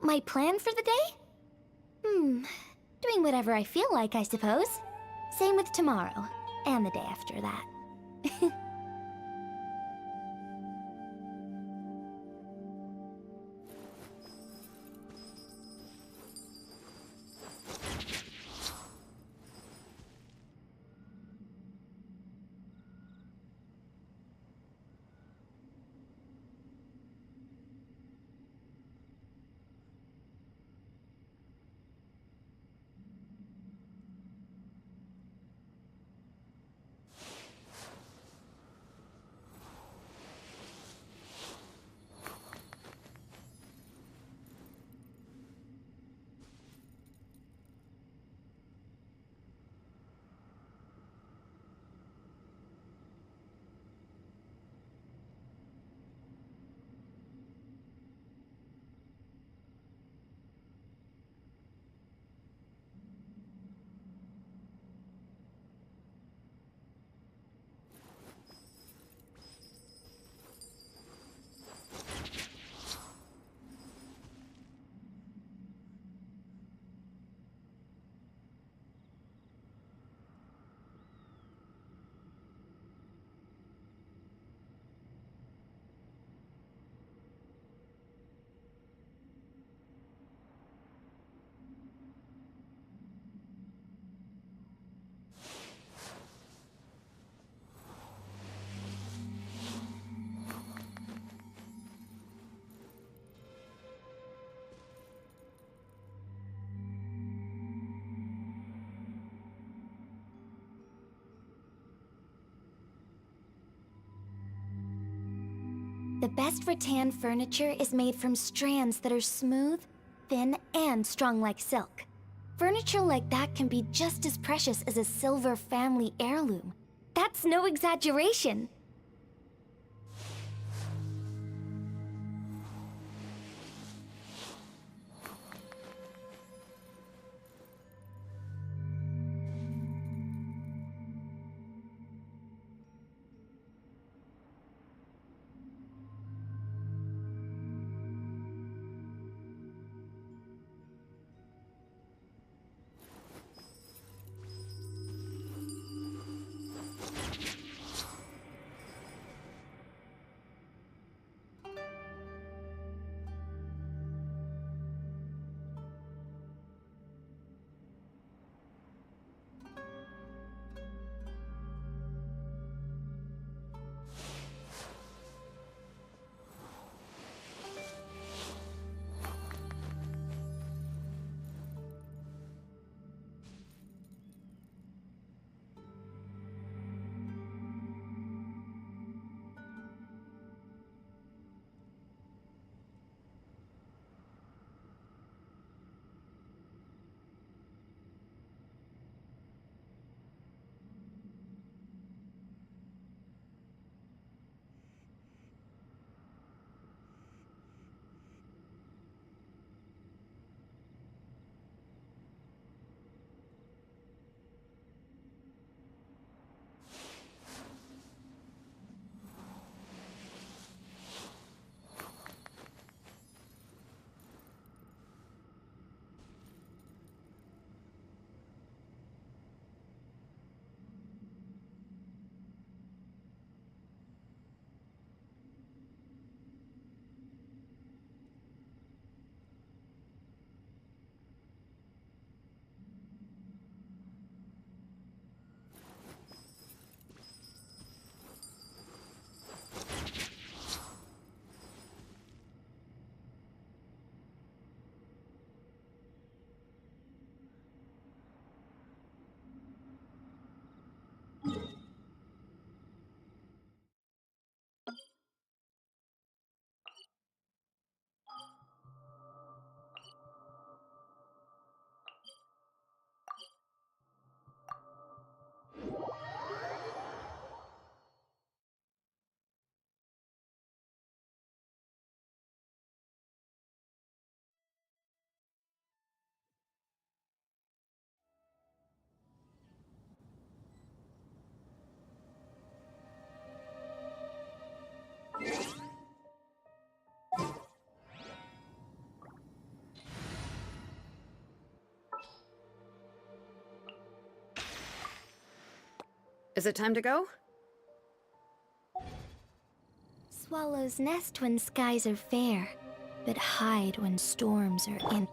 my plan for the day? Doing whatever I feel like, I suppose. Same with tomorrow, and the day after that. The best rattan furniture is made from strands that are smooth, thin, and strong like silk. Furniture like that can be just as precious as a silver family heirloom. That's no exaggeration. Is it time to go? Swallows nest when skies are fair, but hide when storms are in.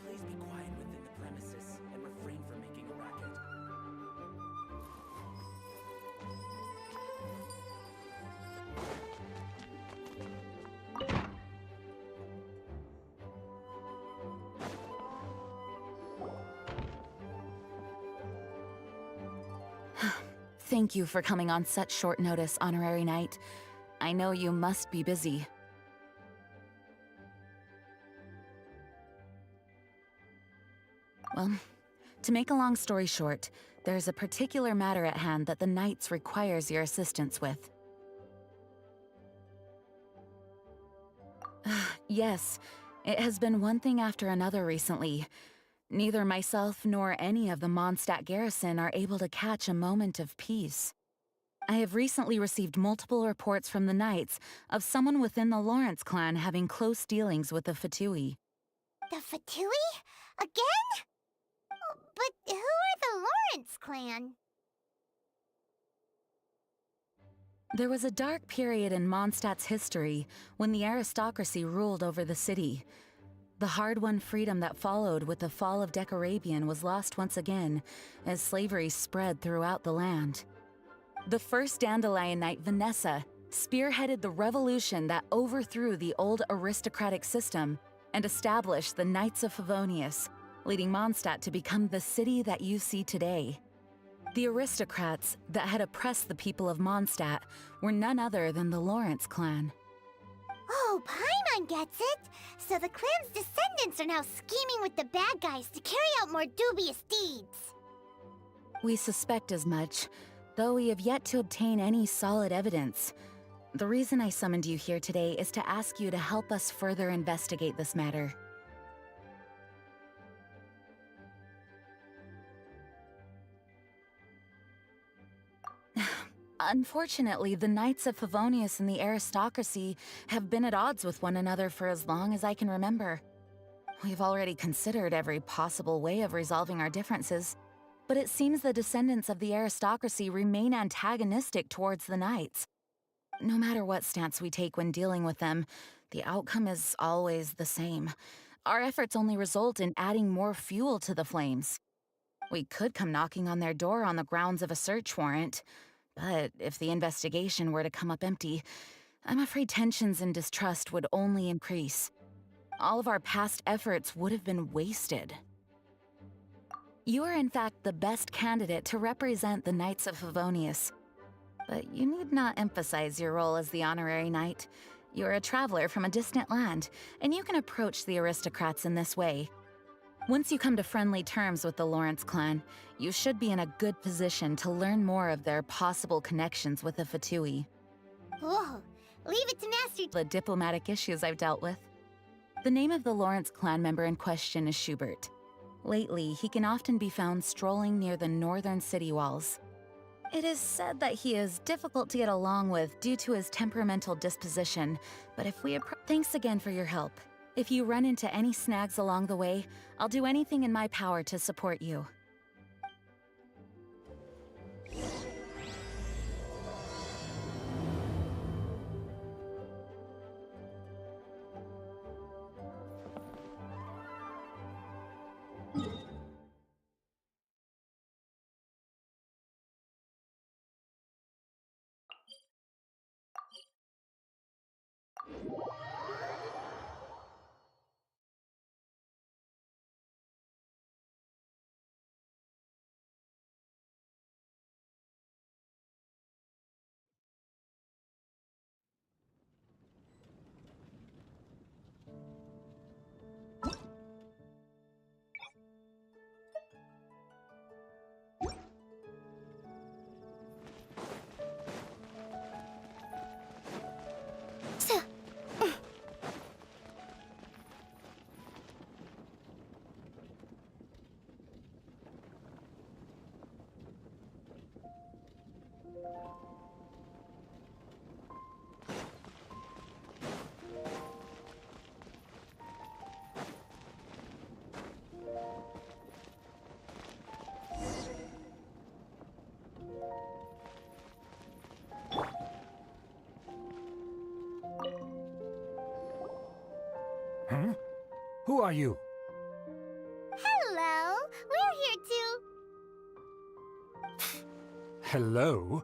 Please be quiet within the premises and refrain from making a racket. Thank you for coming on such short notice, Honorary Knight. I know you must be busy. Well, to make a long story short, there's a particular matter at hand that the Knights requires your assistance with. Yes, it has been one thing after another recently. Neither myself nor any of the Mondstadt garrison are able to catch a moment of peace. I have recently received multiple reports from the Knights of someone within the Lawrence clan having close dealings with the Fatui. The Fatui? Again? But who are the Lawrence clan? There was a dark period in Mondstadt's history when the aristocracy ruled over the city. The hard-won freedom that followed with the fall of Decorabian was lost once again as slavery spread throughout the land. The first Dandelion Knight, Vanessa, spearheaded the revolution that overthrew the old aristocratic system and established the Knights of Favonius, leading Mondstadt to become the city that you see today. The aristocrats that had oppressed the people of Mondstadt were none other than the Lawrence clan. Oh, Paimon gets it! So the clan's descendants are now scheming with the bad guys to carry out more dubious deeds. We suspect as much, though we have yet to obtain any solid evidence. The reason I summoned you here today is to ask you to help us further investigate this matter. Unfortunately, the Knights of Favonius and the aristocracy have been at odds with one another for as long as I can remember. We've already considered every possible way of resolving our differences, but it seems the descendants of the aristocracy remain antagonistic towards the Knights. No matter what stance we take when dealing with them, the outcome is always the same. Our efforts only result in adding more fuel to the flames. We could come knocking on their door on the grounds of a search warrant, but if the investigation were to come up empty, I'm afraid tensions and distrust would only increase. All of our past efforts would have been wasted. You are in fact the best candidate to represent the Knights of Favonius. But you need not emphasize your role as the honorary knight. You're a traveler from a distant land, and you can approach the aristocrats in this way. Once you come to friendly terms with the Lawrence clan, you should be in a good position to learn more of their possible connections with the Fatui. Whoa, leave it to Master. The diplomatic issues I've dealt with. The name of the Lawrence clan member in question is Schubert. Lately, he can often be found strolling near the northern city walls. It is said that he is difficult to get along with due to his temperamental disposition, but if we Thanks again for your help. If you run into any snags along the way, I'll do anything in my power to support you. Huh? Who are you? Hello, we're here to... Hello?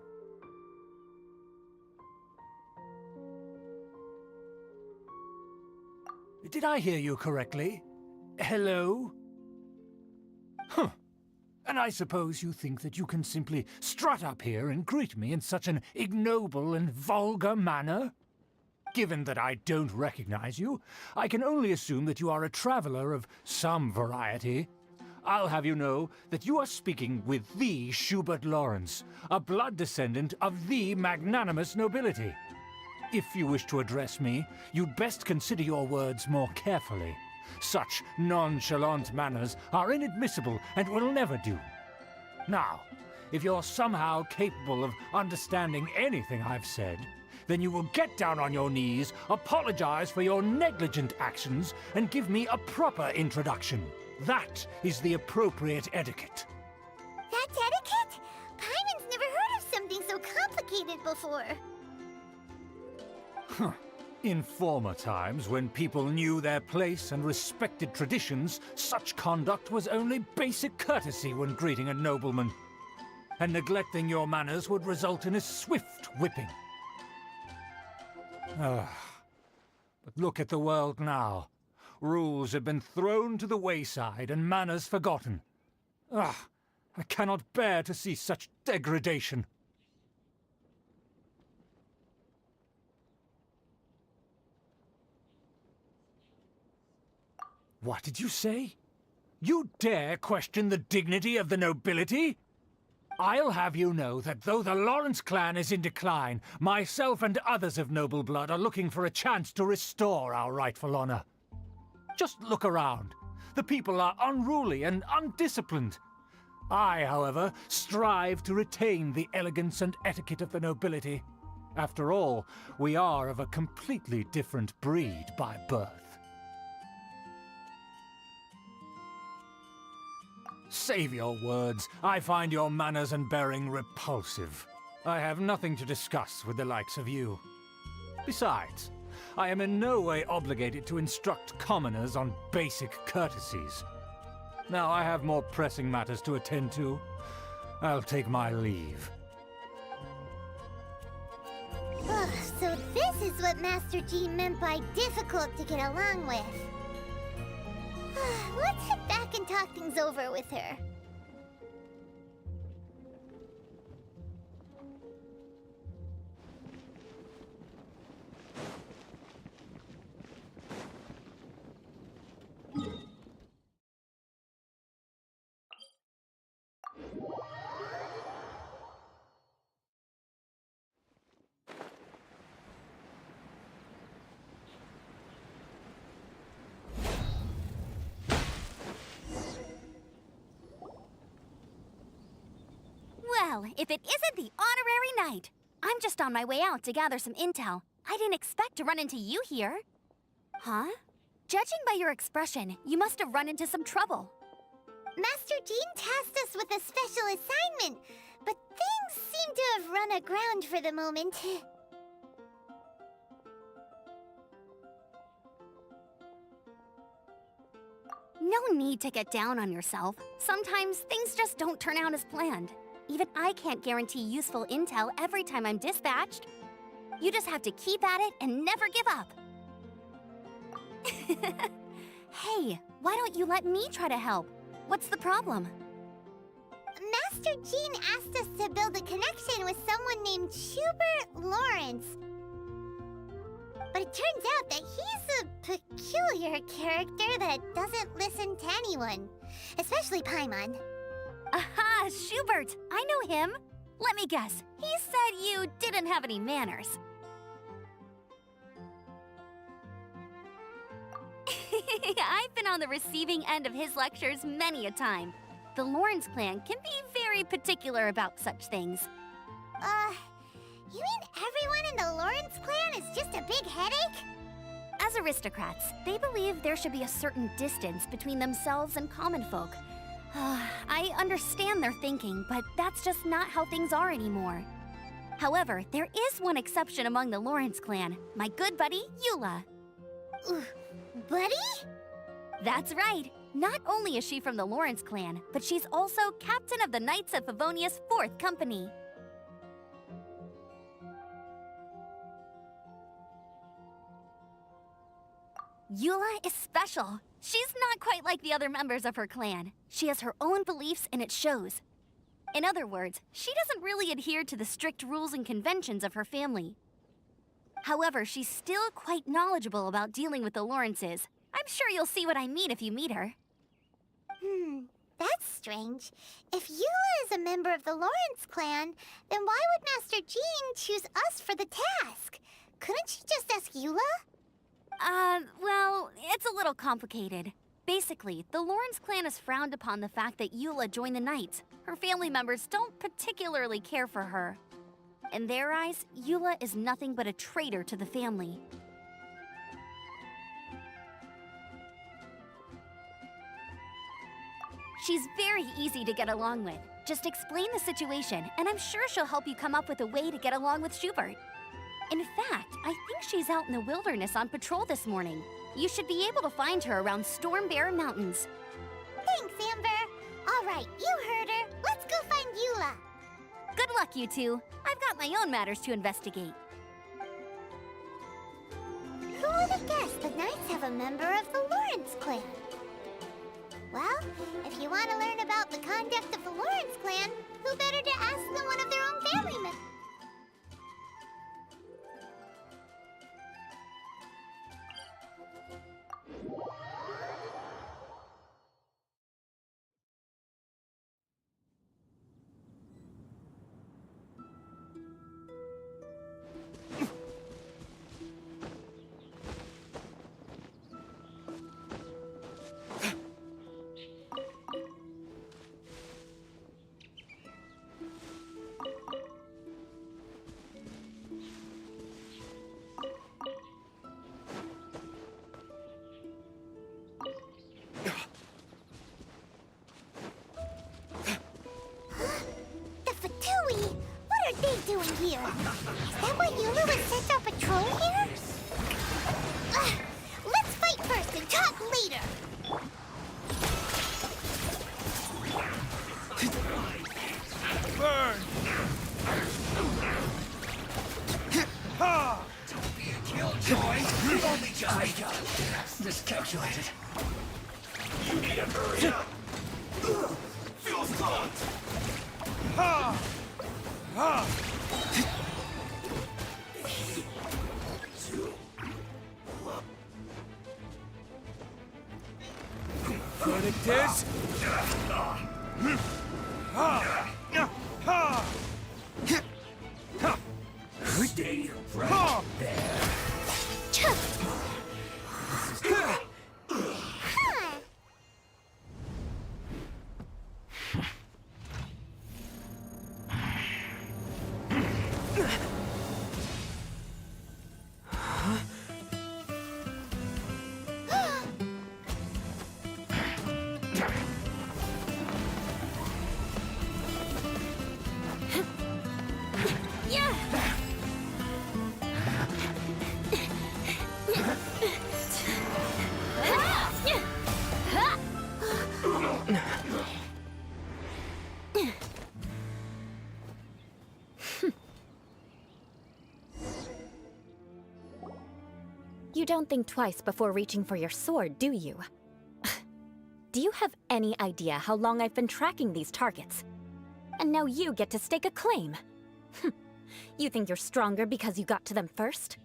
Did I hear you correctly? Hello? Huh. And I suppose you think that you can simply strut up here and greet me in such an ignoble and vulgar manner? Given that I don't recognize you, I can only assume that you are a traveler of some variety. I'll have you know that you are speaking with the Schubert Lawrence, a blood descendant of the magnanimous nobility. If you wish to address me, you'd best consider your words more carefully. Such nonchalant manners are inadmissible and will never do. Now, if you're somehow capable of understanding anything I've said, then you will get down on your knees, apologize for your negligent actions, and give me a proper introduction. That is the appropriate etiquette. That's etiquette? Paimon's never heard of something so complicated before. Huh. In former times, when people knew their place and respected traditions, such conduct was only basic courtesy when greeting a nobleman. And neglecting your manners would result in a swift whipping. But look at the world now. Rules have been thrown to the wayside and manners forgotten. I cannot bear to see such degradation. What did you say? You dare question the dignity of the nobility? I'll have you know that though the Lawrence clan is in decline, myself and others of noble blood are looking for a chance to restore our rightful honor. Just look around. The people are unruly and undisciplined. I, however, strive to retain the elegance and etiquette of the nobility. After all, we are of a completely different breed by birth. Save your words. I find your manners and bearing repulsive. I have nothing to discuss with the likes of you. Besides, I am in no way obligated to instruct commoners on basic courtesies. Now I have more pressing matters to attend to. I'll take my leave. Ugh, so this is what Master G meant by difficult to get along with. Let's head back and talk things over with her. Well, if it isn't the honorary knight! I'm just on my way out to gather some intel. I didn't expect to run into you here. Huh? Judging by your expression, you must have run into some trouble. Master Jean tasked us with a special assignment, but things seem to have run aground for the moment. No need to get down on yourself. Sometimes things just don't turn out as planned. Even I can't guarantee useful intel every time I'm dispatched. You just have to keep at it and never give up. Hey, why don't you let me try to help? What's the problem? Master Jean asked us to build a connection with someone named Schubert Lawrence. But it turns out that he's a peculiar character that doesn't listen to anyone, especially Paimon. Aha, Schubert! I know him! Let me guess, he said you didn't have any manners. I've been on the receiving end of his lectures many a time. The Lawrence clan can be very particular about such things. You mean everyone in the Lawrence clan is just a big headache? As aristocrats, they believe there should be a certain distance between themselves and common folk. I understand their thinking, but that's just not how things are anymore. However, there is one exception among the Lawrence clan, my good buddy, Eula. Buddy? That's right. Not only is she from the Lawrence clan, but she's also captain of the Knights of Favonia's 4th Company. Eula is special. She's not quite like the other members of her clan. She has her own beliefs and it shows. In other words, she doesn't really adhere to the strict rules and conventions of her family. However, she's still quite knowledgeable about dealing with the Lawrences. I'm sure you'll see what I mean if you meet her. That's strange. If Eula is a member of the Lawrence clan, then why would Master Jean choose us for the task? Couldn't she just ask Eula? Well, it's a little complicated. Basically, the Lawrence clan has frowned upon the fact that Eula joined the Knights. Her family members don't particularly care for her. In their eyes, Eula is nothing but a traitor to the family. She's very easy to get along with. Just explain the situation, and I'm sure she'll help you come up with a way to get along with Schubert. In fact, I think she's out in the wilderness on patrol this morning. You should be able to find her around Storm Bear Mountains. Thanks, Amber. All right, you heard her. Let's go find Eula. Good luck, you two. I've got my own matters to investigate. Who would have guessed the Knights have a member of the Lawrence clan? Well, if you want to learn about the conduct of the Lawrence clan, who better to ask than one of their own family members? I got miscalculated. You need to hurry up! Fuel's clogged! Verdict is... Stay right there. You don't think twice before reaching for your sword, do you? Do you have any idea how long I've been tracking these targets? And now you get to stake a claim. You think you're stronger because you got to them first?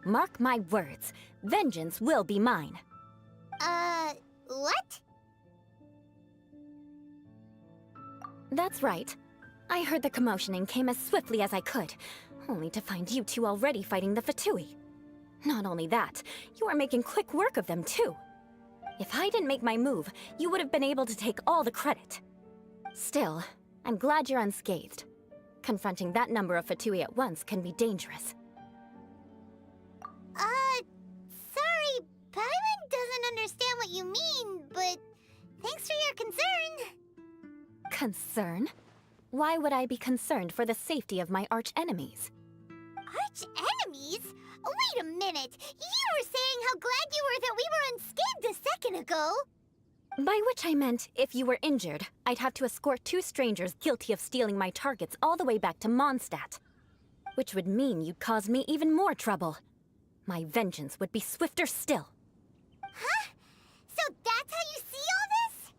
Mark my words, vengeance will be mine. What? That's right. I heard the commotion and came as swiftly as I could, only to find you two already fighting the Fatui. Not only that, you are making quick work of them too. If I didn't make my move, you would have been able to take all the credit. Still, I'm glad you're unscathed. Confronting that number of Fatui at once can be dangerous. Sorry, Paimon doesn't understand what you mean, but thanks for your concern. Concern? Why would I be concerned for the safety of my arch-enemies? Arch-enemies? Wait a minute! You were saying how glad you were that we were unscathed a second ago! By which I meant, if you were injured, I'd have to escort two strangers guilty of stealing my targets all the way back to Mondstadt. Which would mean you'd cause me even more trouble. My vengeance would be swifter still. Huh? So that's how you see all this?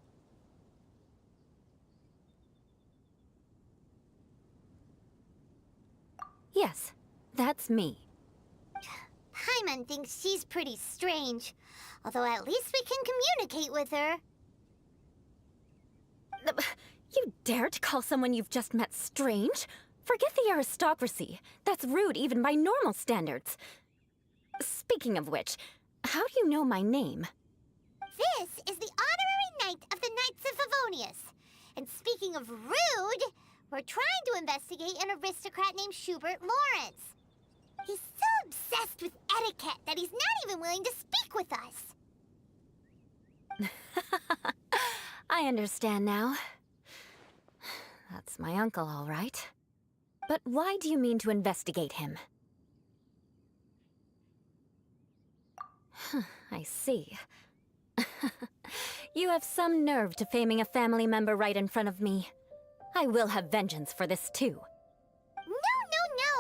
Yes, that's me. Paimon thinks she's pretty strange. Although at least we can communicate with her. You dare to call someone you've just met strange? Forget the aristocracy. That's rude even by normal standards. Speaking of which, how do you know my name? This is the honorary knight of the Knights of Favonius. And speaking of rude, we're trying to investigate an aristocrat named Schubert Lawrence. He's so obsessed with etiquette that he's not even willing to speak with us. I understand now. That's my uncle, all right. But why do you mean to investigate him? I see. You have some nerve to faming a family member right in front of me. I will have vengeance for this too.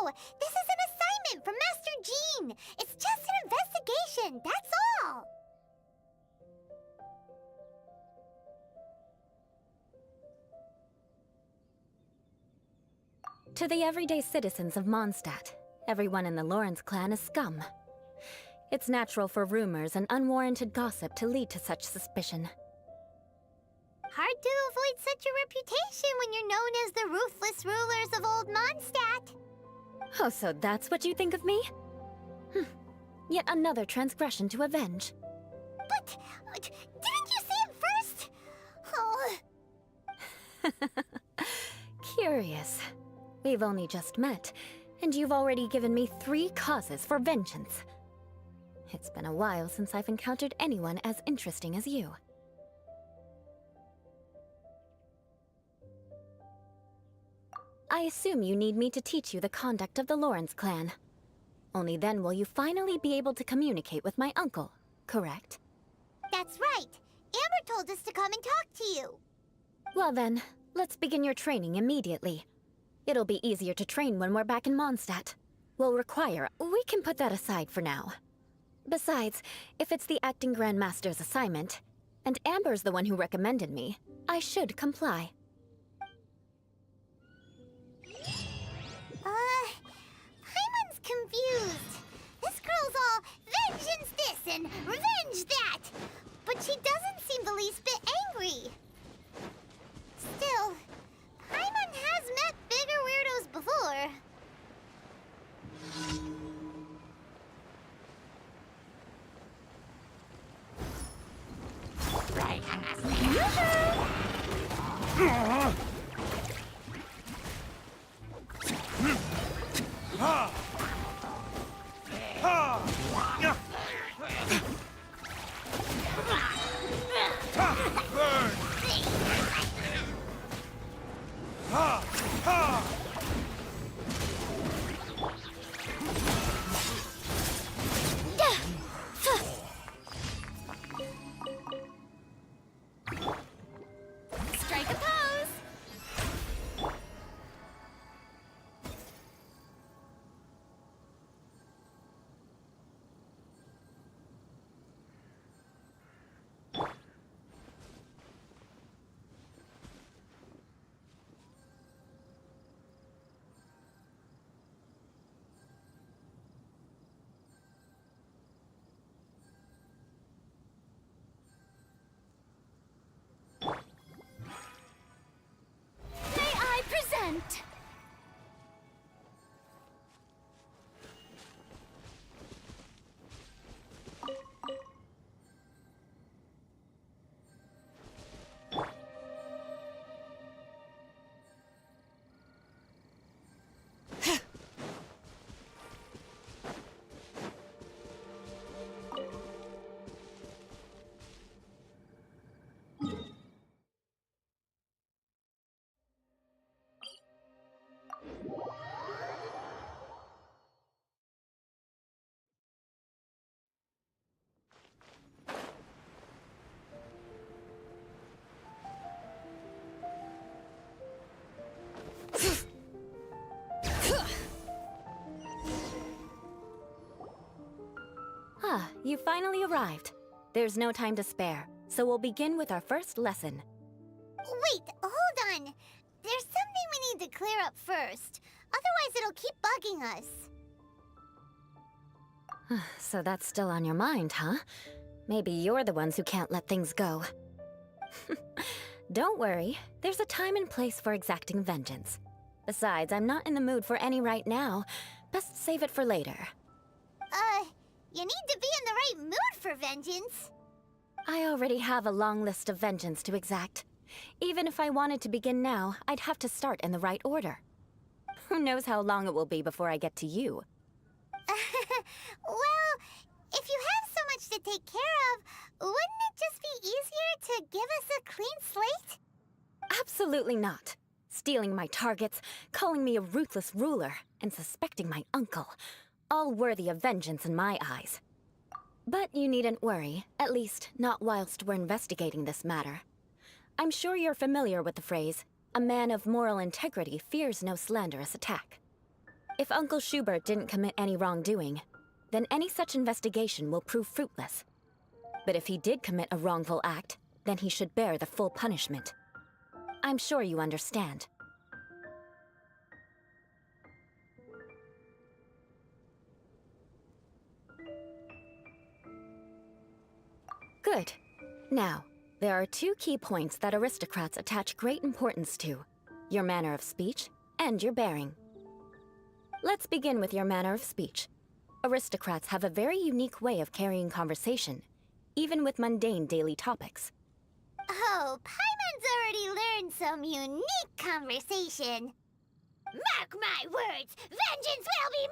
No! This is an assignment from Master Jean! It's just an investigation, that's all! To the everyday citizens of Mondstadt, everyone in the Lawrence clan is scum. It's natural for rumors and unwarranted gossip to lead to such suspicion. Hard to avoid such a reputation when you're known as the ruthless rulers of Old Mondstadt. Oh, so that's what you think of me? Yet another transgression to avenge. But, didn't you say it first? Oh. Curious. We've only just met, and you've already given me 3 causes for vengeance. It's been a while since I've encountered anyone as interesting as you. I assume you need me to teach you the conduct of the Lawrence clan. Only then will you finally be able to communicate with my uncle, correct? That's right. Amber told us to come and talk to you. Well then, let's begin your training immediately. It'll be easier to train when we're back in Mondstadt. We can put that aside for now. Besides, if it's the acting Grandmaster's assignment, and Amber's the one who recommended me, I should comply. Paimon's confused. This girl's all vengeance this and revenge that. But she doesn't seem the least bit angry. Still, Paimon has met bigger weirdos before. Strike a pose! May I present? Ah, you finally arrived. There's no time to spare, so we'll begin with our first lesson. Wait, hold on. There's something we need to clear up first. Otherwise, it'll keep bugging us. So that's still on your mind, huh? Maybe you're the ones who can't let things go. Don't worry, there's a time and place for exacting vengeance. Besides, I'm not in the mood for any right now. Best save it for later. You need to be in the right mood for vengeance. I already have a long list of vengeance to exact. Even if I wanted to begin now, I'd have to start in the right order. Who knows how long it will be before I get to you? Well, if you have so much to take care of, wouldn't it just be easier to give us a clean slate? Absolutely not. Stealing my targets, calling me a ruthless ruler, and suspecting my uncle. All worthy of vengeance in my eyes. But you needn't worry, at least not whilst we're investigating this matter. I'm sure you're familiar with the phrase, a man of moral integrity fears no slanderous attack. If Uncle Schubert didn't commit any wrongdoing, then any such investigation will prove fruitless. But if he did commit a wrongful act, then he should bear the full punishment. I'm sure you understand. Good. Now, there are two key points that aristocrats attach great importance to: your manner of speech and your bearing. Let's begin with your manner of speech. Aristocrats have a very unique way of carrying conversation, even with mundane daily topics. Oh, Paimon's already learned some unique conversation. Mark my words, vengeance will be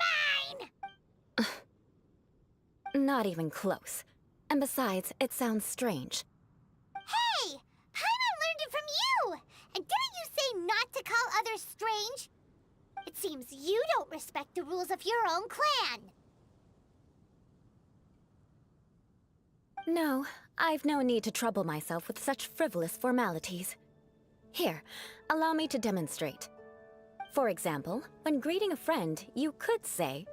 mine! Not even close. And besides, it sounds strange. Hey! Paimon learned it from you! And didn't you say not to call others strange? It seems you don't respect the rules of your own clan. No, I've no need to trouble myself with such frivolous formalities. Here, allow me to demonstrate. For example, when greeting a friend, you could say,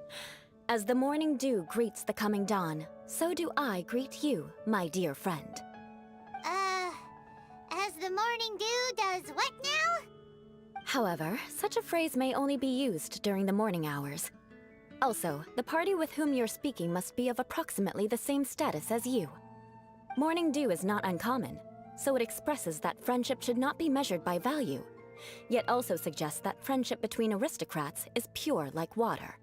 As the morning dew greets the coming dawn, so do I greet you, my dear friend. As the morning dew does what now? However, such a phrase may only be used during the morning hours. Also, the party with whom you're speaking must be of approximately the same status as you. Morning dew is not uncommon, so it expresses that friendship should not be measured by value, yet also suggests that friendship between aristocrats is pure like water.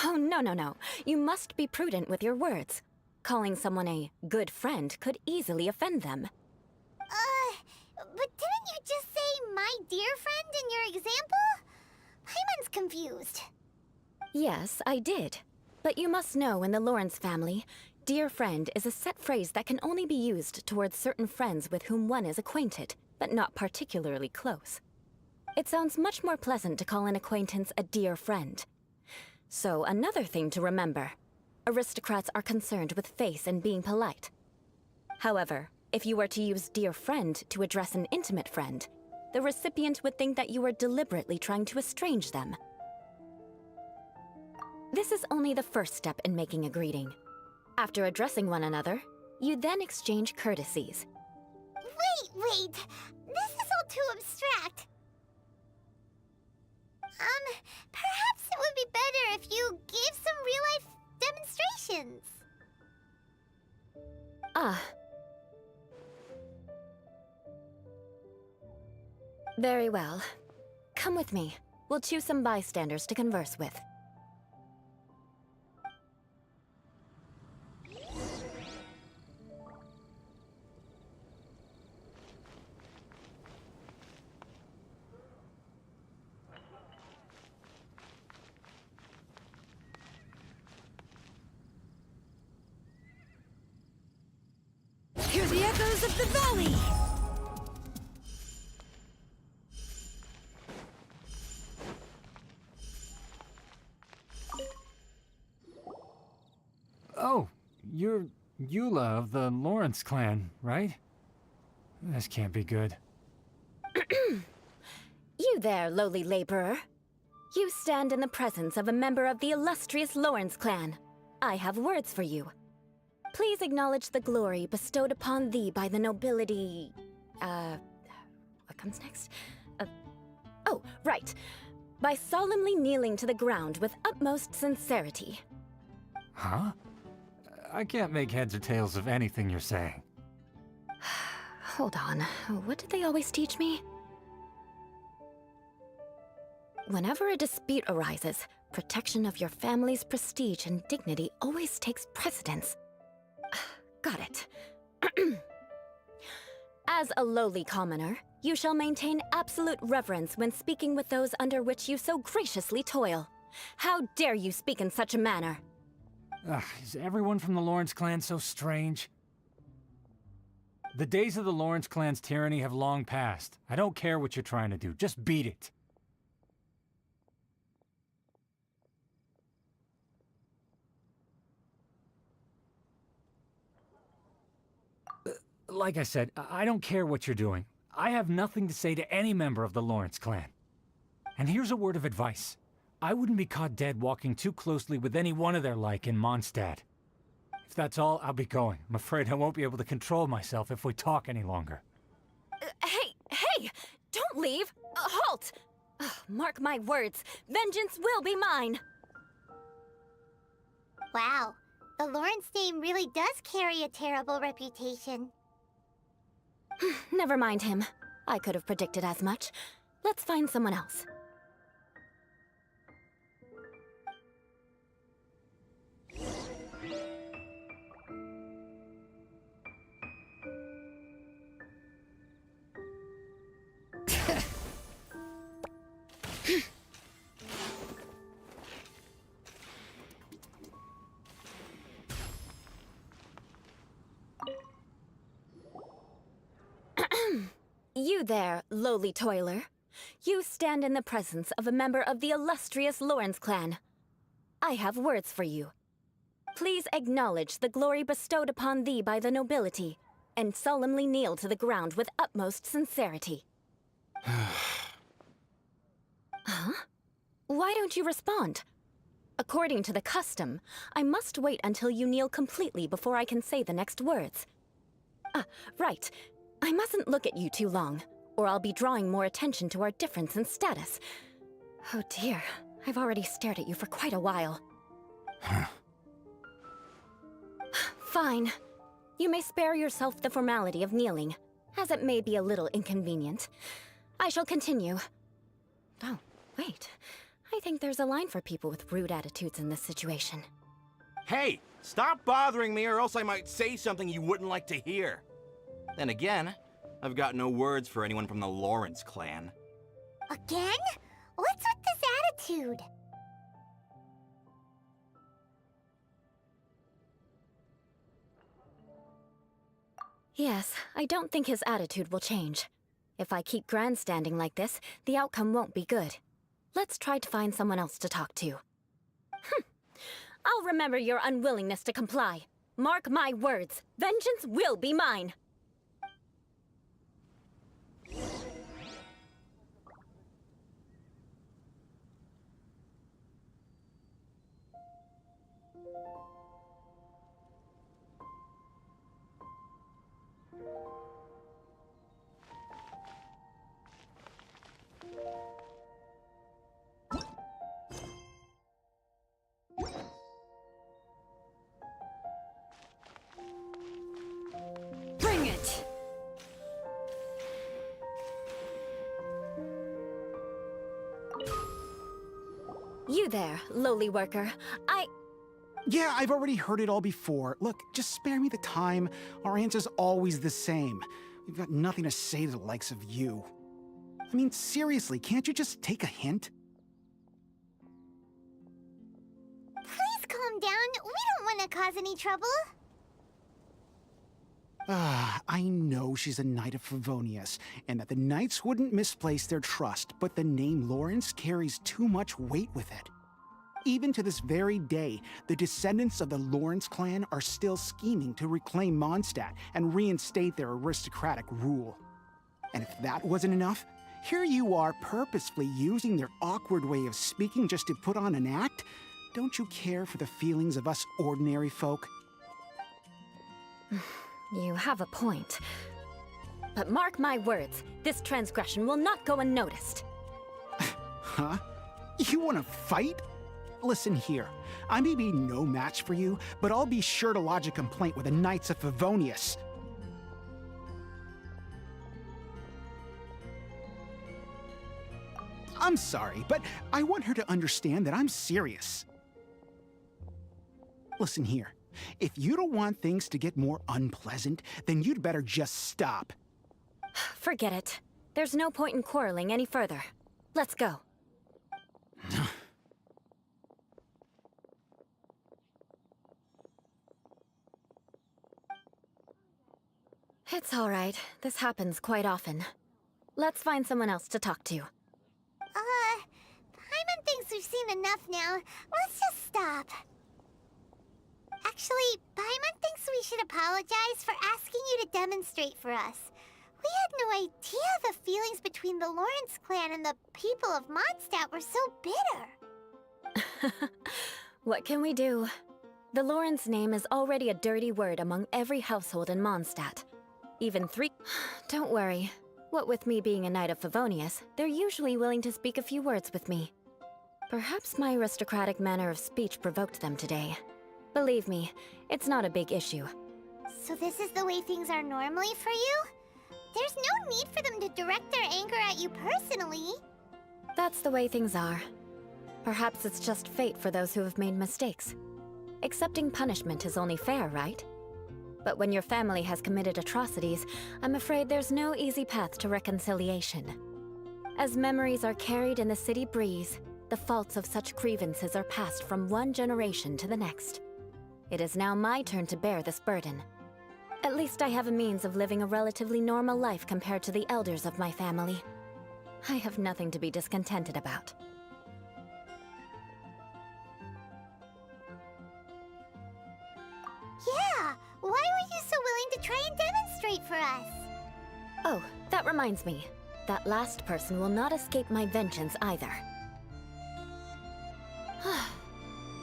Oh, no. You must be prudent with your words. Calling someone a good friend could easily offend them. But didn't you just say my dear friend in your example? Paimon's confused. Yes, I did. But you must know in the Lawrence family, dear friend is a set phrase that can only be used towards certain friends with whom one is acquainted, but not particularly close. It sounds much more pleasant to call an acquaintance a dear friend. So, another thing to remember. Aristocrats are concerned with face and being polite. However, if you were to use dear friend to address an intimate friend, the recipient would think that you were deliberately trying to estrange them. This is only the first step in making a greeting. After addressing one another, you then exchange courtesies. Wait! This is all too abstract. Perhaps it would be better if you gave some real-life demonstrations. Ah. Very well. Come with me. We'll choose some bystanders to converse with. Hear the echoes of the valley! Oh, you're Eula of the Lawrence clan, right? This can't be good. You there, lowly laborer. You stand in the presence of a member of the illustrious Lawrence clan. I have words for you. Please acknowledge the glory bestowed upon thee by the nobility... what comes next? Oh, right. By solemnly kneeling to the ground with utmost sincerity. Huh? I can't make heads or tails of anything you're saying. Hold on. What did they always teach me? Whenever a dispute arises, protection of your family's prestige and dignity always takes precedence. Got it. As a lowly commoner, you shall maintain absolute reverence when speaking with those under which you so graciously toil. How dare you speak in such a manner? Is everyone from the Lawrence clan so strange? The days of the Lawrence clan's tyranny have long passed. I don't care what you're trying to do. Just beat it. Like I said, I don't care what you're doing. I have nothing to say to any member of the Lawrence clan. And here's a word of advice. I wouldn't be caught dead walking too closely with any one of their like in Mondstadt. If that's all, I'll be going. I'm afraid I won't be able to control myself if we talk any longer. Hey! Don't leave! Halt! Mark my words, vengeance will be mine! Wow, the Lawrence name really does carry a terrible reputation. Never mind him. I could have predicted as much. Let's find someone else. You there, lowly toiler. You stand in the presence of a member of the illustrious Lawrence clan. I have words for you. Please acknowledge the glory bestowed upon thee by the nobility, and solemnly kneel to the ground with utmost sincerity. Huh? Why don't you respond? According to the custom, I must wait until you kneel completely before I can say the next words. Ah, right. I mustn't look at you too long, or I'll be drawing more attention to our difference in status. Oh dear, I've already stared at you for quite a while. Fine. You may spare yourself the formality of kneeling, as it may be a little inconvenient. I shall continue. Oh, wait. I think there's a line for people with rude attitudes in this situation. Hey, stop bothering me or else I might say something you wouldn't like to hear. Then again, I've got no words for anyone from the Lawrence clan. Again? What's with this attitude? Yes, I don't think his attitude will change. If I keep grandstanding like this, the outcome won't be good. Let's try to find someone else to talk to. I'll remember your unwillingness to comply. Mark my words, vengeance will be mine. Bring it! You there, lowly worker. Yeah, I've already heard it all before. Look, just spare me the time. Our answer's always the same. We've got nothing to say to the likes of you. I mean, seriously, can't you just take a hint? Please calm down. We don't want to cause any trouble. I know she's a Knight of Favonius, and that the Knights wouldn't misplace their trust, but the name Lawrence carries too much weight with it. Even to this very day, the descendants of the Lawrence clan are still scheming to reclaim Mondstadt and reinstate their aristocratic rule. And if that wasn't enough, here you are purposefully using their awkward way of speaking just to put on an act? Don't you care for the feelings of us ordinary folk? You have a point. But mark my words, this transgression will not go unnoticed. Huh? You want to fight? Listen here, I may be no match for you, but I'll be sure to lodge a complaint with the Knights of Favonius. I'm sorry, but I want her to understand that I'm serious. Listen here, if you don't want things to get more unpleasant, then you'd better just stop. Forget it. There's no point in quarreling any further. Let's go. It's all right. This happens quite often. Let's find someone else to talk to. Paimon thinks we've seen enough now. Let's just stop. Actually, Paimon thinks we should apologize for asking you to demonstrate for us. We had no idea the feelings between the Lawrence clan and the people of Mondstadt were so bitter. What can we do? The Lawrence name is already a dirty word among every household in Mondstadt. Even three... Don't worry. What with me being a Knight of Favonius, they're usually willing to speak a few words with me. Perhaps my aristocratic manner of speech provoked them today. Believe me, it's not a big issue. So this is the way things are normally for you? There's no need for them to direct their anger at you personally. That's the way things are. Perhaps it's just fate for those who have made mistakes. Accepting punishment is only fair, right? But when your family has committed atrocities, I'm afraid there's no easy path to reconciliation. As memories are carried in the city breeze, the faults of such grievances are passed from one generation to the next. It is now my turn to bear this burden. At least I have a means of living a relatively normal life compared to the elders of my family. I have nothing to be discontented about. Yeah, why were you so willing to try and demonstrate for us? Oh, that reminds me. That last person will not escape my vengeance either.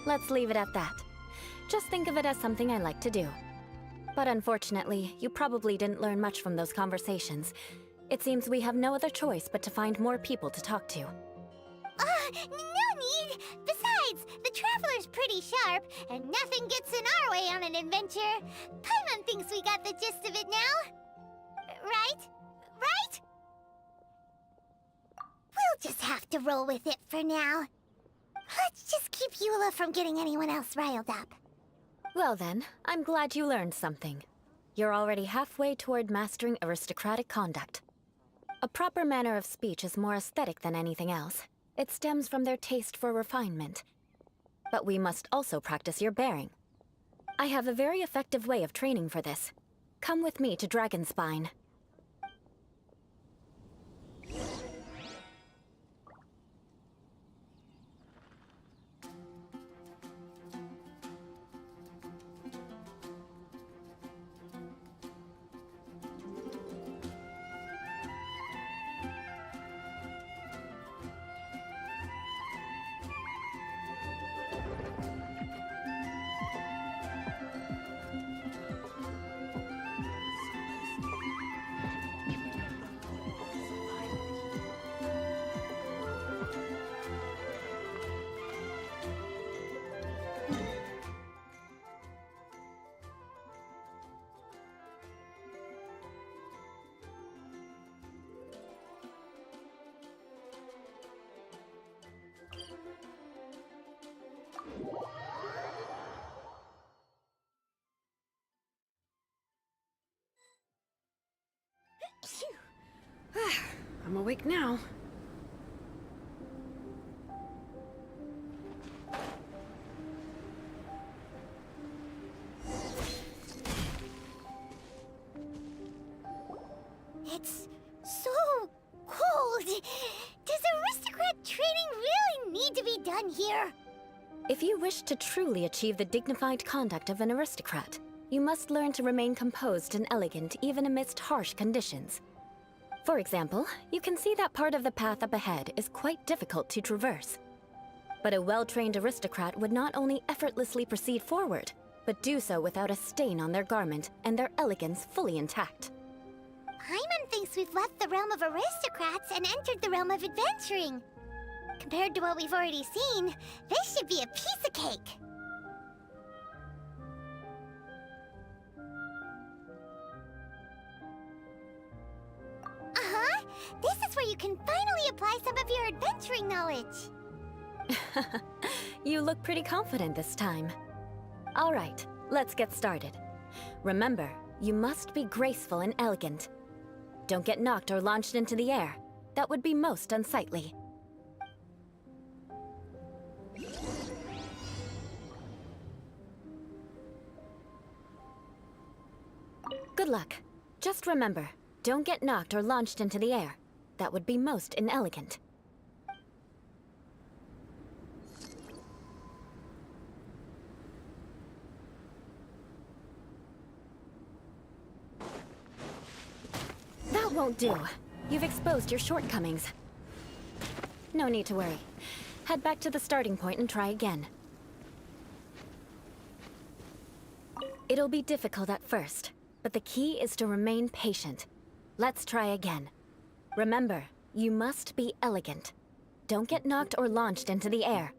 Let's leave it at that. Just think of it as something I like to do. But unfortunately, you probably didn't learn much from those conversations. It seems we have no other choice but to find more people to talk to. No need! Besides, the Traveler's pretty sharp, and nothing gets in our way on an adventure. Paimon thinks we got the gist of it now. Right? Right? We'll just have to roll with it for now. Let's just keep Eula from getting anyone else riled up. Well then, I'm glad you learned something. You're already halfway toward mastering aristocratic conduct. A proper manner of speech is more aesthetic than anything else. It stems from their taste for refinement. But we must also practice your bearing. I have a very effective way of training for this. Come with me to Dragonspine. I'm awake now. It's so cold. Does aristocrat training really need to be done here? If you wish to truly achieve the dignified conduct of an aristocrat, you must learn to remain composed and elegant even amidst harsh conditions. For example, you can see that part of the path up ahead is quite difficult to traverse. But a well-trained aristocrat would not only effortlessly proceed forward, but do so without a stain on their garment and their elegance fully intact. Paimon thinks we've left the realm of aristocrats and entered the realm of adventuring. Compared to what we've already seen, this should be a piece of cake. Uh-huh. This is where you can finally apply some of your adventuring knowledge. You look pretty confident this time. All right, let's get started. Remember, you must be graceful and elegant. Don't get knocked or launched into the air. That would be most unsightly. Good luck. Just remember, don't get knocked or launched into the air. That would be most inelegant. That won't do. You've exposed your shortcomings. No need to worry. Head back to the starting point and try again. It'll be difficult at first, but the key is to remain patient. Let's try again. Remember, you must be elegant. Don't get knocked or launched into the air.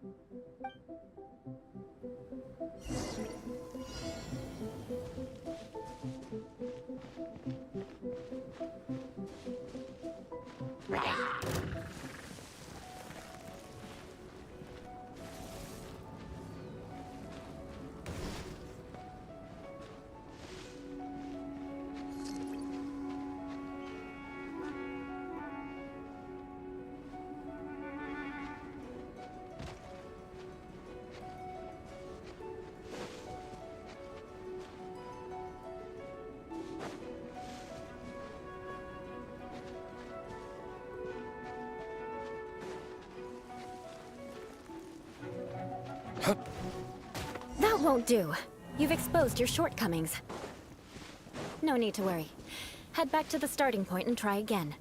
That won't do. You've exposed your shortcomings. No need to worry. Head back to the starting point and try again.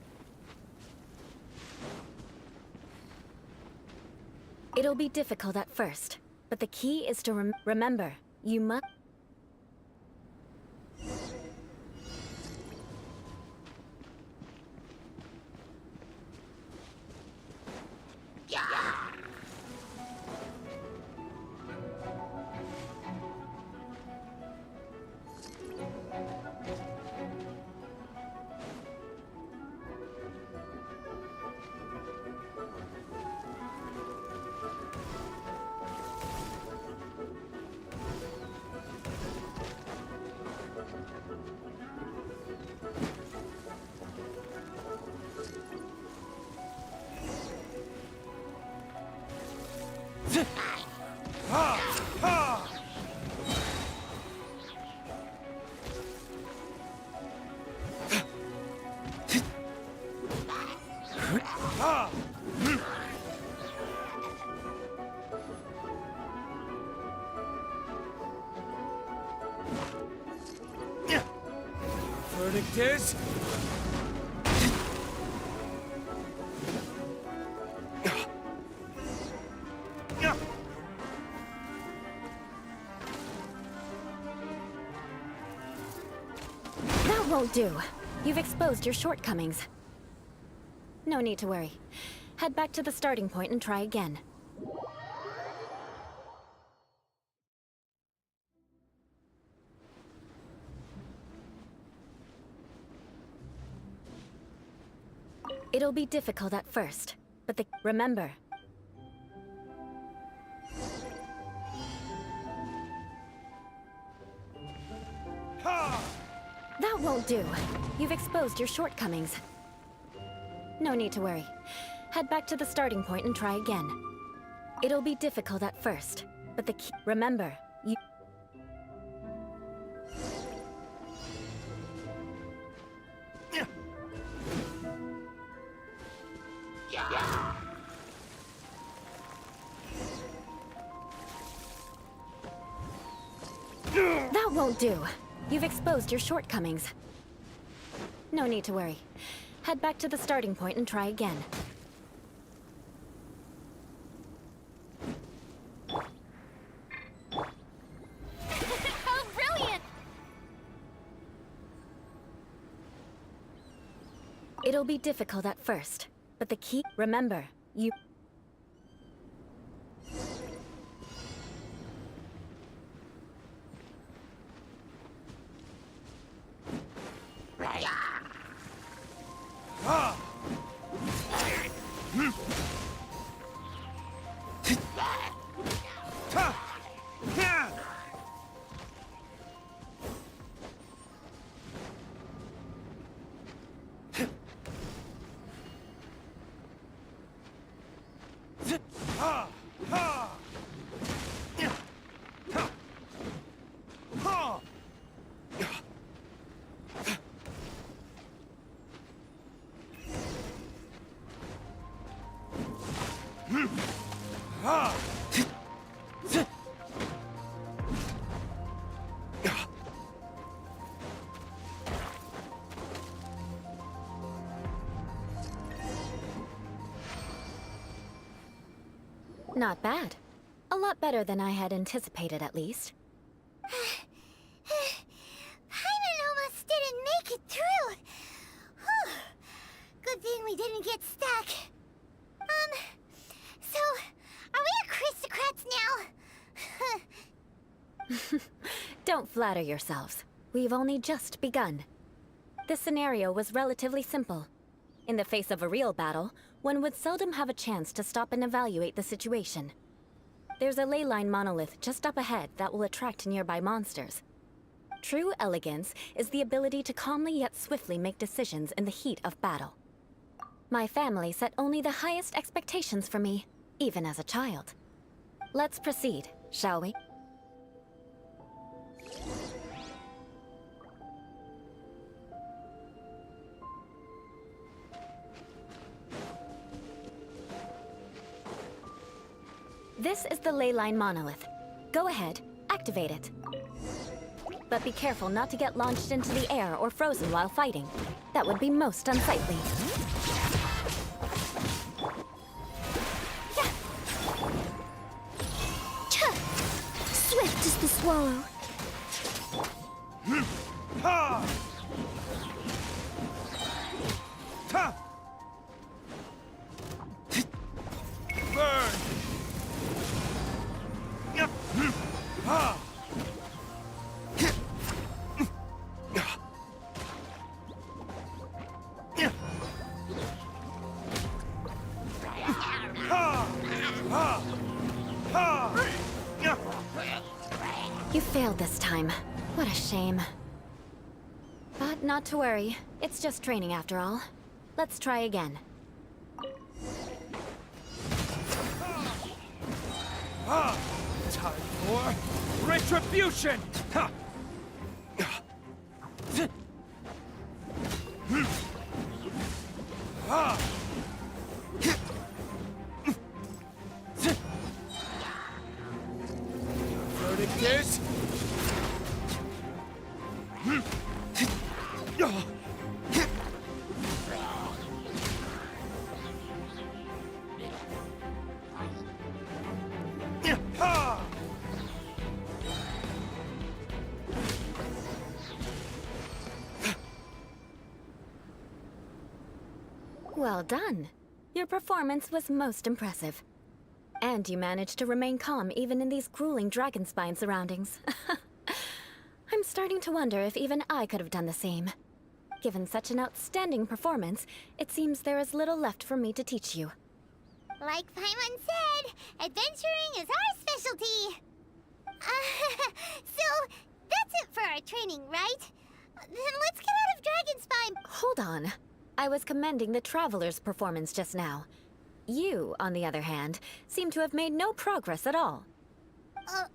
It'll be difficult at first, but the key is to remember, you must... Verdict is... That won't do. You've exposed your shortcomings. No need to worry. Head back to the starting point and try again. It'll be difficult at first, but remember. That won't do. You've exposed your shortcomings. No need to worry. Head back to the starting point and try again. It'll be difficult at first, but remember, you... That won't do. You've exposed your shortcomings. No need to worry. Head back to the starting point and try again. How brilliant! It'll be difficult at first, but the key... Remember, you... Not bad. A lot better than I had anticipated, at least. Paimon almost didn't make it through. Whew. Good thing we didn't get stuck. So, are we aristocrats now? Don't flatter yourselves. We've only just begun. This scenario was relatively simple. In the face of a real battle, one would seldom have a chance to stop and evaluate the situation. There's a ley line monolith just up ahead that will attract nearby monsters. True elegance is the ability to calmly yet swiftly make decisions in the heat of battle. My family set only the highest expectations for me, even as a child. Let's proceed, shall we? This is the ley line monolith. Go ahead, activate it. But be careful not to get launched into the air or frozen while fighting. That would be most unsightly. Yeah. swallow. Ha! Ha! Burn! Ha! You failed this time. What a shame. But not to worry. It's just training after all. Let's try again. Time for retribution! Ha! Verdict is... Well done. Your performance was most impressive. And you managed to remain calm even in these grueling dragon spine surroundings. I'm starting to wonder if even I could have done the same. Given such an outstanding performance, it seems there is little left for me to teach you. Like Paimon said, adventuring is our specialty. So, that's it for our training, right? Then let's get out of Dragonspine. Hold on. I was commending the Traveler's performance just now. You, on the other hand, seem to have made no progress at all.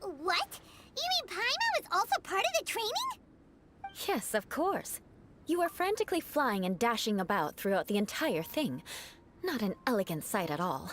What? You mean Paimon was also part of the training? Yes, of course. You were frantically flying and dashing about throughout the entire thing. Not an elegant sight at all.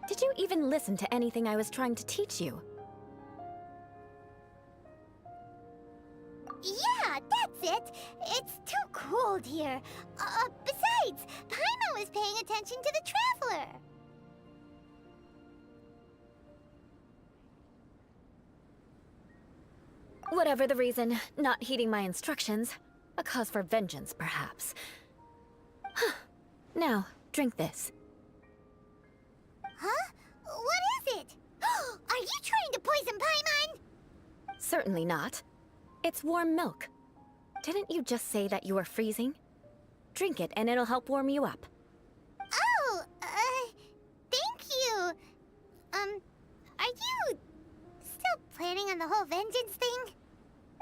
Did you even listen to anything I was trying to teach you? Yeah, that's it. It's too cold here. Besides, Paimon was paying attention to the Traveler. Whatever the reason, not heeding my instructions. A cause for vengeance, perhaps. Now, drink this. Huh? What is it? Are you trying to poison Paimon? Certainly not. It's warm milk. Didn't you just say that you were freezing? Drink it and it'll help warm you up. Oh, thank you. Are you still planning on the whole vengeance thing?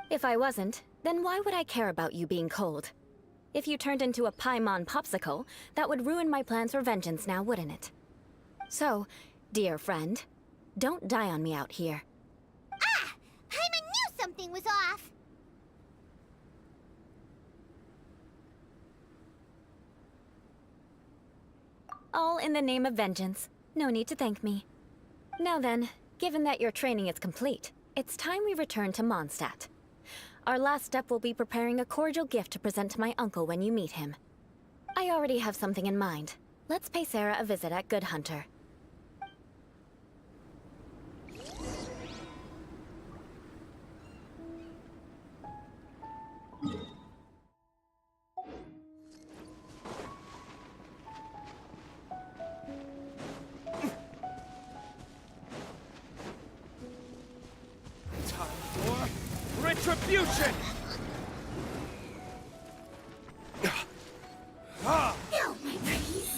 If I wasn't, then why would I care about you being cold? If you turned into a Paimon popsicle, that would ruin my plans for vengeance now, wouldn't it? So, dear friend, don't die on me out here. Ah! Paimon knew something was off! All in the name of vengeance. No need to thank me. Now then, given that your training is complete, it's time we return to Mondstadt. Our last step will be preparing a cordial gift to present to my uncle when you meet him. I already have something in mind. Let's pay Sarah a visit at Good Hunter. retribution! No, my pretties.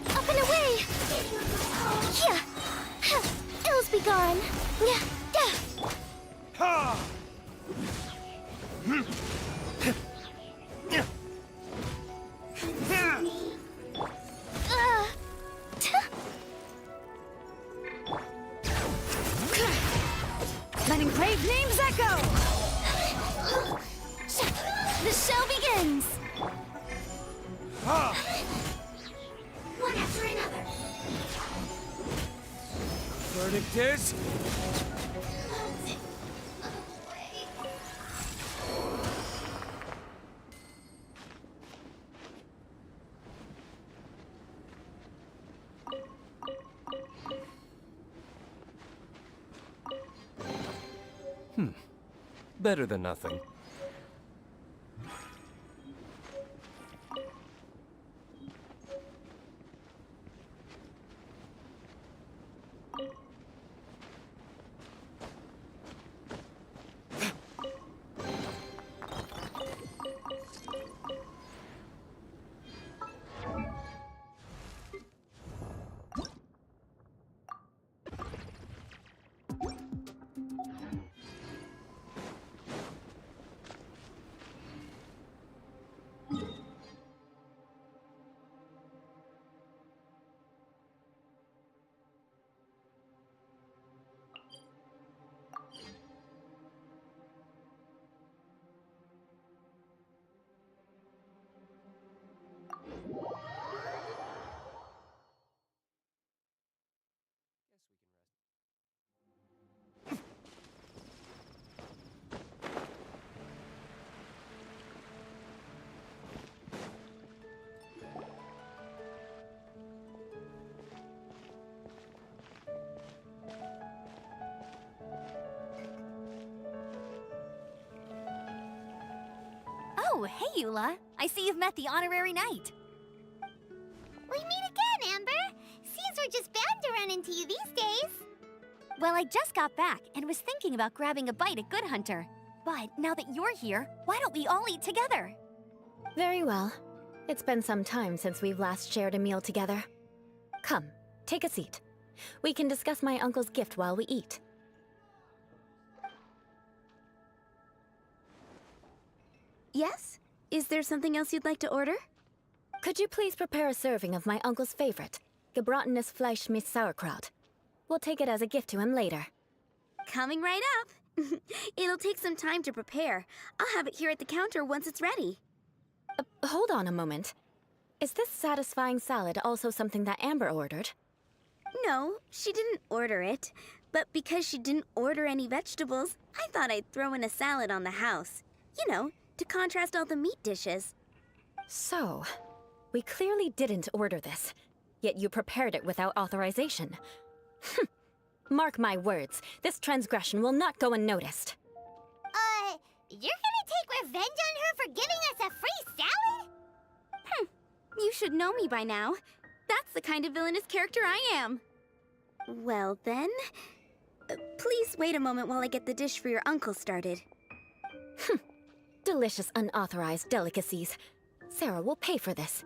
Up and away! Yeah! Ills be gone! Yeah! Letting brave names echo! The show begins! One after another. Verdict is... Better than nothing. Oh, hey, Eula. I see you've met the honorary knight. We meet again, Amber. Seems we're just bound to run into you these days. Well, I just got back and was thinking about grabbing a bite at Good Hunter. But now that you're here, why don't we all eat together? Very well. It's been some time since we've last shared a meal together. Come, take a seat. We can discuss my uncle's gift while we eat. Yes? Is there something else you'd like to order? Could you please prepare a serving of my uncle's favorite, gebratenes Fleisch mit Sauerkraut? We'll take it as a gift to him later. Coming right up. It'll take some time to prepare. I'll have it here at the counter once it's ready. Hold on a moment. Is this satisfying salad also something that Amber ordered? No, she didn't order it. But because she didn't order any vegetables, I thought I'd throw in a salad on the house. You know, to contrast all the meat dishes. So, we clearly didn't order this, yet you prepared it without authorization. Mark my words, this transgression will not go unnoticed. You're gonna take revenge on her for giving us a free salad? You should know me by now. That's the kind of villainous character I am. Well then, please wait a moment while I get the dish for your uncle started. Delicious unauthorized delicacies. Sarah will pay for this.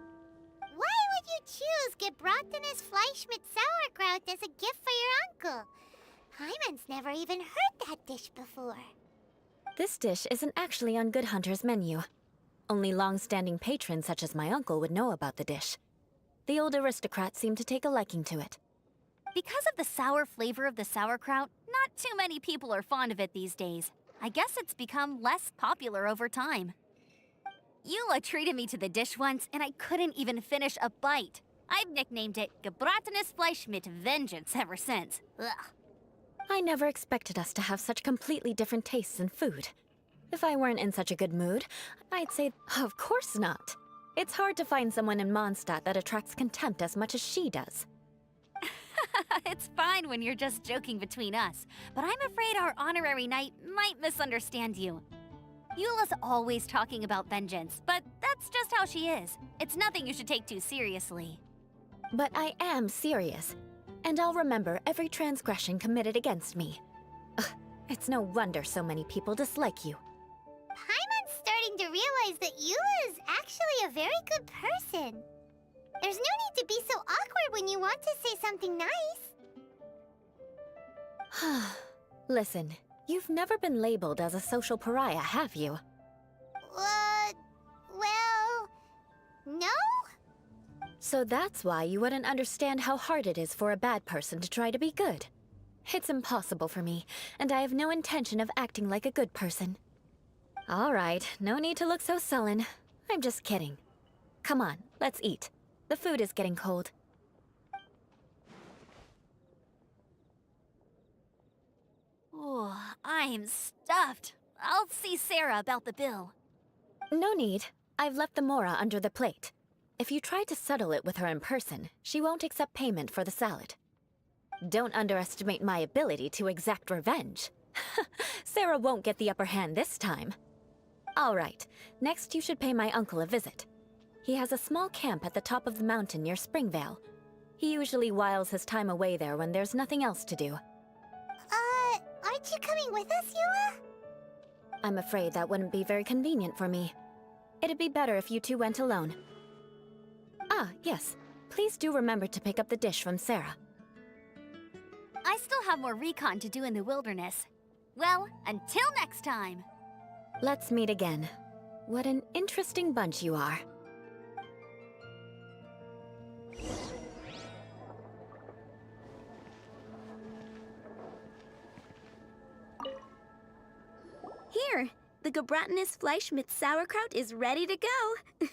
Why would you choose gebratenes Fleisch mit Sauerkraut as a gift for your uncle? Hyman's never even heard that dish before. This dish isn't actually on Good Hunter's menu. Only long-standing patrons such as my uncle would know about the dish. The old aristocrat seemed to take a liking to it. Because of the sour flavor of the sauerkraut, not too many people are fond of it these days. I guess it's become less popular over time. Eula treated me to the dish once, and I couldn't even finish a bite. I've nicknamed it gebratenes Fleisch mit Vengeance ever since. Ugh. I never expected us to have such completely different tastes in food. If I weren't in such a good mood, I'd say, of course not. It's hard to find someone in Mondstadt that attracts contempt as much as she does. It's fine when you're just joking between us, but I'm afraid our honorary knight might misunderstand you. Eula's always talking about vengeance, but that's just how she is. It's nothing you should take too seriously. But I am serious. And I'll remember every transgression committed against me. Ugh, it's no wonder so many people dislike you. Paimon's starting to realize that Eula is actually a very good person. There's no need to be so awkward when you want to say something nice. Listen, you've never been labeled as a social pariah, have you? Well, no? So that's why you wouldn't understand how hard it is for a bad person to try to be good. It's impossible for me, and I have no intention of acting like a good person. All right, no need to look so sullen. I'm just kidding. Come on, let's eat. The food is getting cold. Oh, I'm stuffed. I'll see Sarah about the bill. No need. I've left the mora under the plate. If you try to settle it with her in person, she won't accept payment for the salad. Don't underestimate my ability to exact revenge. Sarah won't get the upper hand this time. All right, next you should pay my uncle a visit. He has a small camp at the top of the mountain near Springvale. He usually whiles his time away there when there's nothing else to do. Aren't you coming with us, Eula? I'm afraid that wouldn't be very convenient for me. It'd be better if you two went alone. Ah, yes. Please do remember to pick up the dish from Sarah. I still have more recon to do in the wilderness. Well, until next time! Let's meet again. What an interesting bunch you are. Here, the Gebratinus Fleischmitz sauerkraut is ready to go.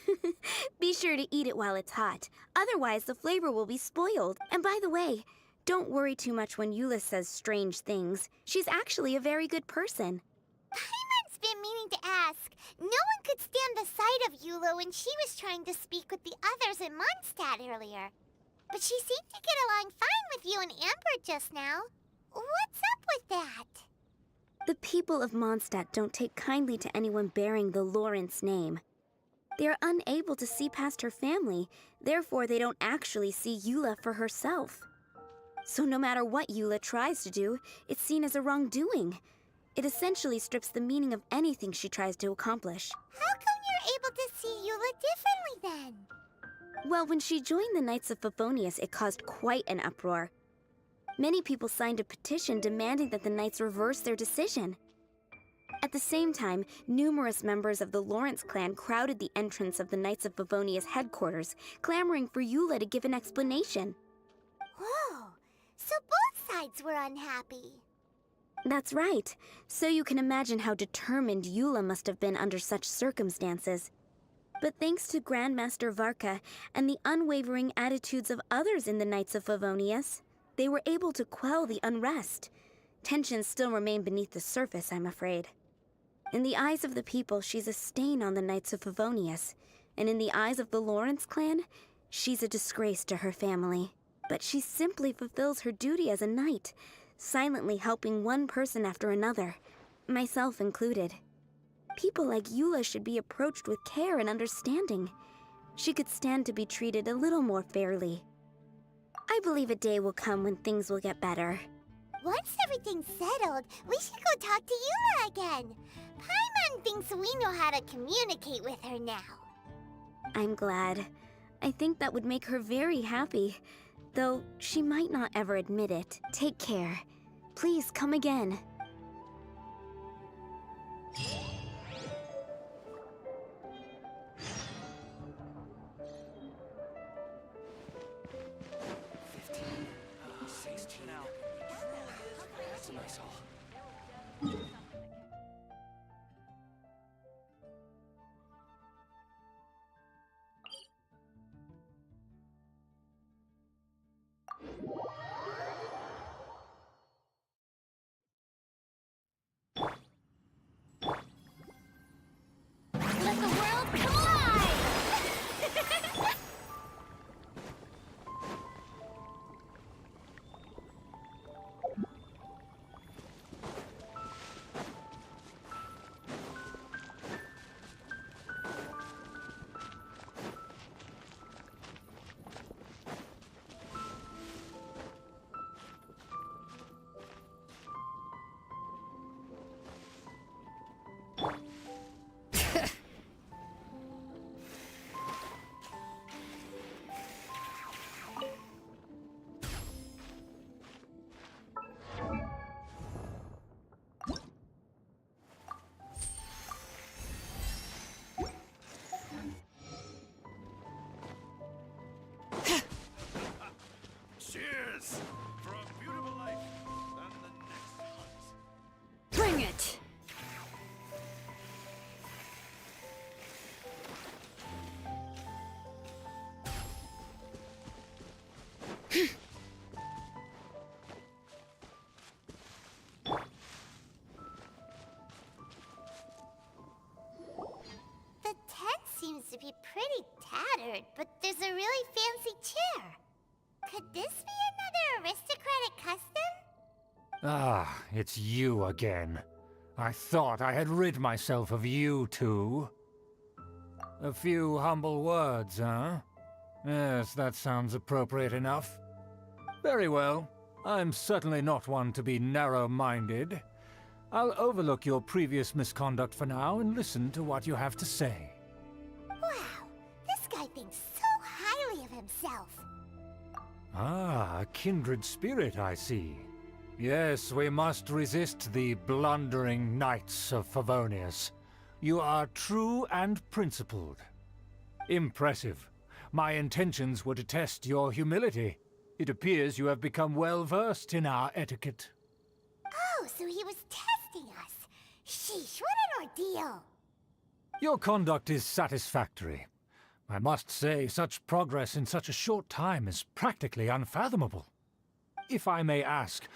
Be sure to eat it while it's hot. Otherwise, the flavor will be spoiled. And by the way, don't worry too much when Eula says strange things. She's actually a very good person. Paimon's been meaning to ask. No one could stand the sight of Eula when she was trying to speak with the others in Mondstadt earlier. But she seemed to get along fine with you and Amber just now. What's up with that? The people of Mondstadt don't take kindly to anyone bearing the Lawrence name. They are unable to see past her family, therefore they don't actually see Eula for herself. So no matter what Eula tries to do, it's seen as a wrongdoing. It essentially strips the meaning of anything she tries to accomplish. How come you're able to see Eula differently then? Well, when she joined the Knights of Favonius, it caused quite an uproar. Many people signed a petition demanding that the Knights reverse their decision. At the same time, numerous members of the Lawrence clan crowded the entrance of the Knights of Favonius headquarters, clamoring for Eula to give an explanation. Whoa, so both sides were unhappy. That's right. So you can imagine how determined Eula must have been under such circumstances. But thanks to Grandmaster Varka and the unwavering attitudes of others in the Knights of Favonius, they were able to quell the unrest. Tensions still remain beneath the surface, I'm afraid. In the eyes of the people, she's a stain on the Knights of Favonius, and in the eyes of the Lawrence clan, she's a disgrace to her family. But she simply fulfills her duty as a knight, silently helping one person after another, myself included. People like Eula should be approached with care and understanding. She could stand to be treated a little more fairly. I believe a day will come when things will get better. Once everything's settled, we should go talk to Eula again. Paimon thinks we know how to communicate with her now. I'm glad. I think that would make her very happy, though she might not ever admit it. Take care. Please come again. Let the world collide! Cheers for a beautiful life and the next hunt. Bring it! The tent seems to be pretty tattered, but there's a really fancy chair. Could this be another aristocratic custom? Ah, it's you again. I thought I had rid myself of you two. A few humble words, huh? Yes, that sounds appropriate enough. Very well. I'm certainly not one to be narrow-minded. I'll overlook your previous misconduct for now and listen to what you have to say. Wow, this guy thinks so highly of himself. Ah, a kindred spirit, I see. Yes, we must resist the blundering knights of Favonius. You are true and principled. Impressive. My intentions were to test your humility. It appears you have become well-versed in our etiquette. Oh, so he was testing us. Sheesh, what an ordeal. Your conduct is satisfactory. I must say, such progress in such a short time is practically unfathomable. If I may ask,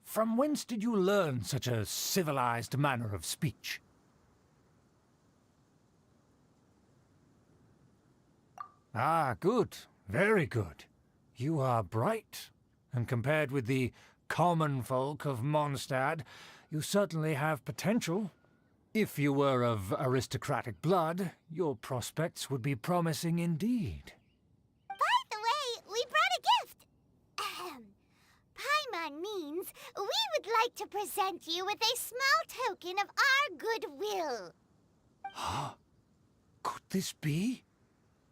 from whence did you learn such a civilized manner of speech? Ah, good. Very good. You are bright, and compared with the common folk of Mondstadt, you certainly have potential. If you were of aristocratic blood, your prospects would be promising indeed. By the way, we brought a gift. Ahem. Paimon means we would like to present you with a small token of our goodwill. Huh? Could this be?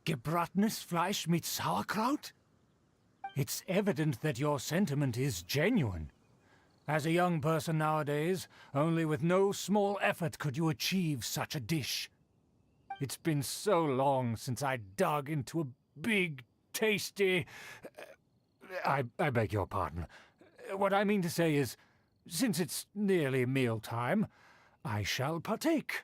Gebratenes Fleisch mit Sauerkraut? It's evident that your sentiment is genuine. As a young person nowadays, only with no small effort could you achieve such a dish. It's been so long since I dug into a big, tasty... I beg your pardon. What I mean to say is, since it's nearly mealtime, I shall partake.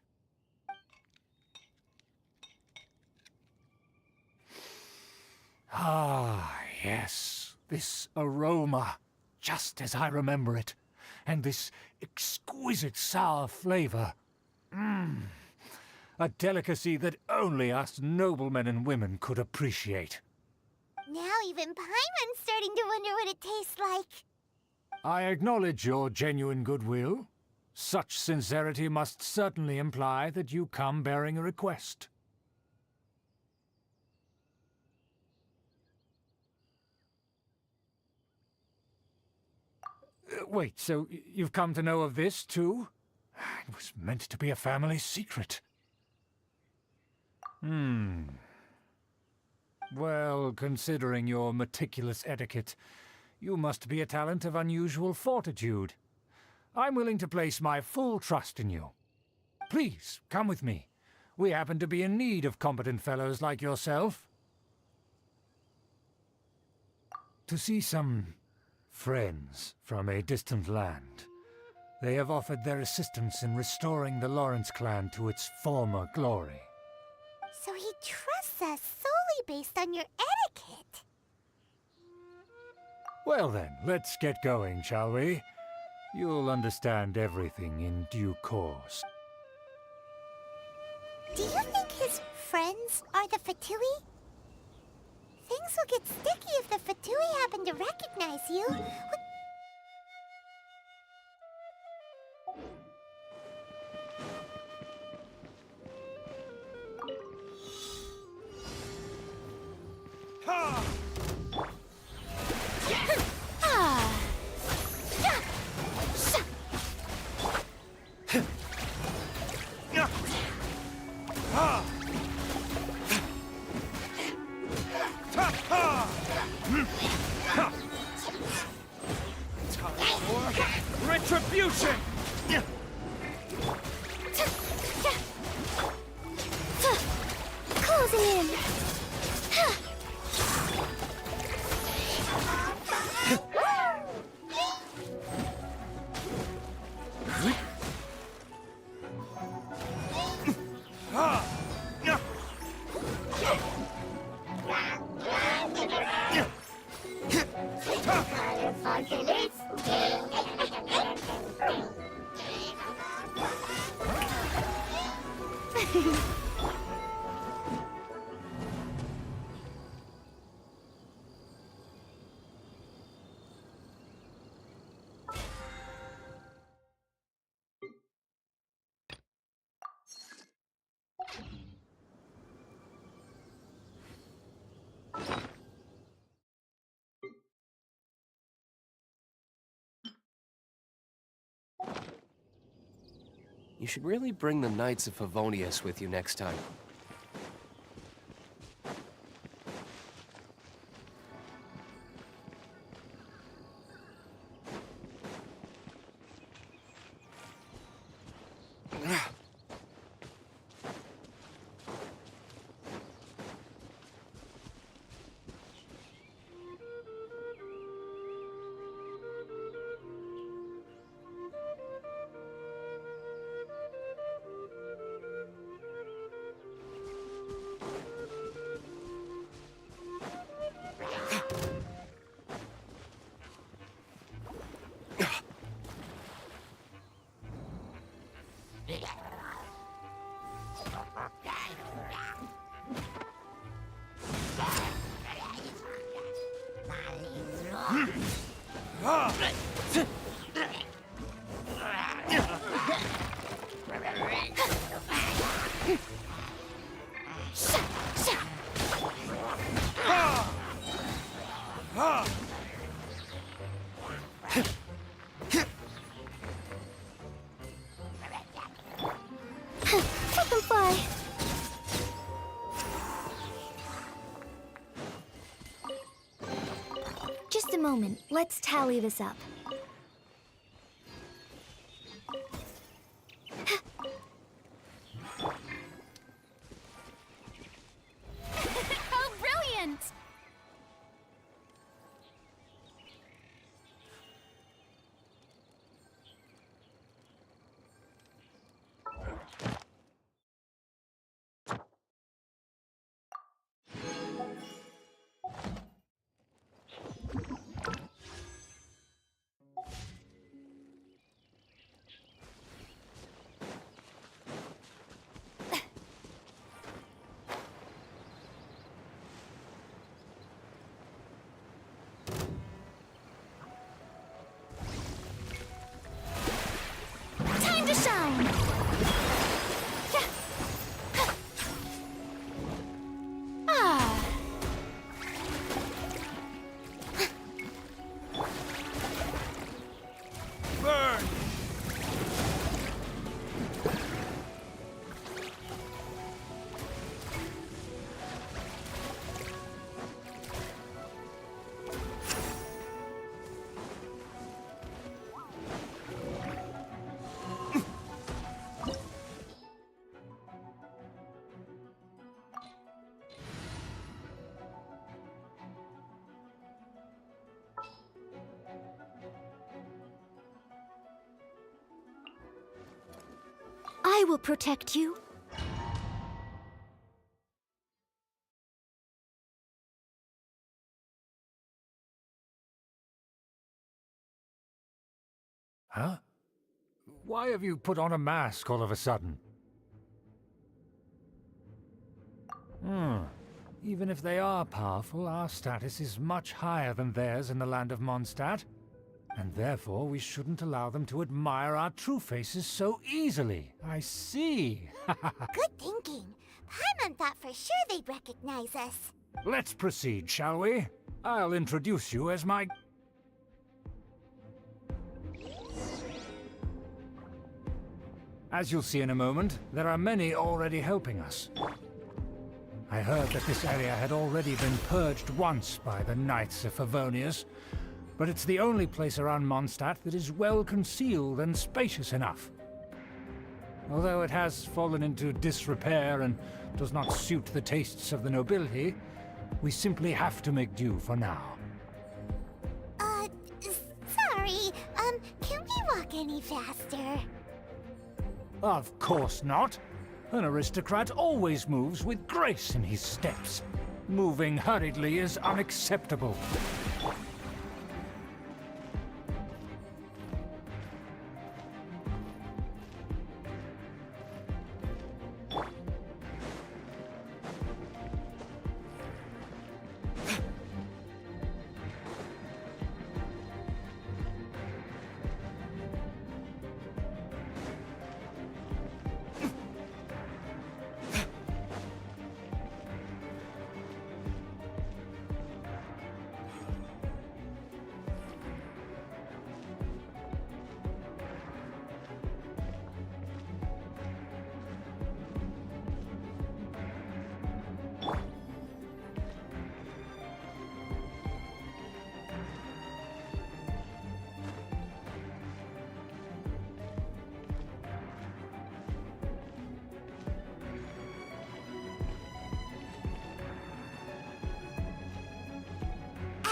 Ah, yes, this aroma, just as I remember it, and this exquisite sour flavor. A delicacy that only us noblemen and women could appreciate. Now even Paimon's starting to wonder what it tastes like. I acknowledge your genuine goodwill. Such sincerity must certainly imply that you come bearing a request. Wait, so you've come to know of this, too? It was meant to be a family secret. Well, considering your meticulous etiquette, you must be a talent of unusual fortitude. I'm willing to place my full trust in you. Please, come with me. We happen to be in need of competent fellows like yourself. To see some friends from a distant land. They have offered their assistance in restoring the Lawrence clan to its former glory. So he trusts us solely based on your etiquette. Well then, let's get going, shall we? You'll understand everything in due course. Do you think his friends are the Fatui? Things will get sticky if the Fatui happen to recognize you. Retribution! Closing in. You should really bring the Knights of Favonius with you next time. Let them fly. Just a moment. Let's tally this up. How brilliant! Time to shine! Ah! Burn! I will protect you. Huh? Why have you put on a mask all of a sudden? Even if they are powerful, our status is much higher than theirs in the land of Mondstadt. And therefore, we shouldn't allow them to admire our true faces so easily. I see. Good thinking. Paimon thought for sure they'd recognize us. Let's proceed, shall we? I'll introduce you as my... As you'll see in a moment, there are many already helping us. I heard that this area had already been purged once by the Knights of Favonius, but it's the only place around Mondstadt that is well concealed and spacious enough. Although it has fallen into disrepair and does not suit the tastes of the nobility, we simply have to make do for now. Sorry, can we walk any faster? Of course not. An aristocrat always moves with grace in his steps. Moving hurriedly is unacceptable.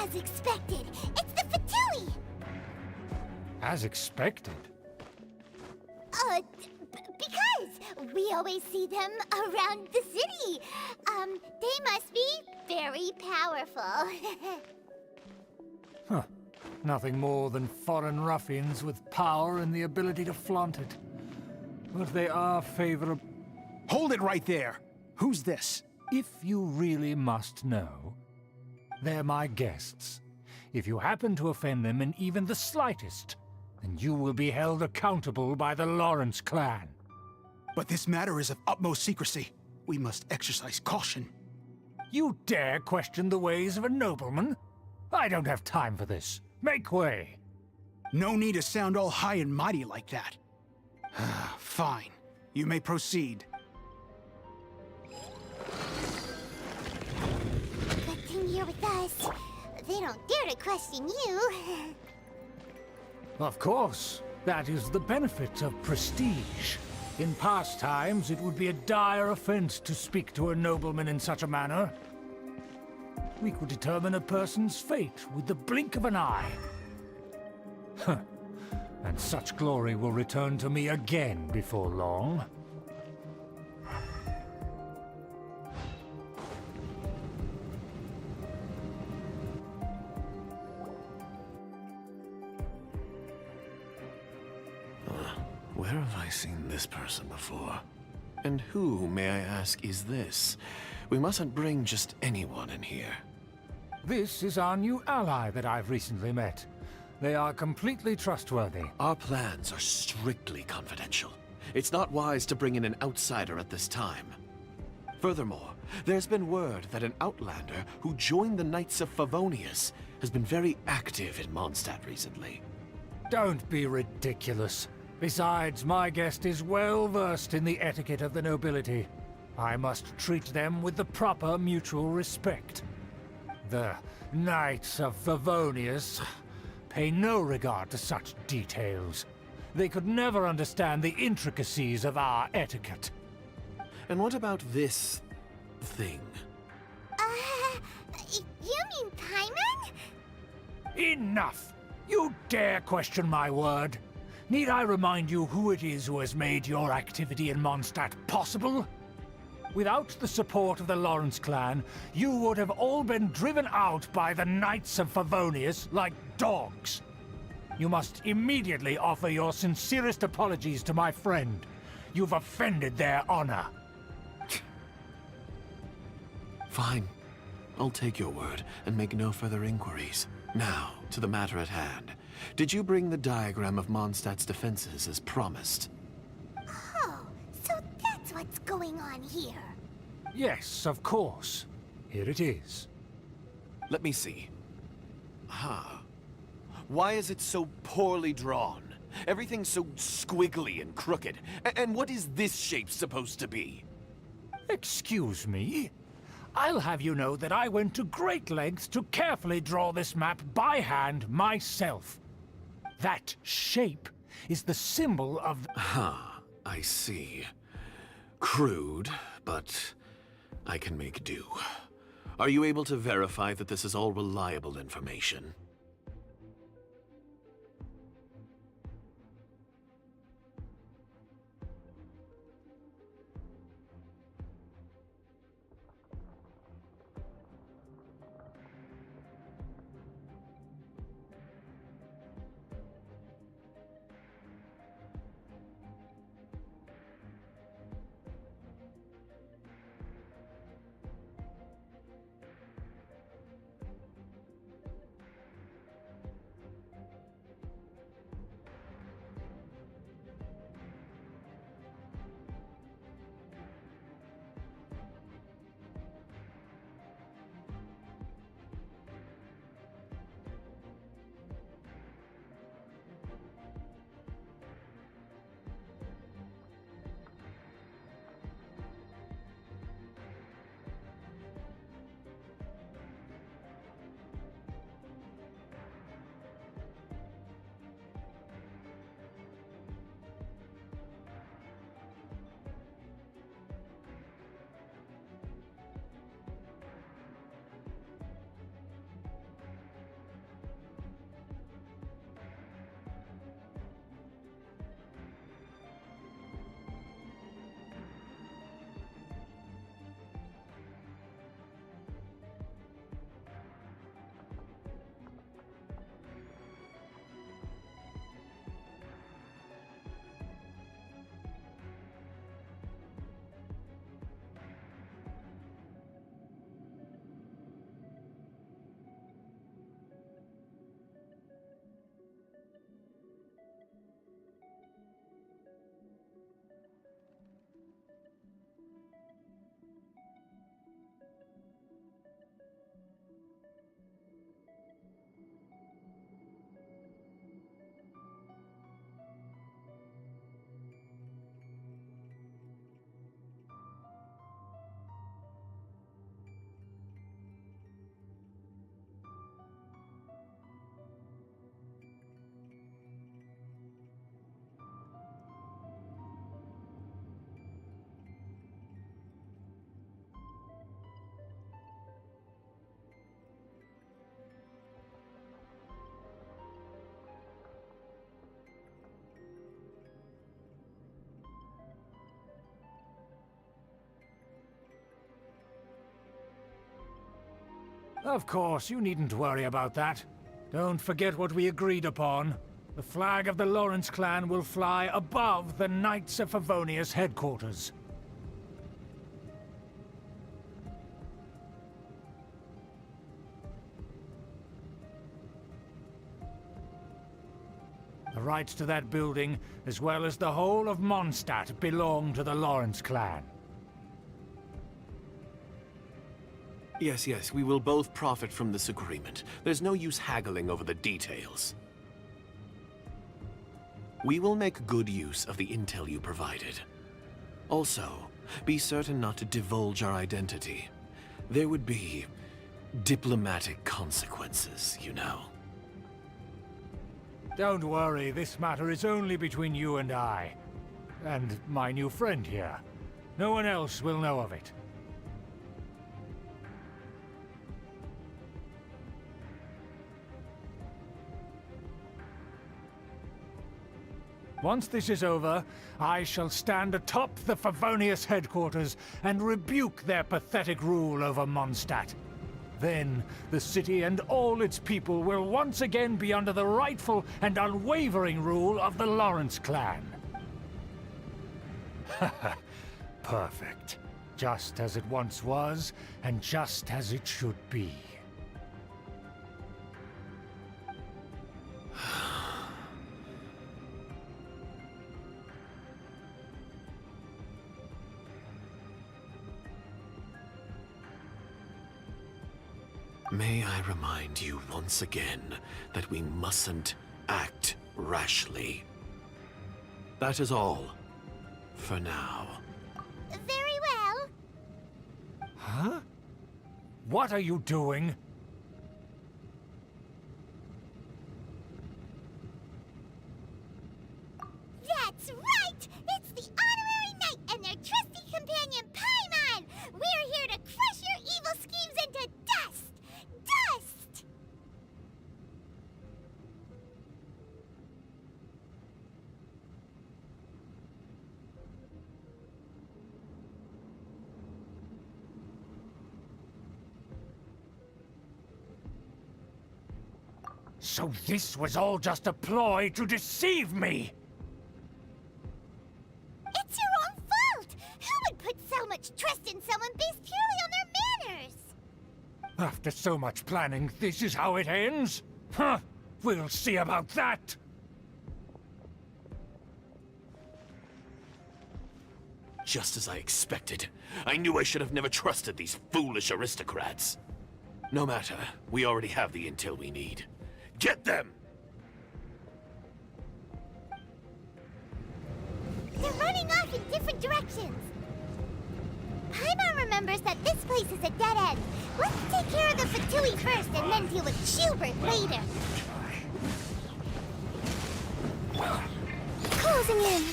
As expected, it's the Fatui! As expected. Because we always see them around the city. They must be very powerful. Huh. Nothing more than foreign ruffians with power and the ability to flaunt it. But they are favorable. Hold it right there! Who's this? If you really must know, they're my guests. If you happen to offend them in even the slightest, then you will be held accountable by the Lawrence clan. But this matter is of utmost secrecy. We must exercise caution. You dare question the ways of a nobleman? I don't have time for this. Make way. No need to sound all high and mighty like that. Fine. You may proceed. Good thing you're with us. They don't dare to question you. Of course. That is the benefit of prestige. In past times, it would be a dire offense to speak to a nobleman in such a manner. We could determine a person's fate with the blink of an eye. Huh. And such glory will return to me again before long. Where have I seen this person before? And who, may I ask, is this? We mustn't bring just anyone in here. This is our new ally that I've recently met. They are completely trustworthy. Our plans are strictly confidential. It's not wise to bring in an outsider at this time. Furthermore, there's been word that an outlander who joined the Knights of Favonius has been very active in Mondstadt recently. Don't be ridiculous. Besides, my guest is well versed in the etiquette of the nobility. I must treat them with the proper mutual respect. The Knights of Favonius pay no regard to such details. They could never understand the intricacies of our etiquette. And what about this thing? You mean Paimon? Enough! You dare question my word? Need I remind you who it is who has made your activity in Mondstadt possible? Without the support of the Lawrence clan, you would have all been driven out by the Knights of Favonius like dogs. You must immediately offer your sincerest apologies to my friend. You've offended their honor. Fine. I'll take your word and make no further inquiries. Now, to the matter at hand. Did you bring the diagram of Mondstadt's defenses as promised? Oh, so that's what's going on here. Yes, of course. Here it is. Let me see. Why is it so poorly drawn? Everything's so squiggly and crooked. And what is this shape supposed to be? Excuse me? I'll have you know that I went to great lengths to carefully draw this map by hand myself. That shape is the symbol of... I see. Crude, but I can make do. Are you able to verify that this is all reliable information? Of course, you needn't worry about that. Don't forget what we agreed upon. The flag of the Lawrence clan will fly above the Knights of Favonius headquarters. The rights to that building, as well as the whole of Mondstadt, belong to the Lawrence clan. Yes, we will both profit from this agreement. There's no use haggling over the details. We will make good use of the intel you provided. Also, be certain not to divulge our identity. There would be diplomatic consequences, you know. Don't worry, this matter is only between you and I. And my new friend here. No one else will know of it. Once this is over, I shall stand atop the Favonius headquarters and rebuke their pathetic rule over Mondstadt. Then, the city and all its people will once again be under the rightful and unwavering rule of the Lawrence clan. Perfect. Just as it once was, and just as it should be. May I remind you once again that we mustn't act rashly. That is all, for now. Very well. Huh? What are you doing? That's right! It's the honorary knight and their trusty companion, Paimon! We're here to crush your evil schemes into dust! Dust! So this was all just a ploy to deceive me! It's your own fault! Who would put so much trust in someone based purely on their manners? After so much planning, this is how it ends? Huh! We'll see about that! Just as I expected. I knew I should have never trusted these foolish aristocrats. No matter, we already have the intel we need. Get them! They're running off in different directions. Paimon remembers that this place is a dead end. Let's take care of the Fatui first and then deal with Schubert later. Closing in.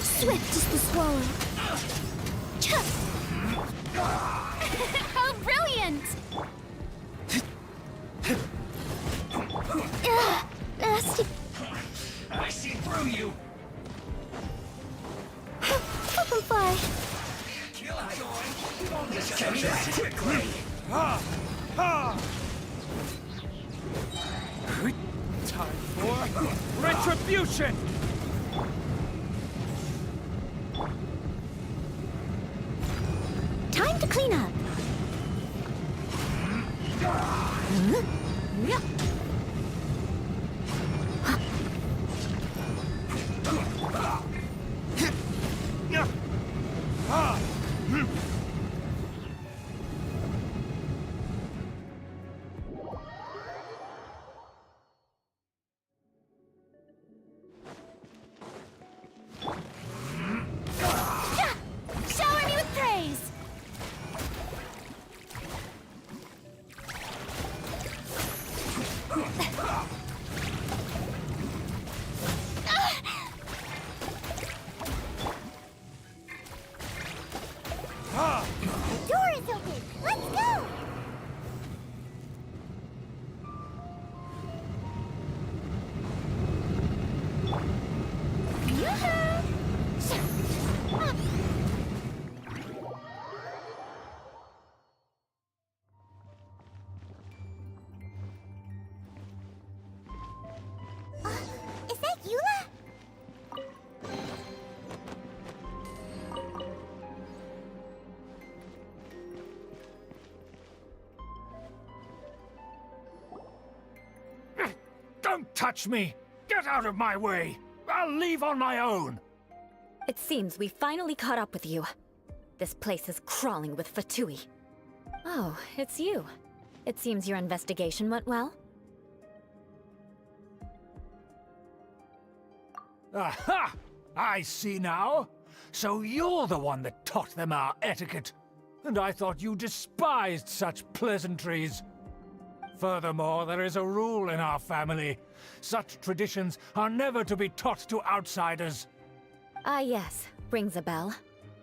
Swift as the swallow. How brilliant! Nasty. I see through you! Fly. Time for retribution! Time to clean up. Shower me with praise! touch me! Get out of my way! I'll leave on my own! It seems we finally caught up with you. This place is crawling with Fatui. Oh, it's you. It seems your investigation went well. Aha! I see now. So you're the one that taught them our etiquette. And I thought you despised such pleasantries. Furthermore, there is a rule in our family. Such traditions are never to be taught to outsiders. Ah yes, rings a bell.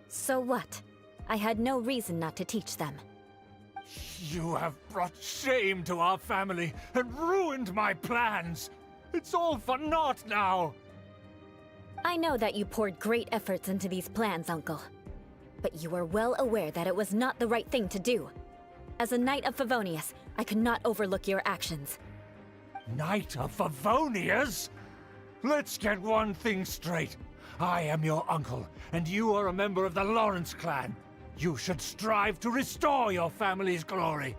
So what? I had no reason not to teach them. You have brought shame to our family and ruined my plans. It's all for naught now. I know that you poured great efforts into these plans, Uncle. But you were well aware that it was not the right thing to do. As a Knight of Favonius, I could not overlook your actions. Knight of Favonius? Let's get one thing straight. I am your uncle, and you are a member of the Lawrence clan. You should strive to restore your family's glory.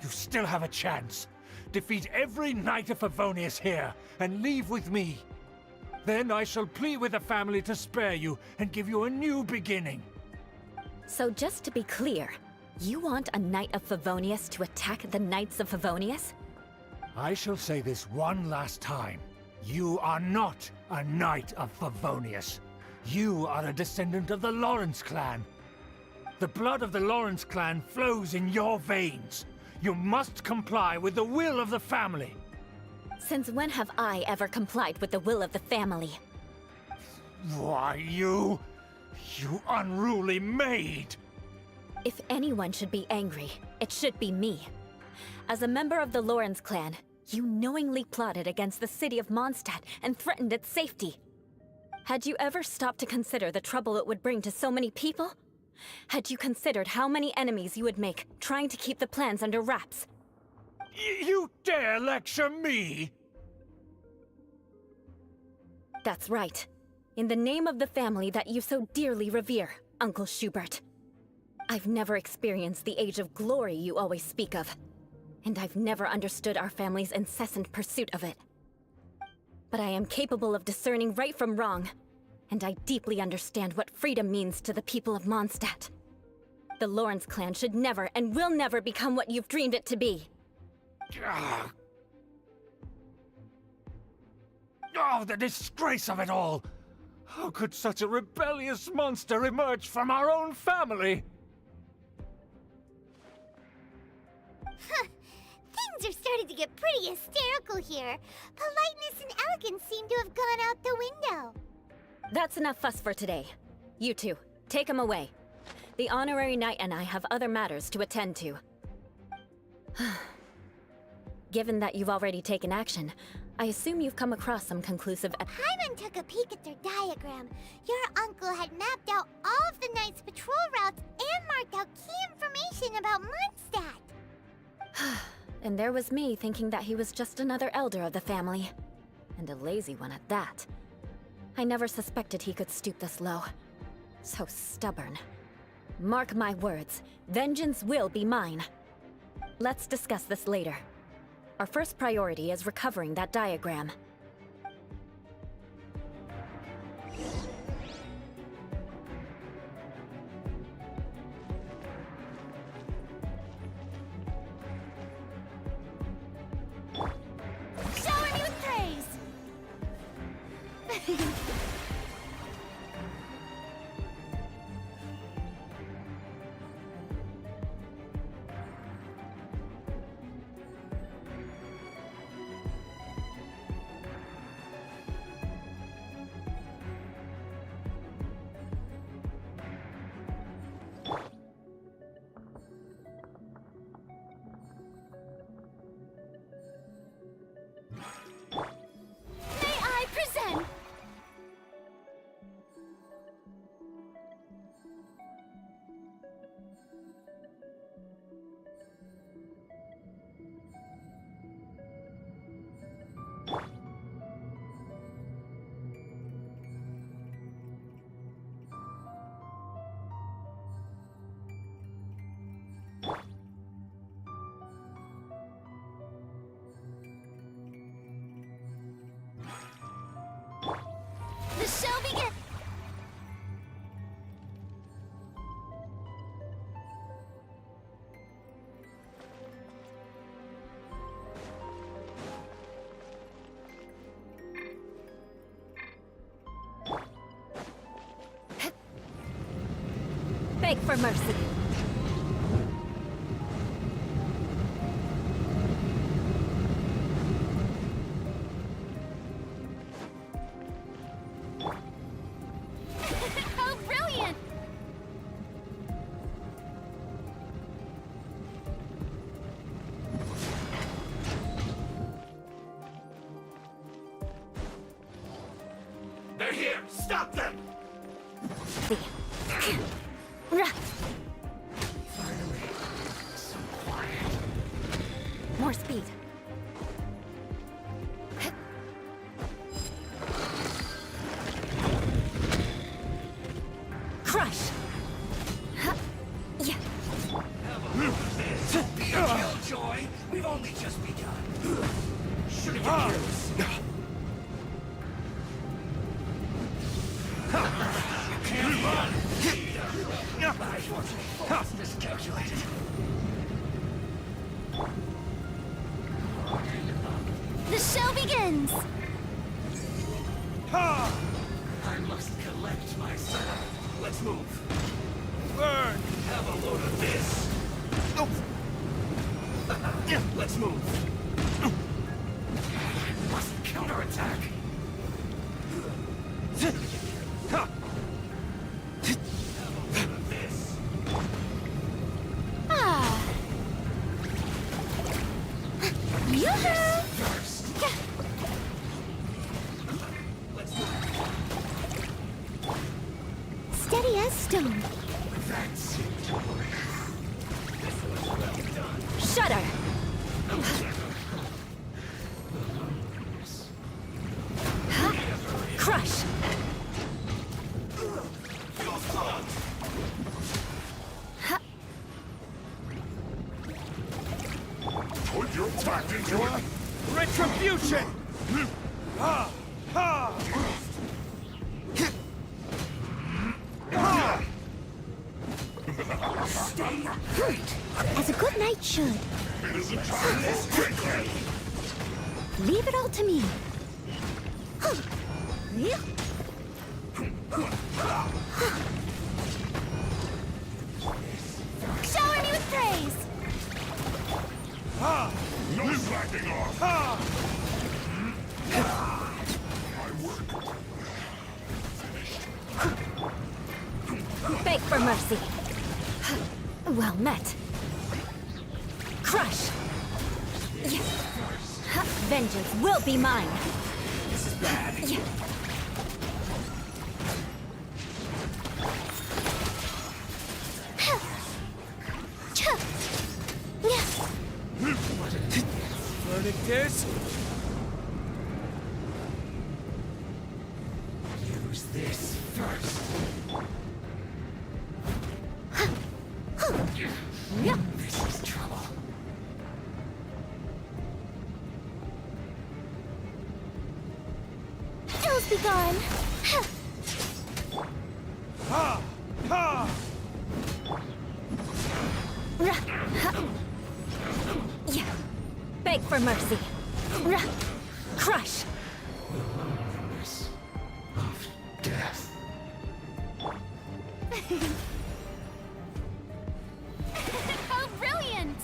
You still have a chance. Defeat every Knight of Favonius here, and leave with me. Then I shall plead with the family to spare you and give you a new beginning. So just to be clear, you want a Knight of Favonius to attack the Knights of Favonius? I shall say this one last time. You are not a Knight of Favonius. You are a descendant of the Lawrence clan. The blood of the Lawrence clan flows in your veins. You must comply with the will of the family. Since when have I ever complied with the will of the family? Why, you unruly maid! If anyone should be angry, it should be me. As a member of the Lawrence clan, you knowingly plotted against the city of Mondstadt and threatened its safety. Had you ever stopped to consider the trouble it would bring to so many people? Had you considered how many enemies you would make trying to keep the plans under wraps? You dare lecture me? That's right. In the name of the family that you so dearly revere, Uncle Schubert. I've never experienced the age of glory you always speak of, and I've never understood our family's incessant pursuit of it. But I am capable of discerning right from wrong, and I deeply understand what freedom means to the people of Mondstadt. The Lawrence clan should never and will never become what you've dreamed it to be. Oh, the disgrace of it all! How could such a rebellious monster emerge from our own family? Things are starting to get pretty hysterical here. Politeness and elegance seem to have gone out the window. That's enough fuss for today. You two, take him away. The honorary knight and I have other matters to attend to. Given that you've already taken action, I assume you've come across some conclusive Paimon took a peek at their diagram. Your uncle had mapped out all of the Knight's patrol routes and marked out key information about Mondstadt. And there was me thinking that he was just another elder of the family. And a lazy one at that. I never suspected he could stoop this low. So stubborn. Mark my words, vengeance will be mine. Let's discuss this later. Our first priority is recovering that diagram. Shower me with praise! for mercy. How brilliant! They're here! Stop them! More speed. Crush! Yeah. Killjoy! We've only just begun. Should have can't run! Miscalculated. The show begins! I must collect myself. Let's move. Burn! Have a load of this. Let's move. Must counterattack. Have a load of this. Yoo-hoo! First. Let's move. Steady as stone. That's it. This was well done. Shudder! Crush! Put your back into it. Retribution! Ha! Ha! Stay hurt. As a good knight should. Leave it all to me. Shower me with praise! No slacking off. Beg for mercy. Well met. Crush! Vengeance will be mine. This is bad. Verdict use this first. This is trouble. Ills be gone. Ha! Ha! Beg for mercy. Crush! Of death. How brilliant!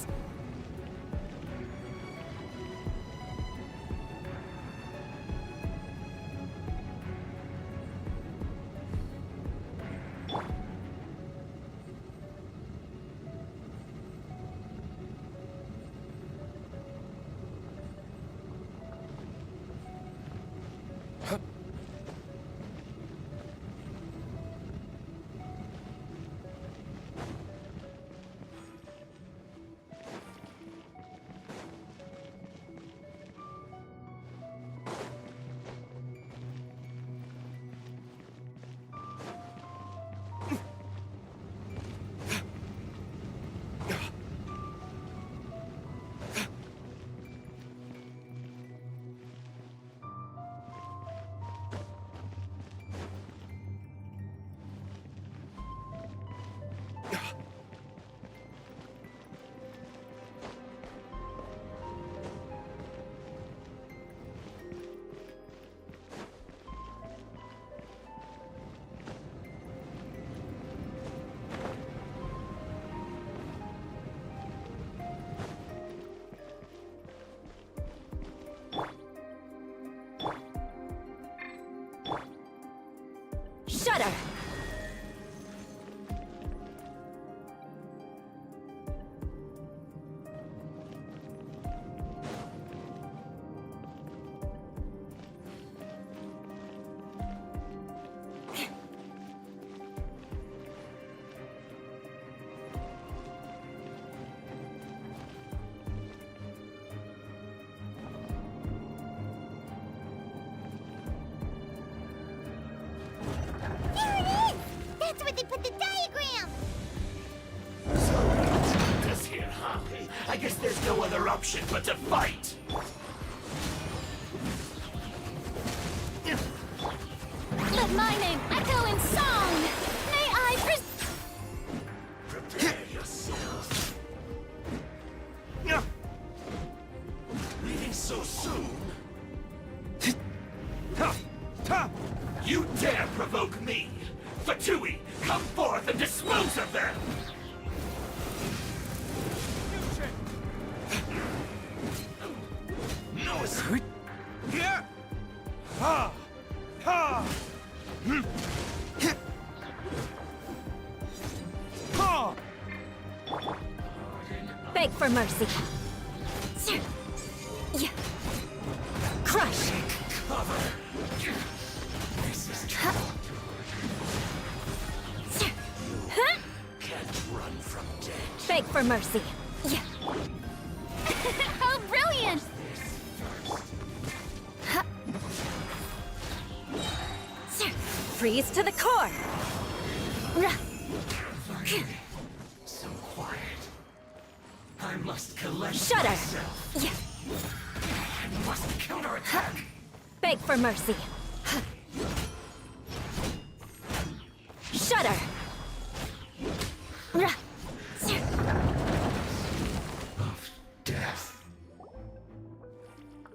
Shudder! There it is! That's where they put the diagram! This here, huh? I guess there's no other option but to fight! Let my name echo in song! May I Prepare yourself. Leaving so soon? You dare provoke me! Fatui, come forth and dispose of them! No escape! Here! Ha! Ha! Ha! Beg for mercy. Yeah. Crush! Cover! This is can't run from death. Beg for mercy. Yeah. How brilliant! Freeze to the core. So quiet. I must collect Shudder. myself. Yeah. I must counterattack. Beg for mercy. Shudder. Of death.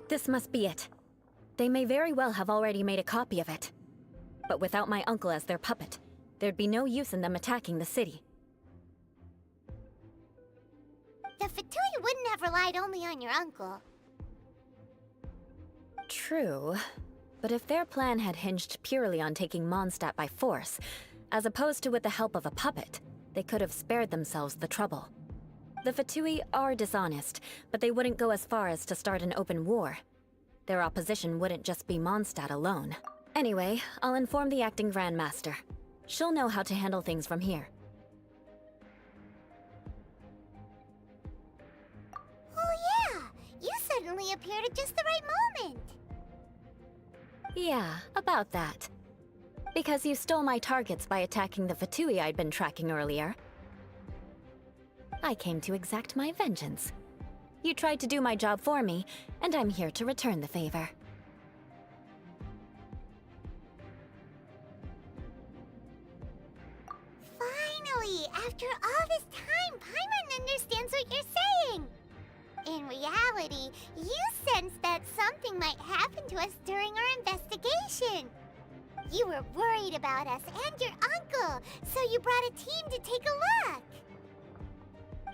This must be it. They may very well have already made a copy of it. But without my uncle as their puppet, there'd be no use in them attacking the city. The Fatui wouldn't have relied only on your uncle. True. But if their plan had hinged purely on taking Mondstadt by force, as opposed to with the help of a puppet, they could have spared themselves the trouble. The Fatui are dishonest, but they wouldn't go as far as to start an open war. Their opposition wouldn't just be Mondstadt alone. Anyway, I'll inform the acting Grandmaster. She'll know how to handle things from here. Oh yeah! You suddenly appeared at just the right moment! Yeah, about that. Because you stole my targets by attacking the Fatui I'd been tracking earlier. I came to exact my vengeance. You tried to do my job for me, and I'm here to return the favor. Finally! After all this time, Paimon understands what you're saying! In reality, you sensed that something might happen to us during our investigation. You were worried about us and your uncle, so you brought a team to take a look.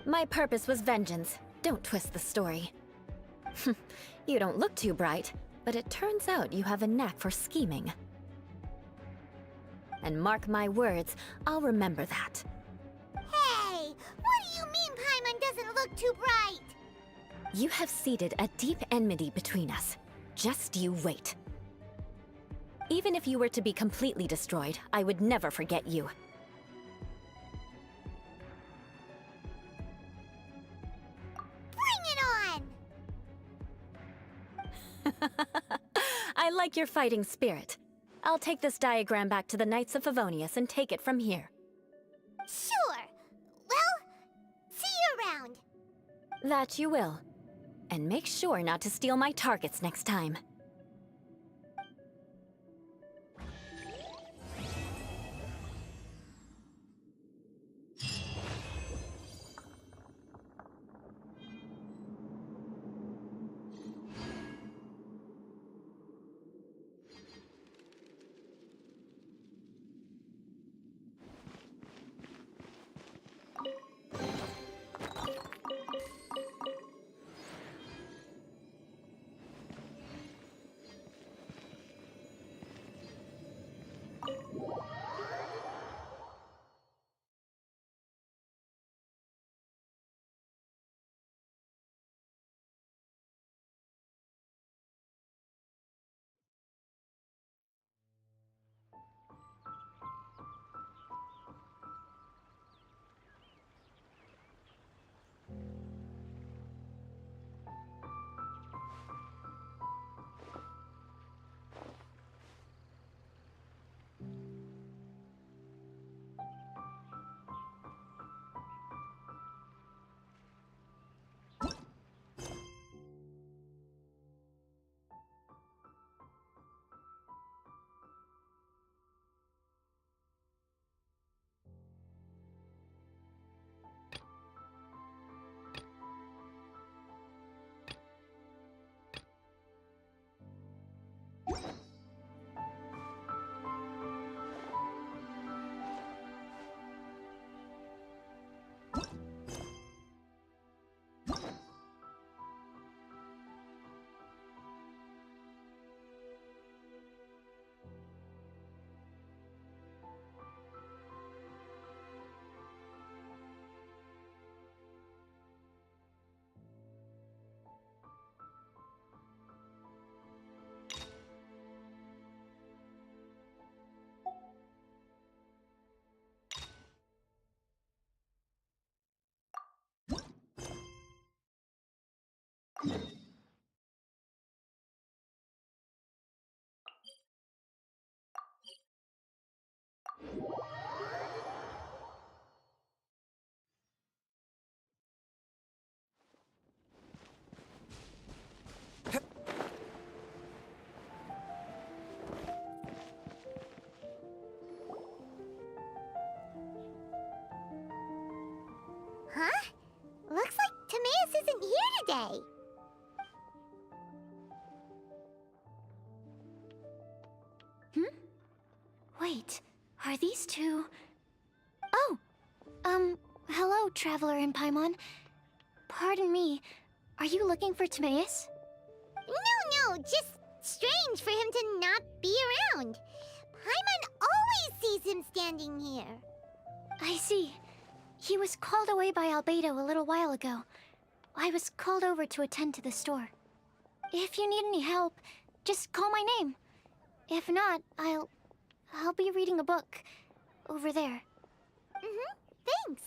My purpose was vengeance. Don't twist the story. You don't look too bright, but it turns out you have a knack for scheming. And mark my words, I'll remember that. Hey, what do you mean Paimon doesn't look too bright? You have seeded a deep enmity between us. Just you wait. Even if you were to be completely destroyed, I would never forget you. Bring it on! I like your fighting spirit. I'll take this diagram back to the Knights of Favonius and take it from here. Sure. Well, see you around. That you will. And make sure not to steal my targets next time. Huh? Looks like Timaeus isn't here today. Wait, are these two... Oh! Hello, Traveler in Paimon. Pardon me, are you looking for Timaeus? No, just strange for him to not be around. Paimon always sees him standing here. I see. He was called away by Albedo a little while ago. I was called over to attend to the store. If you need any help, just call my name. If not, I'll be reading a book over there. Thanks.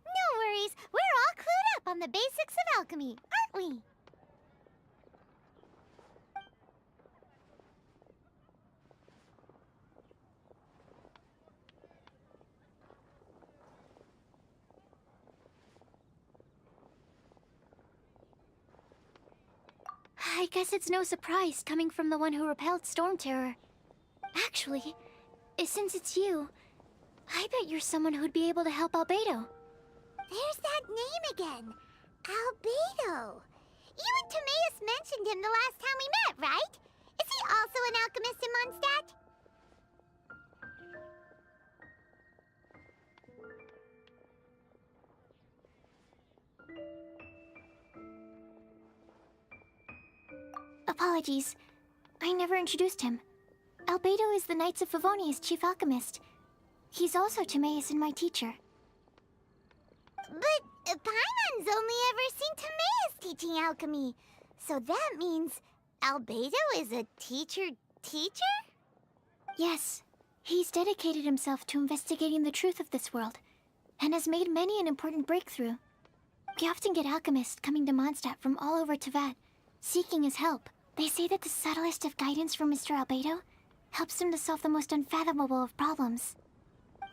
No worries, we're all clued up on the basics of alchemy, aren't we? I guess it's no surprise coming from the one who repelled Storm Terror. Actually, since it's you, I bet you're someone who'd be able to help Albedo. There's that name again. Albedo. You and Timaeus mentioned him the last time we met, right? Is he also an alchemist in Mondstadt? Apologies. I never introduced him. Albedo is the Knights of Favonia's chief alchemist. He's also Timaeus and my teacher. But Paimon's only ever seen Timaeus teaching alchemy. So that means Albedo is a teacher? Yes. He's dedicated himself to investigating the truth of this world, and has made many an important breakthrough. We often get alchemists coming to Mondstadt from all over Teyvat, seeking his help. They say that the subtlest of guidance from Mr. Albedo helps him to solve the most unfathomable of problems.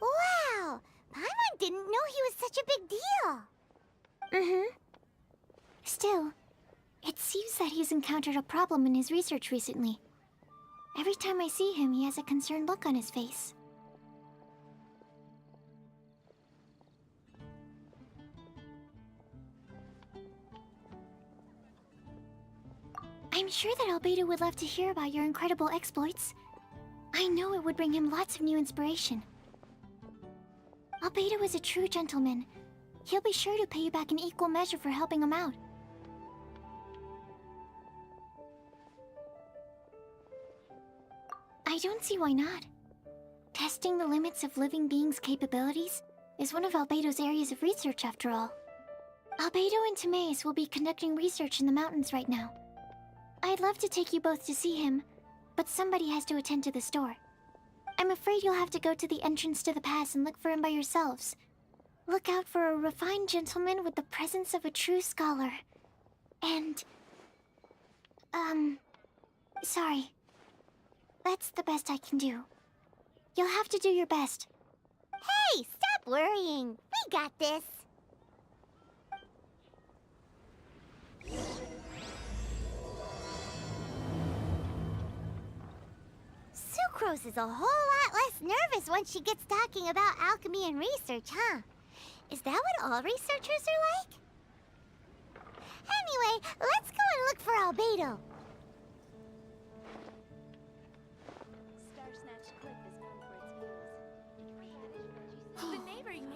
Wow! Paimon didn't know he was such a big deal. Still, it seems that he's encountered a problem in his research recently. Every time I see him, he has a concerned look on his face. I'm sure that Albedo would love to hear about your incredible exploits. I know it would bring him lots of new inspiration. Albedo is a true gentleman. He'll be sure to pay you back in equal measure for helping him out. I don't see why not. Testing the limits of living beings' capabilities is one of Albedo's areas of research, after all. Albedo and Timaeus will be conducting research in the mountains right now. I'd love to take you both to see him, but somebody has to attend to the store. I'm afraid you'll have to go to the entrance to the pass and look for him by yourselves. Look out for a refined gentleman with the presence of a true scholar. And... sorry. That's the best I can do. You'll have to do your best. Hey, stop worrying. We got this. Sucrose is a whole lot less nervous once she gets talking about alchemy and research, huh? Is that what all researchers are like? Anyway, let's go and look for Albedo.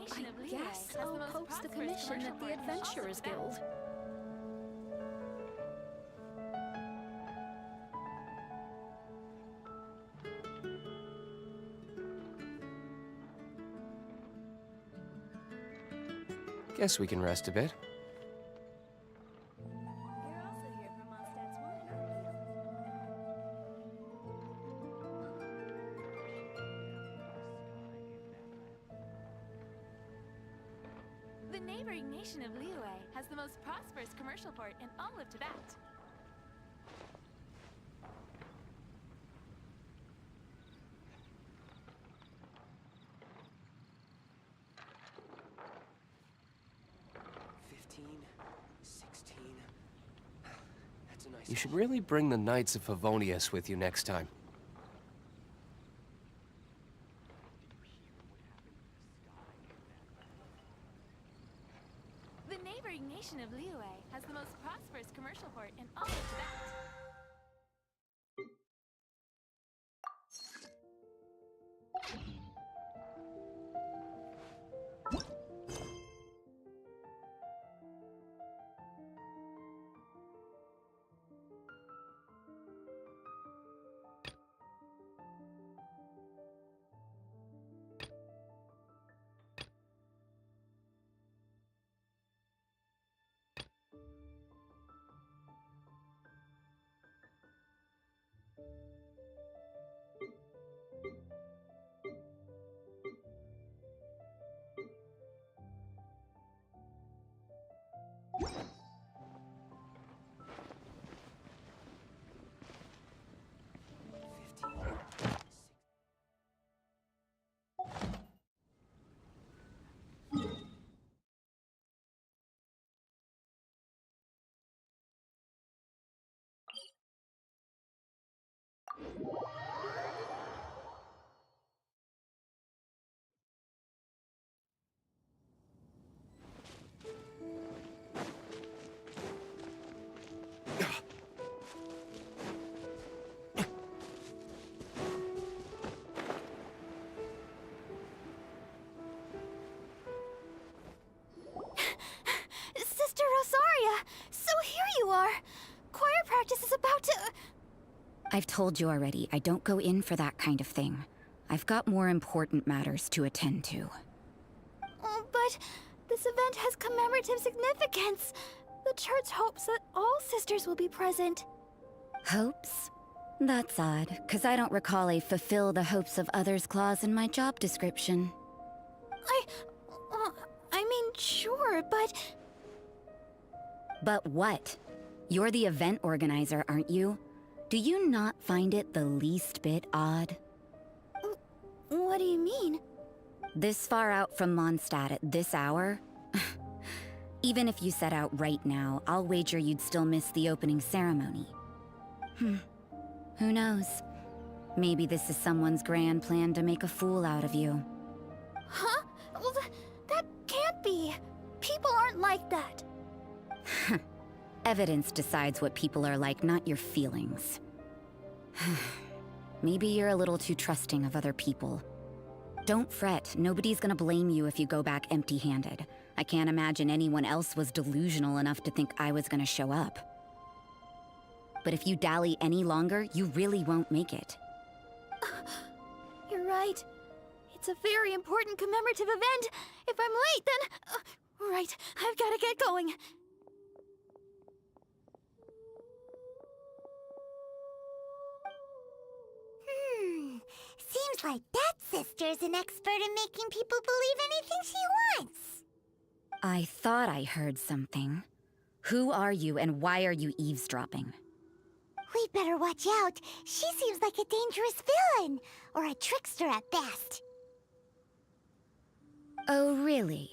I guess I'll post the commission at the Adventurers Guild. Guess we can rest a bit. The neighboring nation of Liyue has the most prosperous commercial port in all of Teyvat. You should really bring the Knights of Favonius with you next time. commercial port in all of Tibet. Sister Rosaria! So here you are! Choir practice is about to... I've told you already, I don't go in for that kind of thing. I've got more important matters to attend to. Oh, but this event has commemorative significance. The church hopes that all sisters will be present. Hopes? That's odd, because I don't recall a fulfill the hopes of others clause in my job description. I mean, sure, but... But what? You're the event organizer, aren't you? Do you not find it the least bit odd? What do you mean? This far out from Mondstadt at this hour? Even if you set out right now, I'll wager you'd still miss the opening ceremony. Who knows? Maybe this is someone's grand plan to make a fool out of you. Huh? Well, that can't be. People aren't like that. Evidence decides what people are like, not your feelings. Maybe you're a little too trusting of other people. Don't fret, nobody's gonna blame you if you go back empty-handed. I can't imagine anyone else was delusional enough to think I was gonna show up. But if you dally any longer, you really won't make it. You're right. It's a very important commemorative event. If I'm late, then... right, I've gotta get going. Seems like that sister's an expert in making people believe anything she wants. I thought I heard something. Who are you and why are you eavesdropping? We'd better watch out. She seems like a dangerous villain, or a trickster at best. Oh, really?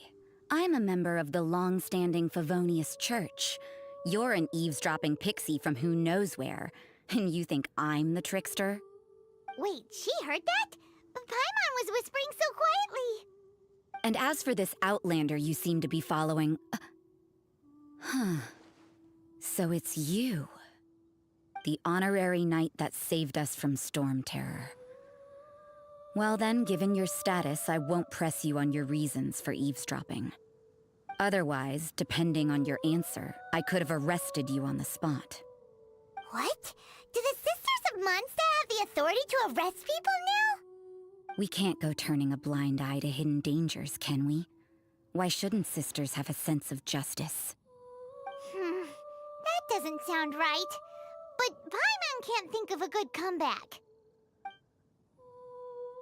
I'm a member of the long-standing Favonius Church. You're an eavesdropping pixie from who knows where, and you think I'm the trickster? Wait, she heard that? Paimon was whispering so quietly. And as for this outlander you seem to be following... So it's you. The honorary knight that saved us from storm terror. Well then, given your status, I won't press you on your reasons for eavesdropping. Otherwise, depending on your answer, I could have arrested you on the spot. What? Do the Sisters of Mondstadt have the authority to arrest people now? We can't go turning a blind eye to hidden dangers, can we? Why shouldn't sisters have a sense of justice? That doesn't sound right. But Paimon can't think of a good comeback.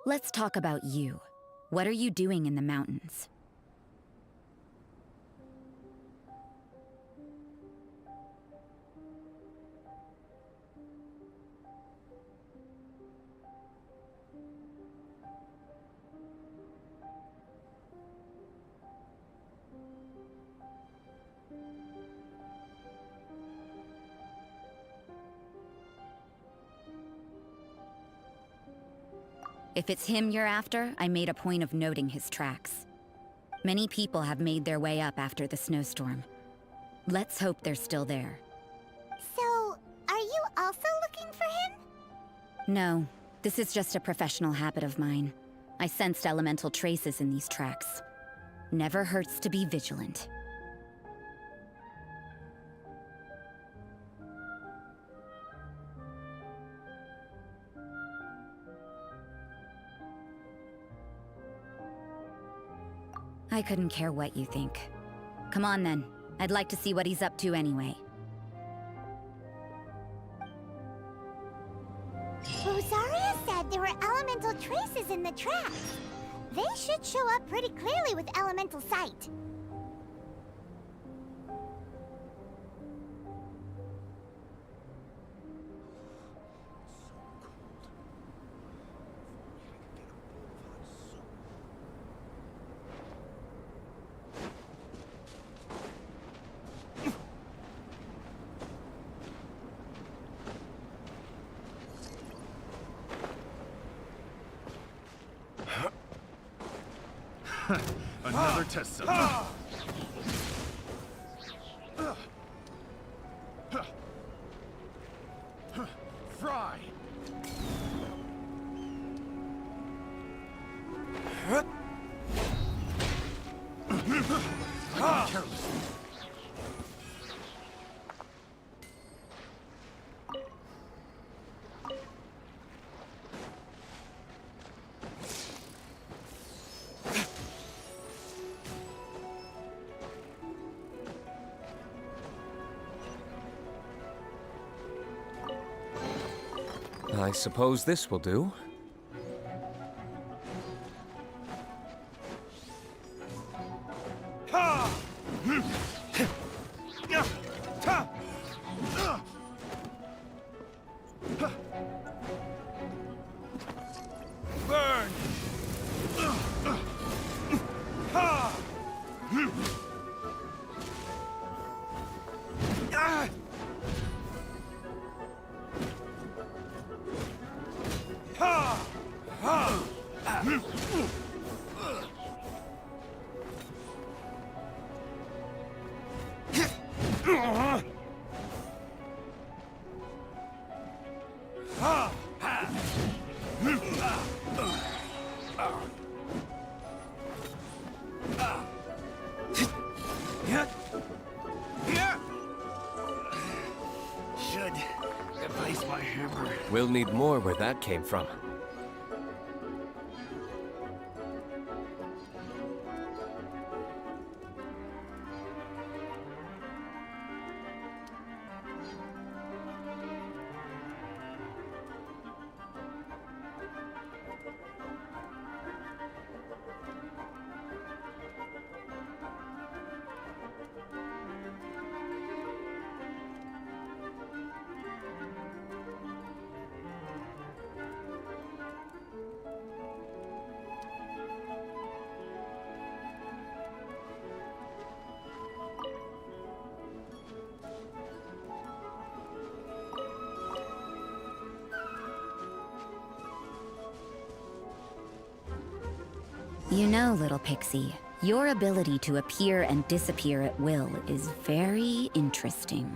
Let's talk about you. What are you doing in the mountains? If it's him you're after, I made a point of noting his tracks. Many people have made their way up after the snowstorm. Let's hope they're still there. No, this is just a professional habit of mine. I sensed elemental traces in these tracks. Never hurts to be vigilant. I couldn't care what you think. Come on then. I'd like to see what he's up to anyway. Rosaria said there were elemental traces in the tracks. They should show up pretty clearly with elemental sight. Another test cell. Fry. Careless. I suppose this will do. Burn! Should replace my hammer. We'll need more where that came from. You know, little pixie, your ability to appear and disappear at will is very interesting.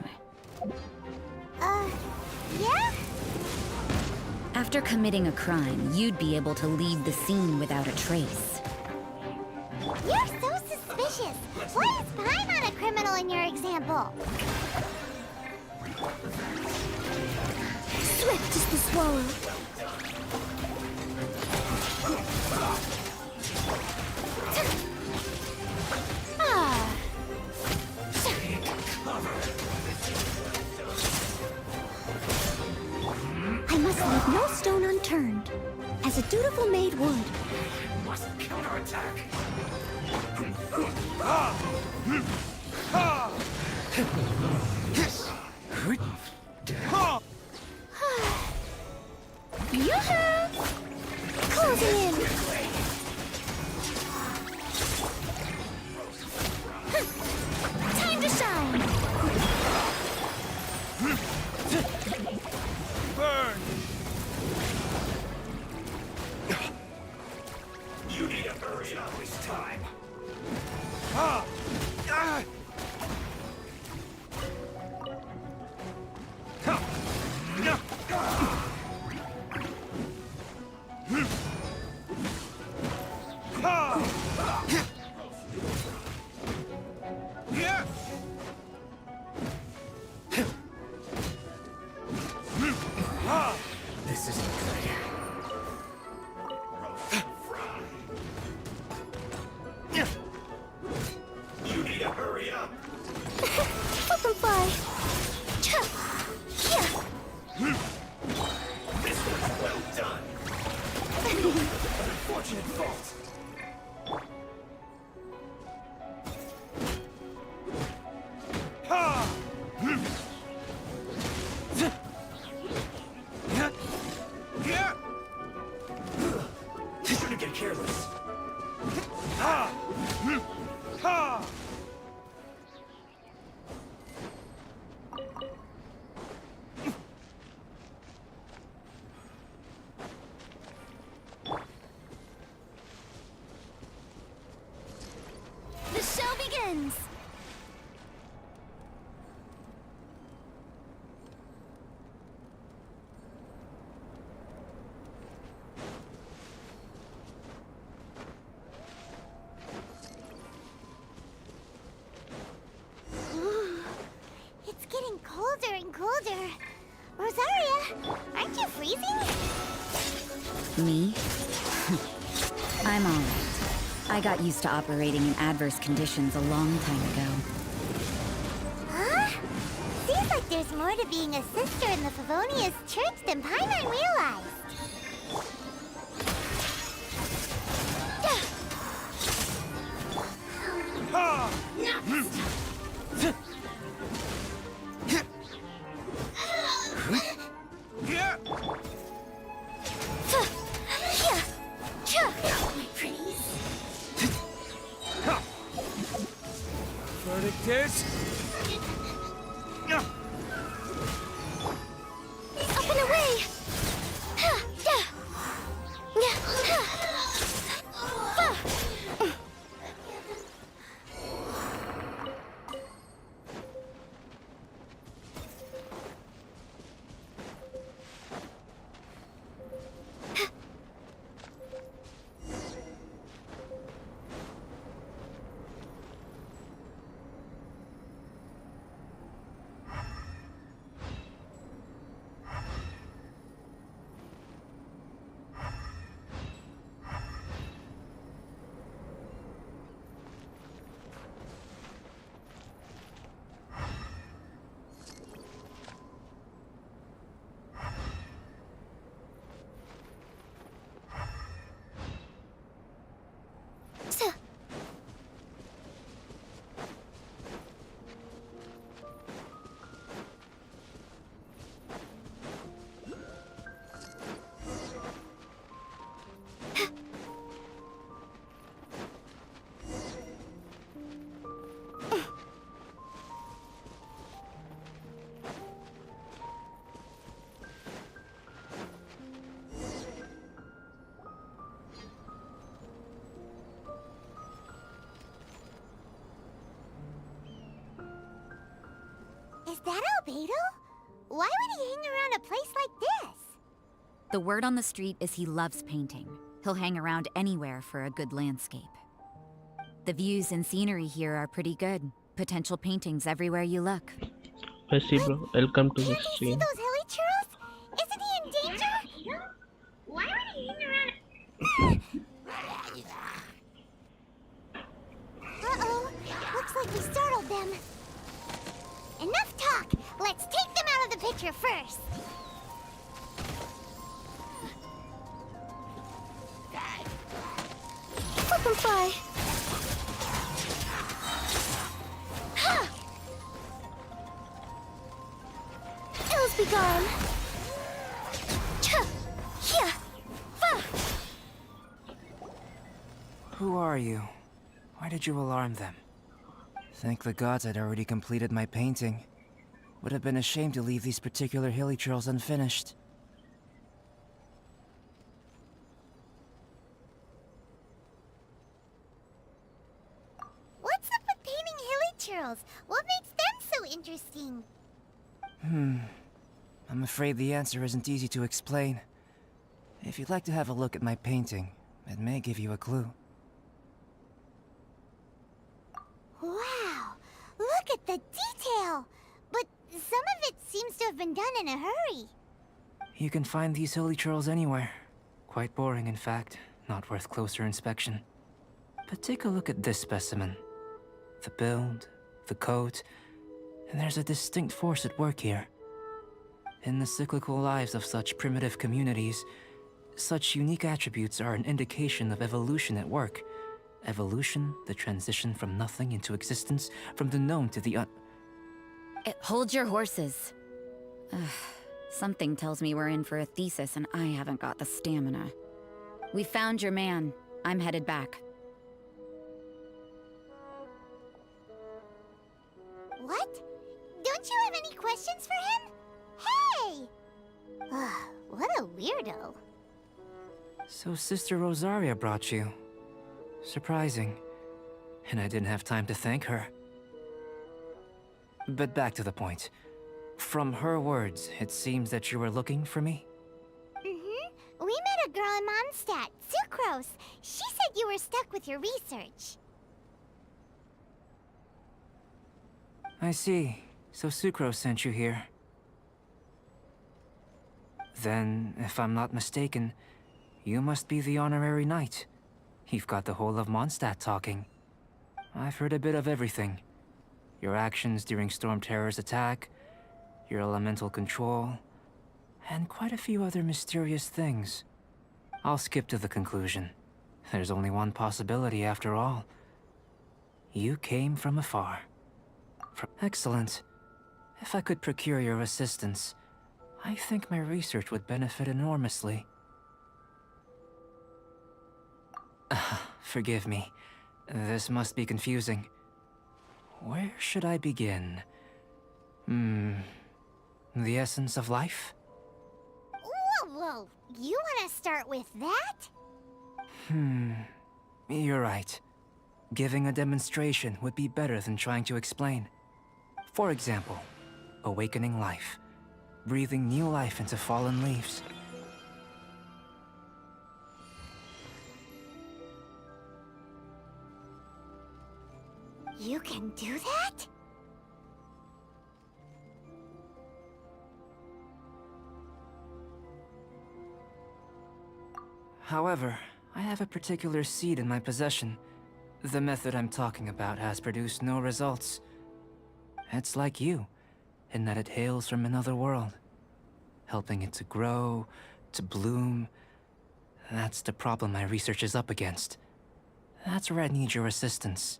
Yeah? After committing a crime, you'd be able to leave the scene without a trace. You're so suspicious. Why is Paimon a criminal in your example? Swift as the swallow. I must leave no stone unturned, as a dutiful maid would. Must counterattack. Yoo-hoo! Closing in. Time to shine. Burn! You need a hurry up this time. getting colder and colder. Rosaria, aren't you freezing? Me? I'm alright. I got used to operating in adverse conditions a long time ago. Huh? Seems like there's more to being a sister in the Favonius Church than Paimon realized. Verdict is... Up and away! Is that Albedo? Why would he hang around a place like this? The word on the street is he loves painting. He'll hang around anywhere for a good landscape. The views and scenery here are pretty good. Potential paintings everywhere you look. I see, bro. Welcome to the Can't you see stream. those hilly churros? Isn't he in danger? Why would he hang around? Uh-oh. Looks like we startled them. Enough talk! Let's take them out of the picture first! Flip and fly! Ha! Ills be gone! Cha! Here! Fa! Who are you? Why did you alarm them? Thank the gods I'd already completed my painting. Would have been a shame to leave these particular hilly trails unfinished. What's up with painting hilly churls? What makes them so interesting? I'm afraid the answer isn't easy to explain. If you'd like to have a look at my painting, it may give you a clue. Wow! Look at the detail! But some of it seems to have been done in a hurry. You can find these hilly trails anywhere. Quite boring, in fact. Not worth closer inspection. But take a look at this specimen. The build, the coat, and there's a distinct force at work here. In the cyclical lives of such primitive communities, such unique attributes are an indication of evolution at work. Evolution, the transition from nothing into existence, from the known to the Hold your horses. Ugh, something tells me we're in for a thesis and I haven't got the stamina. We found your man. I'm headed back. What? Don't you have any questions for him? Hey! What a weirdo. So Sister Rosaria brought you. Surprising. And I didn't have time to thank her. But back to the point. From her words, it seems that you were looking for me? Mm-hmm. We met a girl in Mondstadt, Sucrose. She said you were stuck with your research. I see. So Sucrose sent you here. Then, if I'm not mistaken, you must be the honorary knight. You've got the whole of Mondstadt talking. I've heard a bit of everything. Your actions during Storm Terror's attack, your elemental control, and quite a few other mysterious things. I'll skip to the conclusion. There's only one possibility after all. You came from afar. Excellent. If I could procure your assistance, I think my research would benefit enormously. Forgive me. This must be confusing. Where should I begin? The essence of life? Whoa, you want to start with that? You're right. Giving a demonstration would be better than trying to explain. For example, awakening life. Breathing new life into fallen leaves. You can do that? However, I have a particular seed in my possession. The method I'm talking about has produced no results. It's like you, in that it hails from another world. Helping it to grow, to bloom. That's the problem my research is up against. That's where I need your assistance.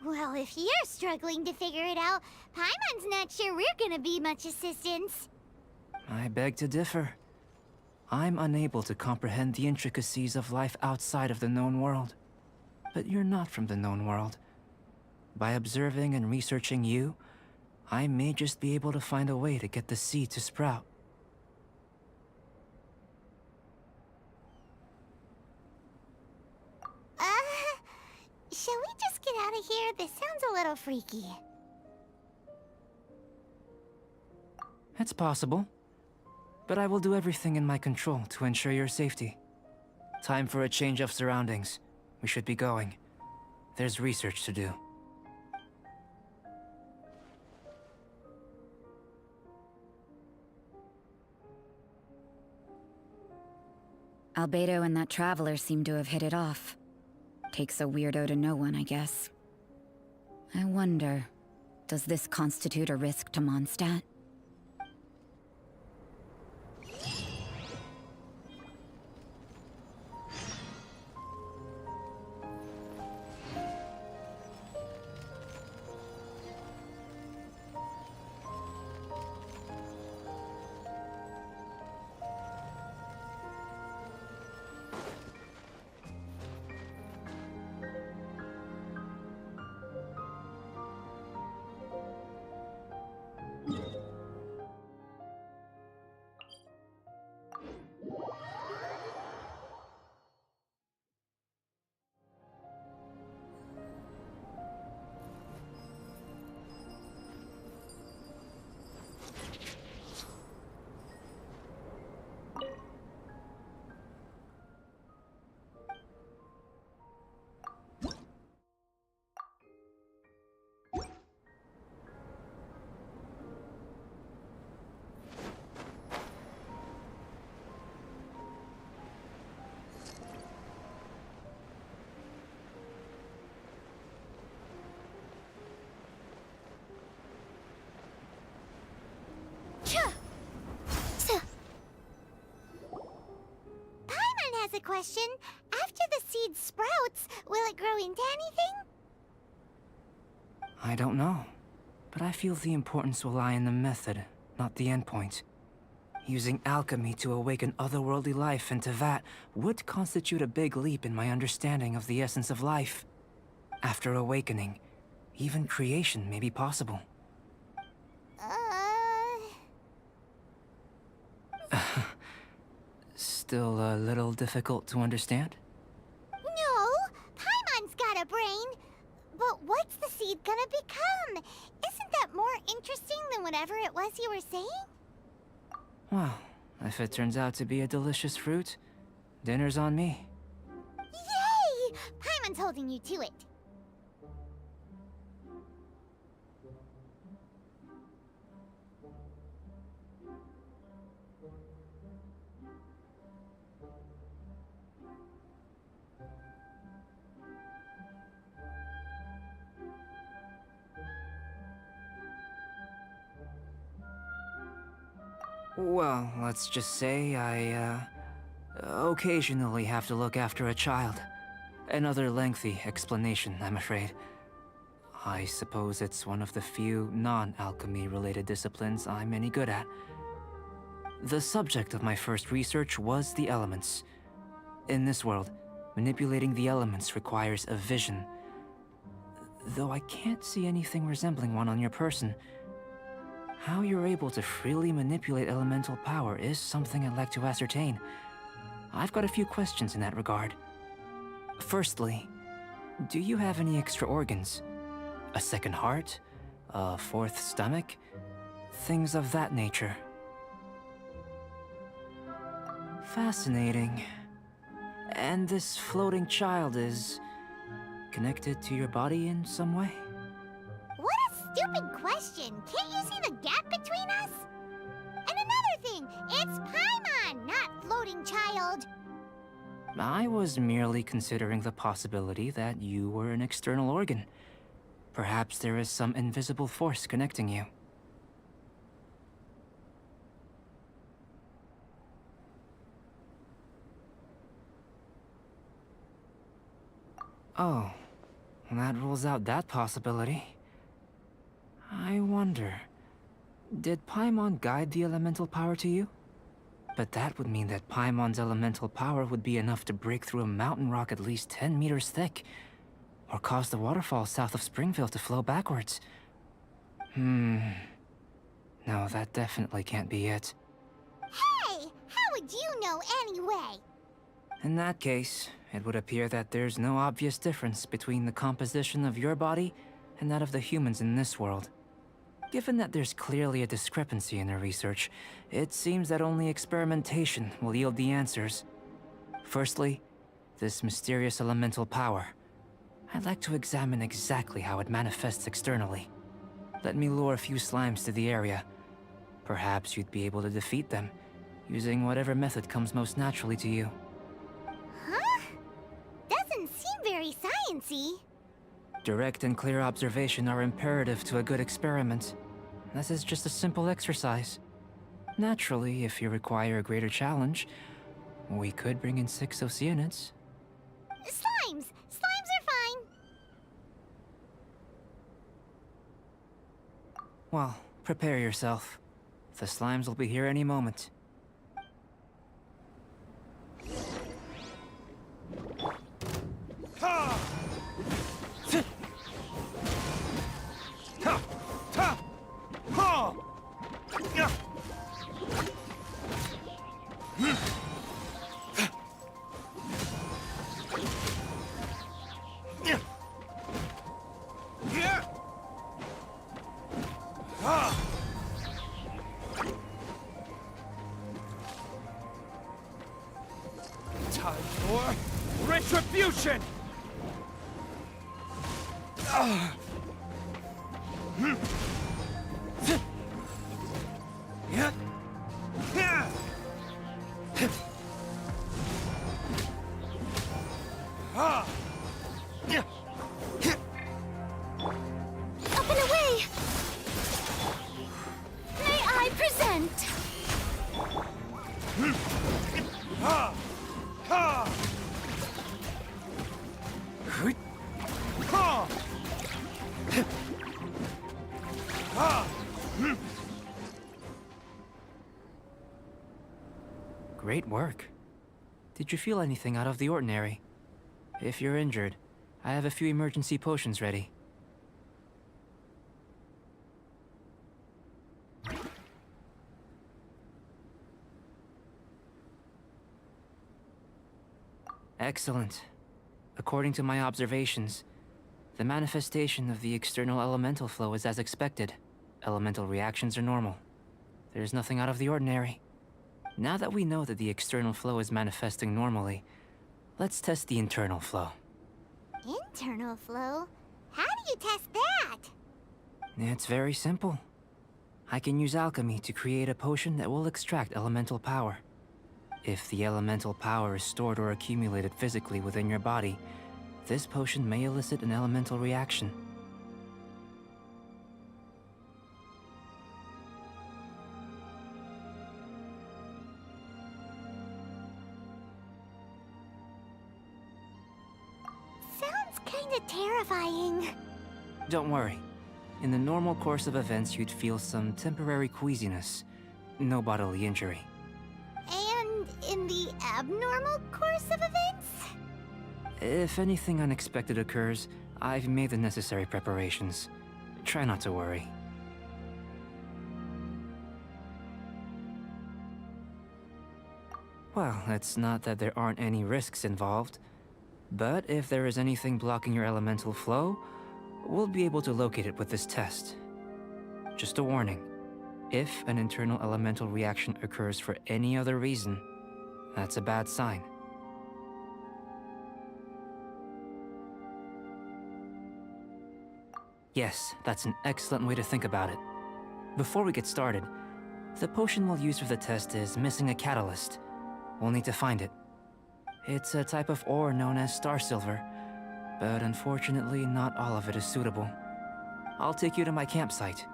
Well, if you're struggling to figure it out, Paimon's not sure we're gonna be much assistance. I beg to differ. I'm unable to comprehend the intricacies of life outside of the known world. But you're not from the known world. By observing and researching you, I may just be able to find a way to get the seed to sprout. Shall we just get out of here? This sounds a little freaky. It's possible. But I will do everything in my control to ensure your safety. Time for a change of surroundings. We should be going. There's research to do. Albedo and that traveler seem to have hit it off. Takes a weirdo to know one, I guess. I wonder, does this constitute a risk to Mondstadt? Paimon has a question. After the seed sprouts, will it grow into anything? I don't know. But I feel the importance will lie in the method, not the endpoint. Using alchemy to awaken otherworldly life into that would constitute a big leap in my understanding of the essence of life. After awakening, even creation may be possible. Still a little difficult to understand? No, Paimon's got a brain. But what's the seed gonna become? Isn't that more interesting than whatever it was you were saying? Well, if it turns out to be a delicious fruit, dinner's on me. Yay! Paimon's holding you to it. Well, let's just say I, occasionally have to look after a child. Another lengthy explanation, I'm afraid. I suppose it's one of the few non-alchemy related disciplines I'm any good at. The subject of my first research was the elements. In this world, manipulating the elements requires a vision. Though I can't see anything resembling one on your person, how you're able to freely manipulate elemental power is something I'd like to ascertain. I've got a few questions in that regard. Firstly, do you have any extra organs? A second heart? A fourth stomach? Things of that nature. Fascinating. And this floating child is connected to your body in some way? What a stupid question! Can't you see the gap between us? And another thing, it's Paimon, not floating child. I was merely considering the possibility that you were an external organ. Perhaps there is some invisible force connecting you. Oh, that rules out that possibility. I wonder, did Paimon guide the elemental power to you? But that would mean that Paimon's elemental power would be enough to break through a mountain rock at least 10 meters thick, or cause the waterfall south of Springville to flow backwards. No, that definitely can't be it. Hey, how would you know anyway? In that case, it would appear that there's no obvious difference between the composition of your body and that of the humans in this world. Given that there's clearly a discrepancy in our research, it seems that only experimentation will yield the answers. Firstly, this mysterious elemental power. I'd like to examine exactly how it manifests externally. Let me lure a few slimes to the area. Perhaps you'd be able to defeat them, using whatever method comes most naturally to you. Huh? Doesn't seem very sciencey. Direct and clear observation are imperative to a good experiment. This is just a simple exercise. Naturally, if you require a greater challenge, we could bring in 6 Oceanids. Slimes! Slimes are fine! Well, prepare yourself. The slimes will be here any moment. Time for retribution! Up and away! May I present? Great work. Did you feel anything out of the ordinary? If you're injured, I have a few emergency potions ready. Excellent. According to my observations, the manifestation of the external elemental flow is as expected. Elemental reactions are normal. There's nothing out of the ordinary. Now that we know that the external flow is manifesting normally, let's test the internal flow. Internal flow? How do you test that? It's very simple. I can use alchemy to create a potion that will extract elemental power. If the elemental power is stored or accumulated physically within your body, this potion may elicit an elemental reaction. kinda terrifying. Don't worry. In the normal course of events, you'd feel some temporary queasiness. No bodily injury. And in the abnormal course of events? If anything unexpected occurs, I've made the necessary preparations. Try not to worry. Well, it's not that there aren't any risks involved. But if there is anything blocking your elemental flow, we'll be able to locate it with this test. Just a warning. If an internal elemental reaction occurs for any other reason, that's a bad sign. Yes, that's an excellent way to think about it. Before we get started, the potion we'll use for the test is missing a catalyst. We'll need to find it. It's a type of ore known as star silver, but unfortunately not all of it is suitable. I'll take you to my campsite.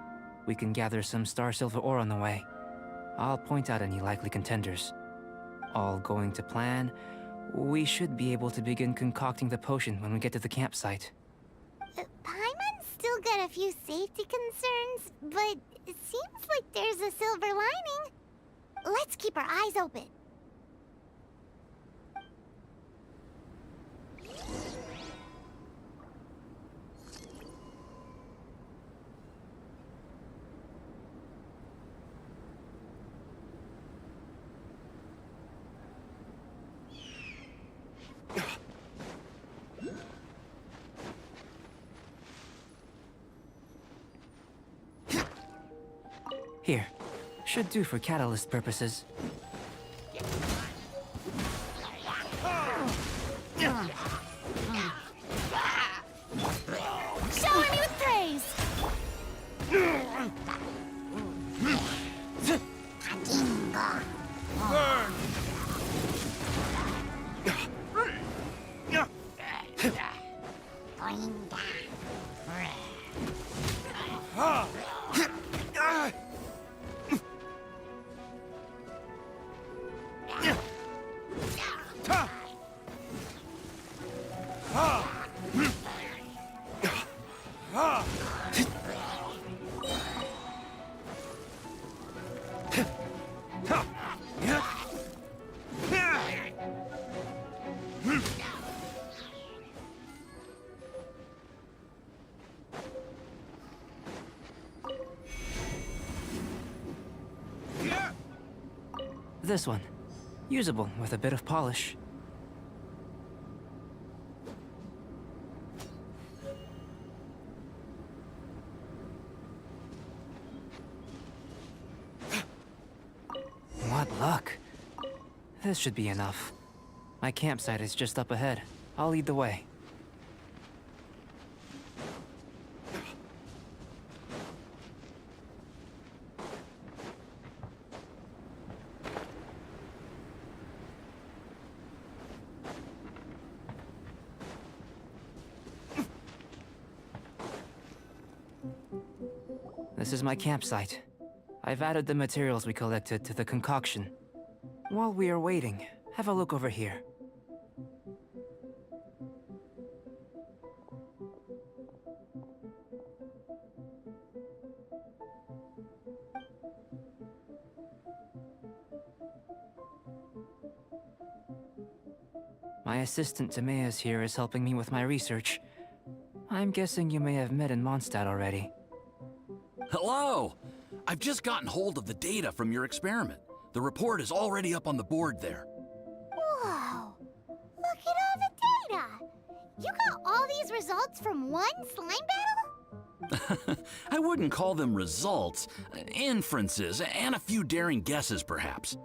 We can gather some star silver ore on the way. I'll point out any likely contenders. All going to plan, we should be able to begin concocting the potion when we get to the campsite. Paimon's still got a few safety concerns, but it seems like there's a silver lining. Let's keep our eyes open. Here. Should do for catalyst purposes. Shower me with praise! Burn! This one. Usable with a bit of polish. What luck. This should be enough. My campsite is just up ahead. I'll lead the way. This is my campsite. I've added the materials we collected to the concoction. While we are waiting, have a look over here. My assistant Timaeus here is helping me with my research. I'm guessing you may have met in Mondstadt already. Hello! I've just gotten hold of the data from your experiment. The report is already up on the board there. Whoa! Look at all the data! You got all these results from one slime battle? I wouldn't call them results, inferences, and a few daring guesses perhaps.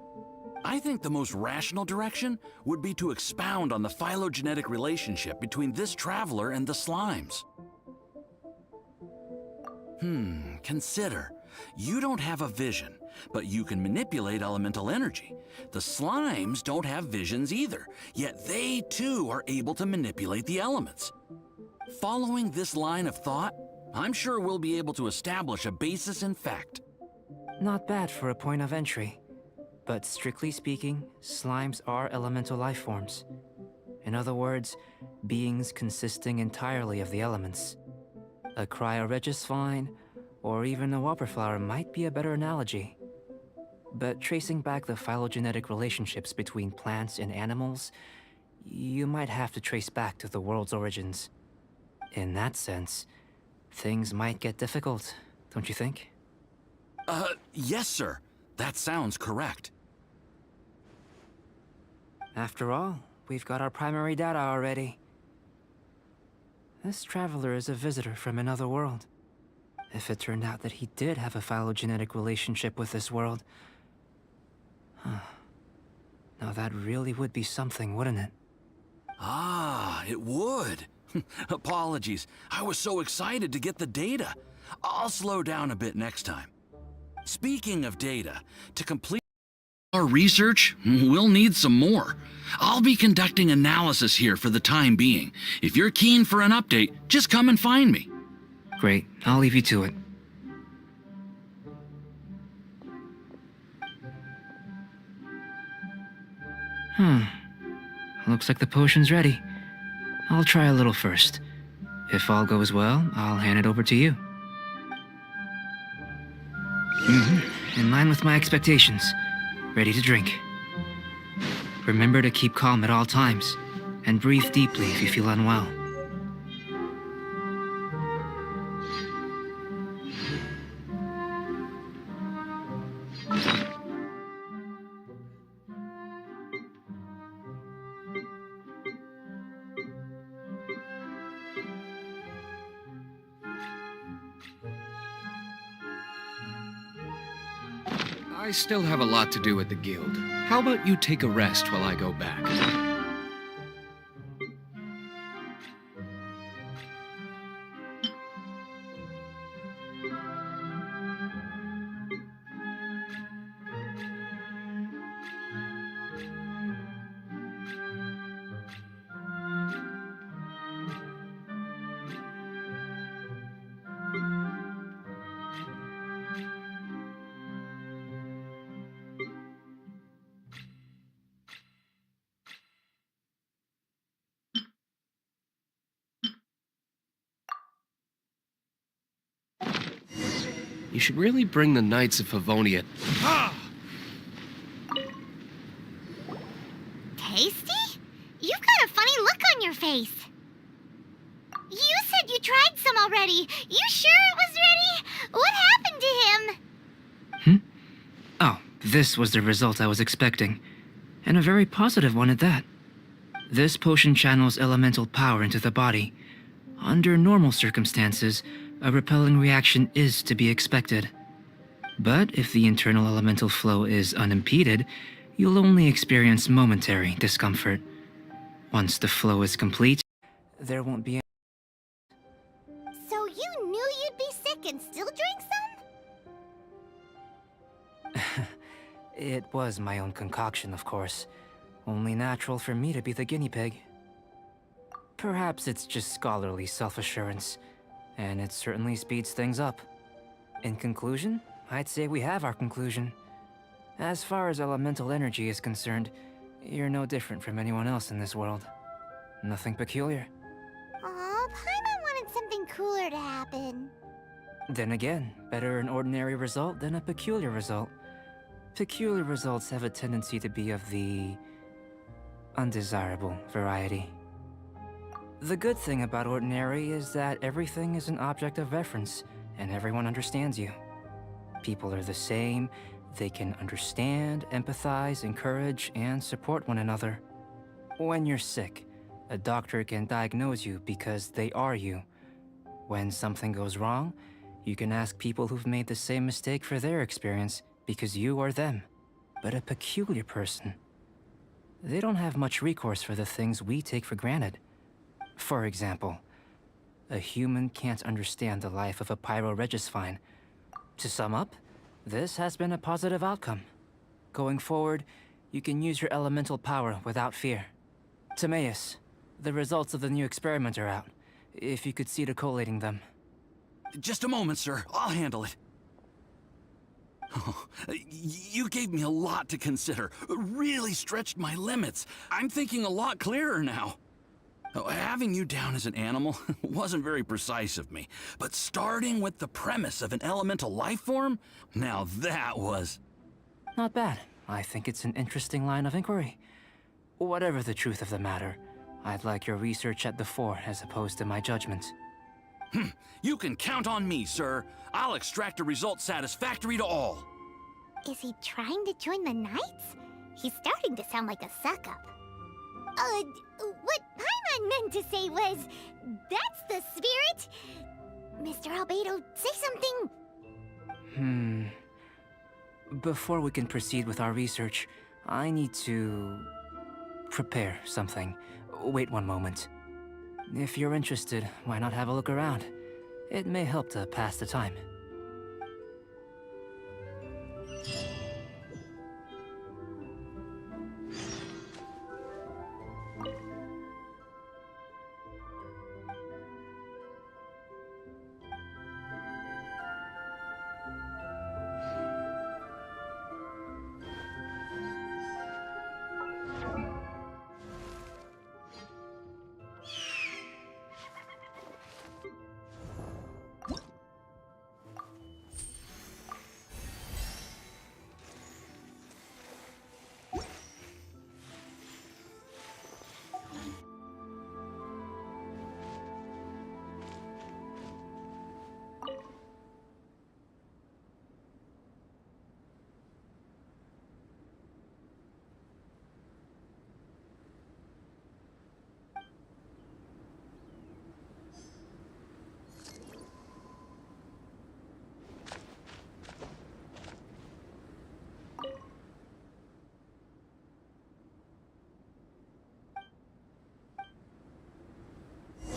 I think the most rational direction would be to expound on the phylogenetic relationship between this traveler and the slimes. Consider. You don't have a vision, but you can manipulate elemental energy. The slimes don't have visions either, yet they too are able to manipulate the elements. Following this line of thought, I'm sure we'll be able to establish a basis in fact. Not bad for a point of entry. But strictly speaking, slimes are elemental life forms. In other words, beings consisting entirely of the elements. A cryoregisvine, or even a wildflower might be a better analogy. But tracing back the phylogenetic relationships between plants and animals, you might have to trace back to the world's origins. In that sense, things might get difficult, don't you think? Yes, sir. That sounds correct. After all, we've got our primary data already. This traveler is a visitor from another world. If it turned out that he did have a phylogenetic relationship with this world... Now that really would be something, wouldn't it? Ah, it would. Apologies. I was so excited to get the data. I'll slow down a bit next time. Speaking of data, to complete our research, we'll need some more. I'll be conducting analysis here for the time being. If you're keen for an update, just come and find me. Great, I'll leave you to it. Looks like the potion's ready. I'll try a little first. If all goes well, I'll hand it over to you. In line with my expectations. Ready to drink. Remember to keep calm at all times, and breathe deeply if you feel unwell. I still have a lot to do at the guild. How about you take a rest while I go back? You should really bring the Knights of Favonia. Tasty? You've got a funny look on your face. You said you tried some already. You sure it was ready? What happened to him? Oh, this was the result I was expecting. And a very positive one at that. This potion channels elemental power into the body. Under normal circumstances, a repelling reaction is to be expected. But if the internal elemental flow is unimpeded, you'll only experience momentary discomfort. Once the flow is complete, there won't be any... So you knew you'd be sick and still drank some? It was my own concoction, of course. Only natural for me to be the guinea pig. Perhaps it's just scholarly self-assurance, and it certainly speeds things up. In conclusion, I'd say we have our conclusion. As far as elemental energy is concerned, you're no different from anyone else in this world. Nothing peculiar. Aw, Paimon wanted something cooler to happen. Then again, better an ordinary result than a peculiar result. Peculiar results have a tendency to be of the undesirable variety. The good thing about ordinary is that everything is an object of reference, and everyone understands you. People are the same, they can understand, empathize, encourage, and support one another. When you're sick, a doctor can diagnose you because they are you. When something goes wrong, you can ask people who've made the same mistake for their experience because you are them. But a peculiar person, they don't have much recourse for the things we take for granted. For example, a human can't understand the life of a pyroregisvine. To sum up, this has been a positive outcome. Going forward, you can use your elemental power without fear. Timaeus, the results of the new experiment are out. If you could see to collating them. Just a moment, sir. I'll handle it. Oh, you gave me a lot to consider. Really stretched my limits. I'm thinking a lot clearer now. Having you down as an animal wasn't very precise of me, but starting with the premise of an elemental life form, now that was... Not bad. I think it's an interesting line of inquiry. Whatever the truth of the matter, I'd like your research at the fore as opposed to my judgment. You can count on me, sir. I'll extract a result satisfactory to all. Is he trying to join the Knights? He's starting to sound like a suck-up. What Paimon meant to say was, that's the spirit! Mr. Albedo, say something! Before we can proceed with our research, I need to... prepare something. Wait one moment. If you're interested, why not have a look around? It may help to pass the time.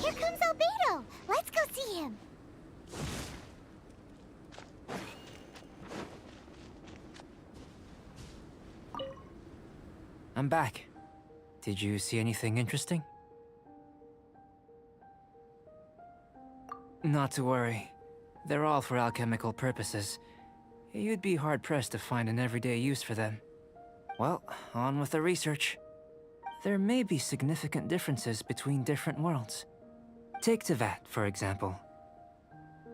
Here comes Albedo! Let's go see him! I'm back. Did you see anything interesting? Not to worry. They're all for alchemical purposes. You'd be hard-pressed to find an everyday use for them. Well, on with the research. There may be significant differences between different worlds. Take Tevat, for example.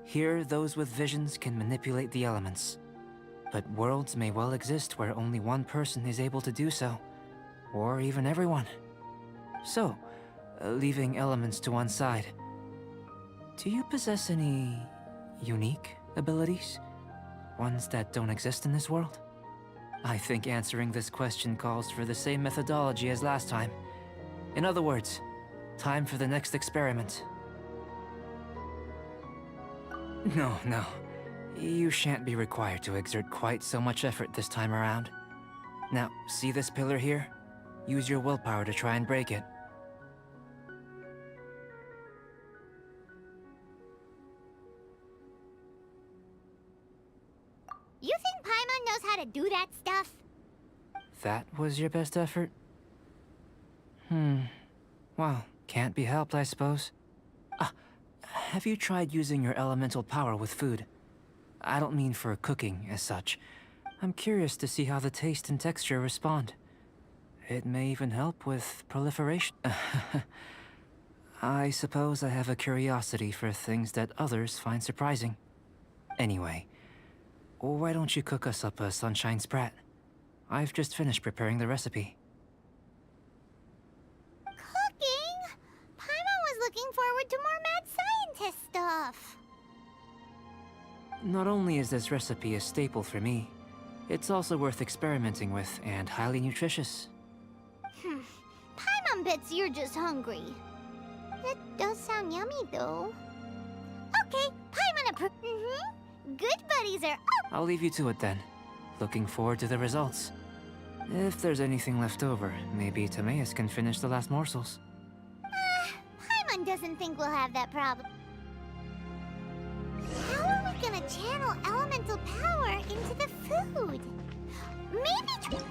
Here, those with visions can manipulate the elements. But worlds may well exist where only one person is able to do so. Or even everyone. So, leaving elements to one side, do you possess any unique abilities? Ones that don't exist in this world? I think answering this question calls for the same methodology as last time. In other words, time for the next experiment. No. You shan't be required to exert quite so much effort this time around. Now, see this pillar here? Use your willpower to try and break it. You think Paimon knows how to do that stuff? That was your best effort? Well, can't be helped, I suppose. Have you tried using your elemental power with food? I don't mean for cooking, as such. I'm curious to see how the taste and texture respond. It may even help with proliferation. I suppose I have a curiosity for things that others find surprising. Anyway, why don't you cook us up a Sunshine Sprat? I've just finished preparing the recipe. Cooking? Paimon was looking forward to more mad scientist stuff. Not only is this recipe a staple for me, it's also worth experimenting with and highly nutritious. Paimon bets you're just hungry. It does sound yummy, though. Okay, Paimon Good buddies are up! I'll leave you to it then. Looking forward to the results. If there's anything left over, maybe Timaeus can finish the last morsels. Paimon doesn't think we'll have that problem. How are we gonna channel elemental power into the food? Maybe...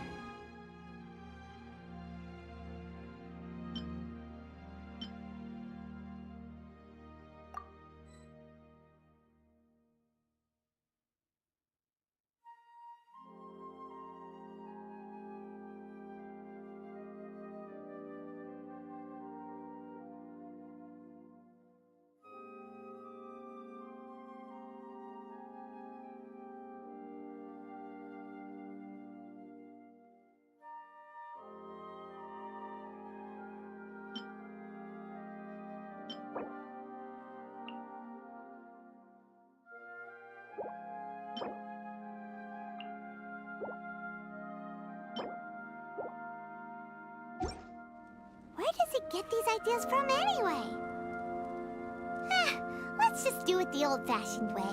get these ideas from anyway? Let's just do it the old-fashioned way.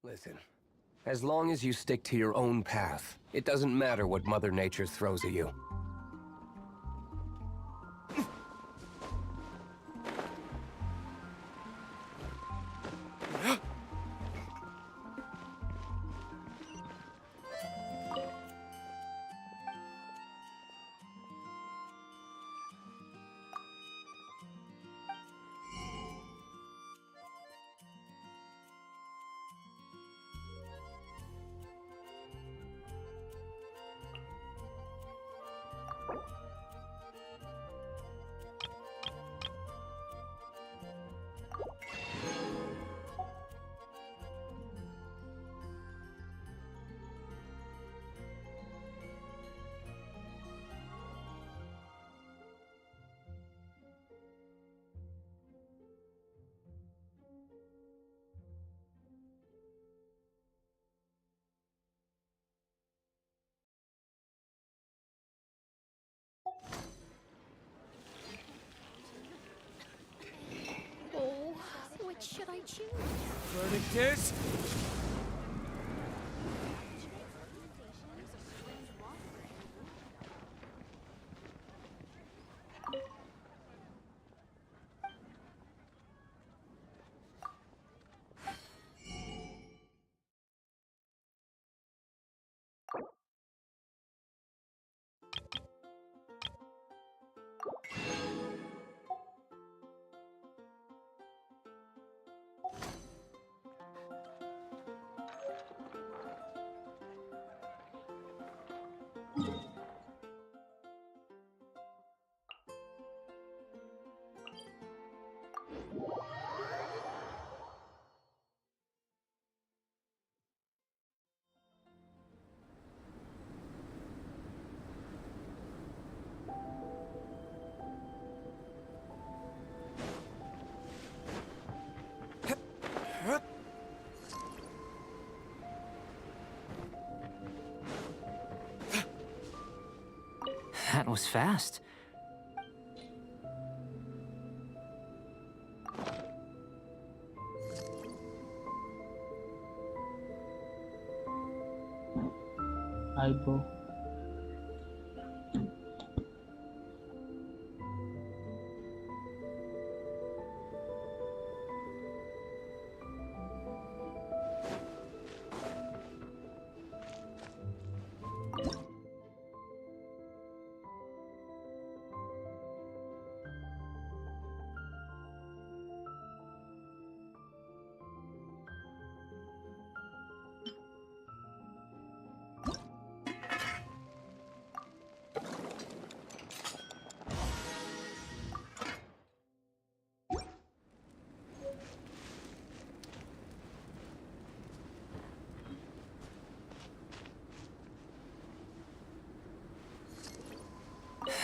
Listen, as long as you stick to your own path, it doesn't matter what Mother Nature throws at you. Oh, which should I choose? Verdict is... That was fast. Eyebrow.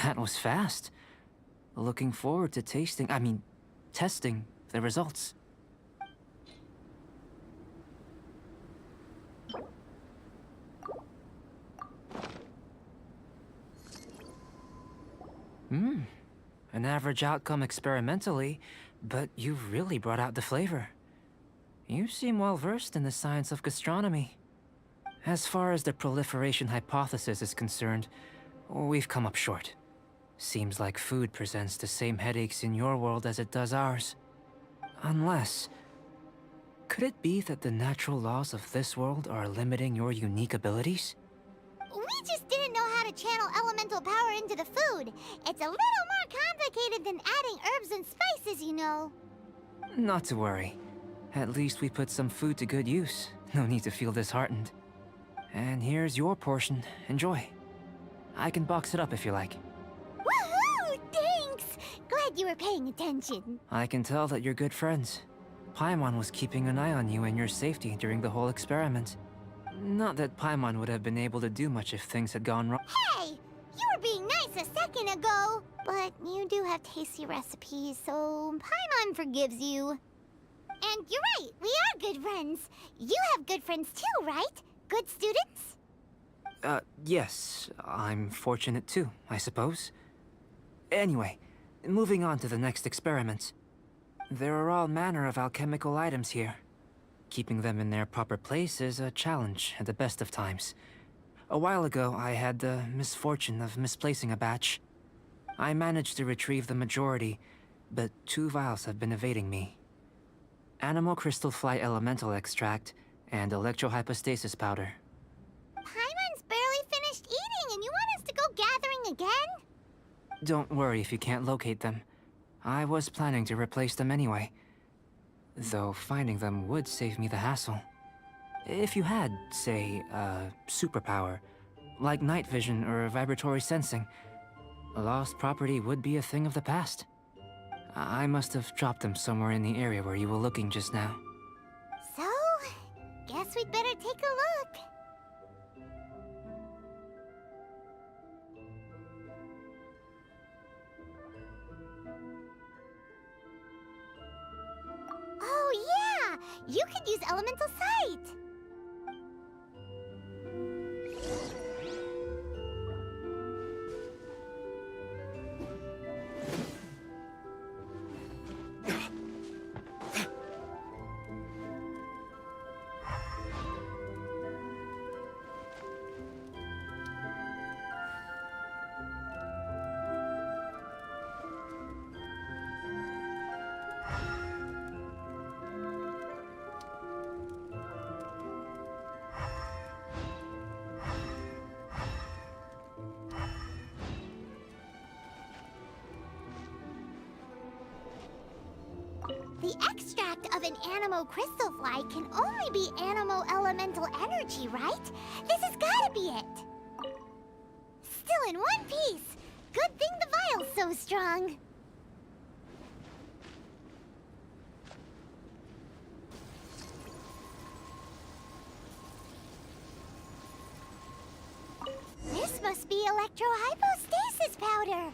That was fast. Looking forward to testing the results. An average outcome experimentally, but you've really brought out the flavor. You seem well versed in the science of gastronomy. As far as the proliferation hypothesis is concerned, we've come up short. Seems like food presents the same headaches in your world as it does ours. Unless... could it be that the natural laws of this world are limiting your unique abilities? We just didn't know how to channel elemental power into the food. It's a little more complicated than adding herbs and spices, you know. Not to worry. At least we put some food to good use. No need to feel disheartened. And here's your portion. Enjoy. I can box it up if you like. Woohoo! Thanks! Glad you were paying attention. I can tell that you're good friends. Paimon was keeping an eye on you and your safety during the whole experiment. Not that Paimon would have been able to do much if things had gone wrong. Hey! You were being nice a second ago! But you do have tasty recipes, so Paimon forgives you. And you're right, we are good friends. You have good friends too, right? Good students? Yes. I'm fortunate too, I suppose. Anyway, moving on to the next experiment. There are all manner of alchemical items here. Keeping them in their proper place is a challenge at the best of times. A while ago, I had the misfortune of misplacing a batch. I managed to retrieve the majority, but 2 vials have been evading me. Animal crystal fly elemental extract and electrohypostasis powder. Paimon's barely finished eating and you want us to go gathering again? Don't worry if you can't locate them. I was planning to replace them anyway. Though finding them would save me the hassle. If you had, say, a superpower, like night vision or vibratory sensing, lost property would be a thing of the past. I must have dropped them somewhere in the area where you were looking just now. So, guess we'd better take a look. Oh yeah! You could use elemental sight! The extract of an animo crystal fly can only be animo elemental energy, right? This has gotta be it! Still in one piece! Good thing the vial's so strong! This must be electrohypostasis powder!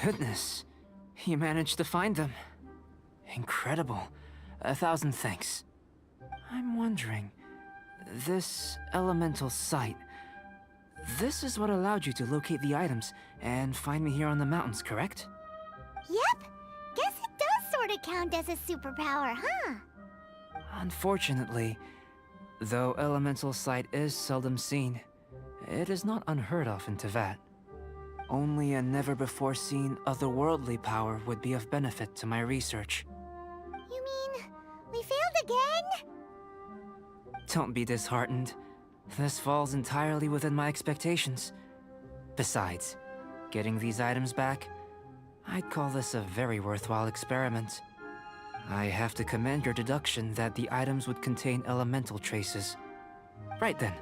Goodness, you managed to find them. Incredible. 1,000 thanks. I'm wondering, this elemental sight, this is what allowed you to locate the items and find me here on the mountains, correct? Yep! Guess it does sort of count as a superpower, huh? Unfortunately, though elemental sight is seldom seen, it is not unheard of in Teyvat. Only a never-before-seen otherworldly power would be of benefit to my research. You mean, we failed again? Don't be disheartened. This falls entirely within my expectations. Besides, getting these items back, I'd call this a very worthwhile experiment. I have to commend your deduction that the items would contain elemental traces. Right then.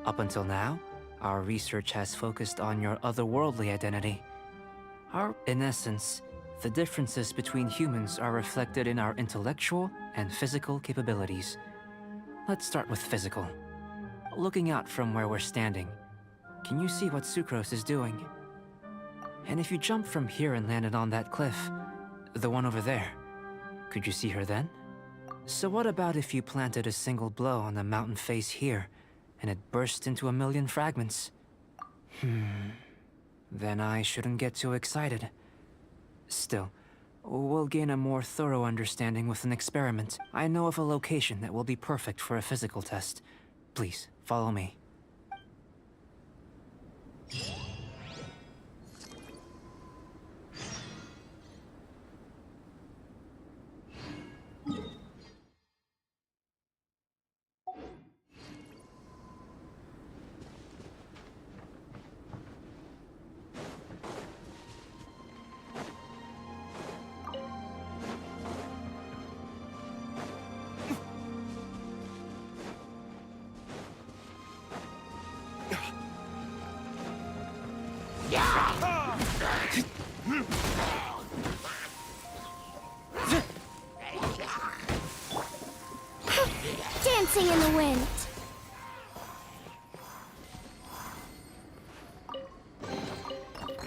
Up until now, our research has focused on your otherworldly identity. In essence, the differences between humans are reflected in our intellectual and physical capabilities. Let's start with physical. Looking out from where we're standing, can you see what Sucrose is doing? And if you jumped from here and landed on that cliff, the one over there, could you see her then? So what about if you planted a single blow on the mountain face here, and it burst into 1,000,000 fragments? Then I shouldn't get too excited. Still, we'll gain a more thorough understanding with an experiment. I know of a location that will be perfect for a physical test. Please, follow me. Dancing in the wind.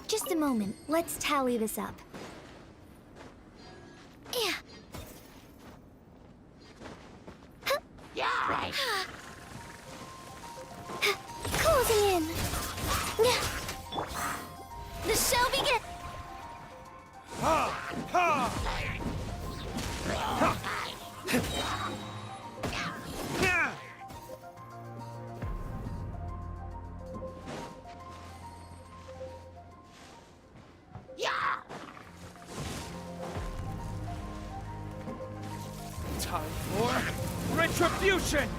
Just a moment. Let's tally this up. Yeah. Yeah, right. Closing in. The show begins. Time for retribution!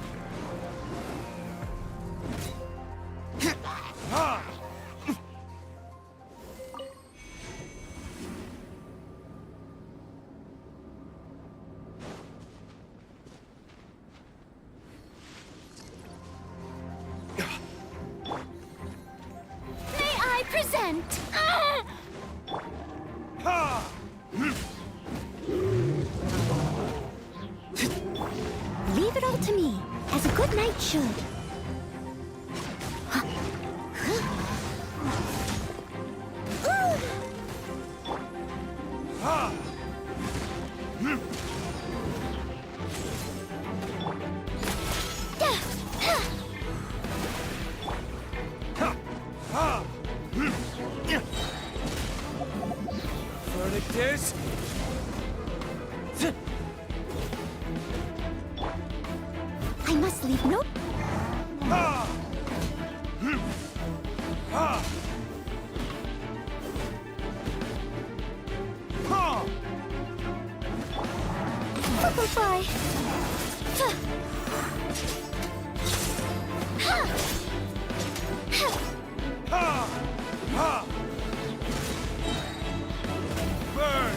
May I present? Leave it all to me, as a good knight should. Verdict is... I must leave no... Bye. Burn!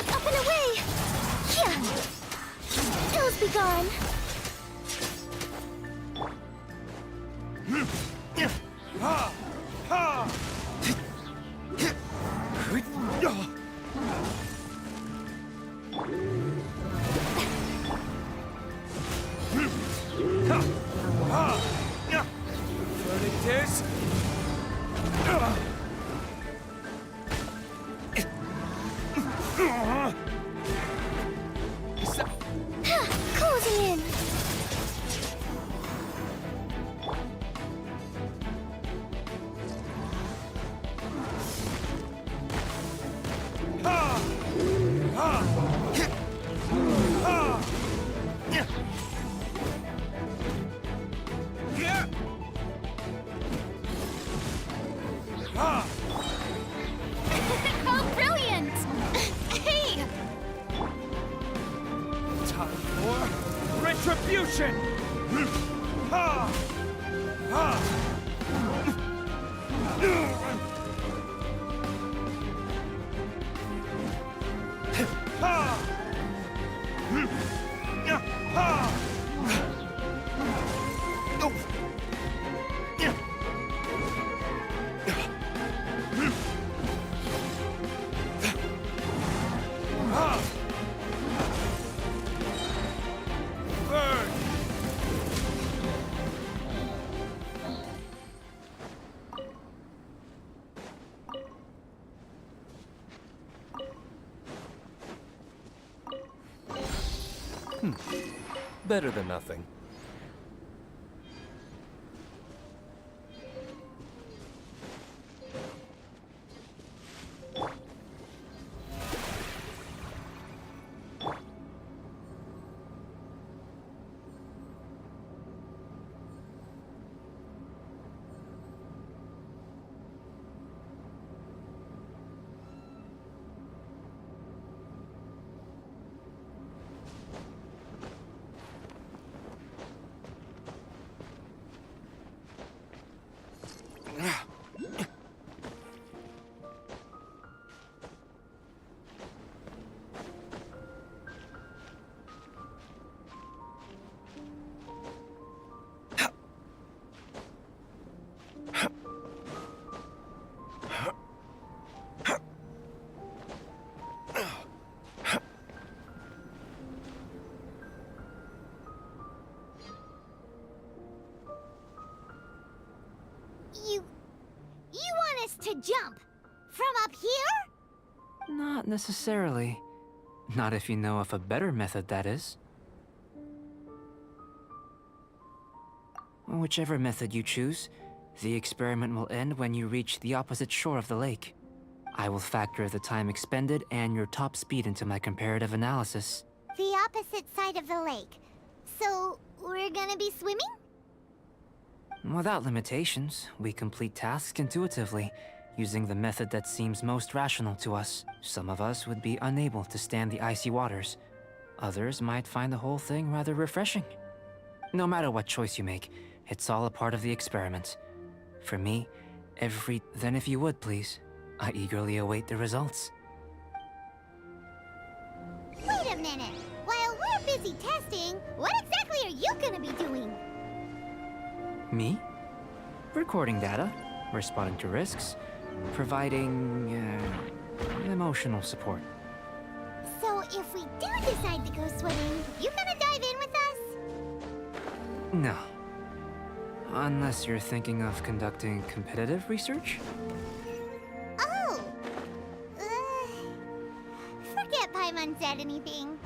Up and away! Yeah! Ills be gone! Verdict is... Closing in! Oh, brilliant! Hey! Time for retribution! Burn! Better than nothing. You want us to jump? From up here? Not necessarily. Not if you know of a better method, that is. Whichever method you choose, the experiment will end when you reach the opposite shore of the lake. I will factor the time expended and your top speed into my comparative analysis. The opposite side of the lake. So, we're gonna be swimming? Without limitations, we complete tasks intuitively, using the method that seems most rational to us. Some of us would be unable to stand the icy waters. Others might find the whole thing rather refreshing. No matter what choice you make, it's all a part of the experiment. For me, Then if you would, please, I eagerly await the results. Wait a minute! While we're busy testing, what exactly are you gonna be doing? Me? Recording data, responding to risks, providing, emotional support. So if we do decide to go swimming, you gonna dive in with us? No. Unless you're thinking of conducting competitive research? Oh! Forget Paimon said anything.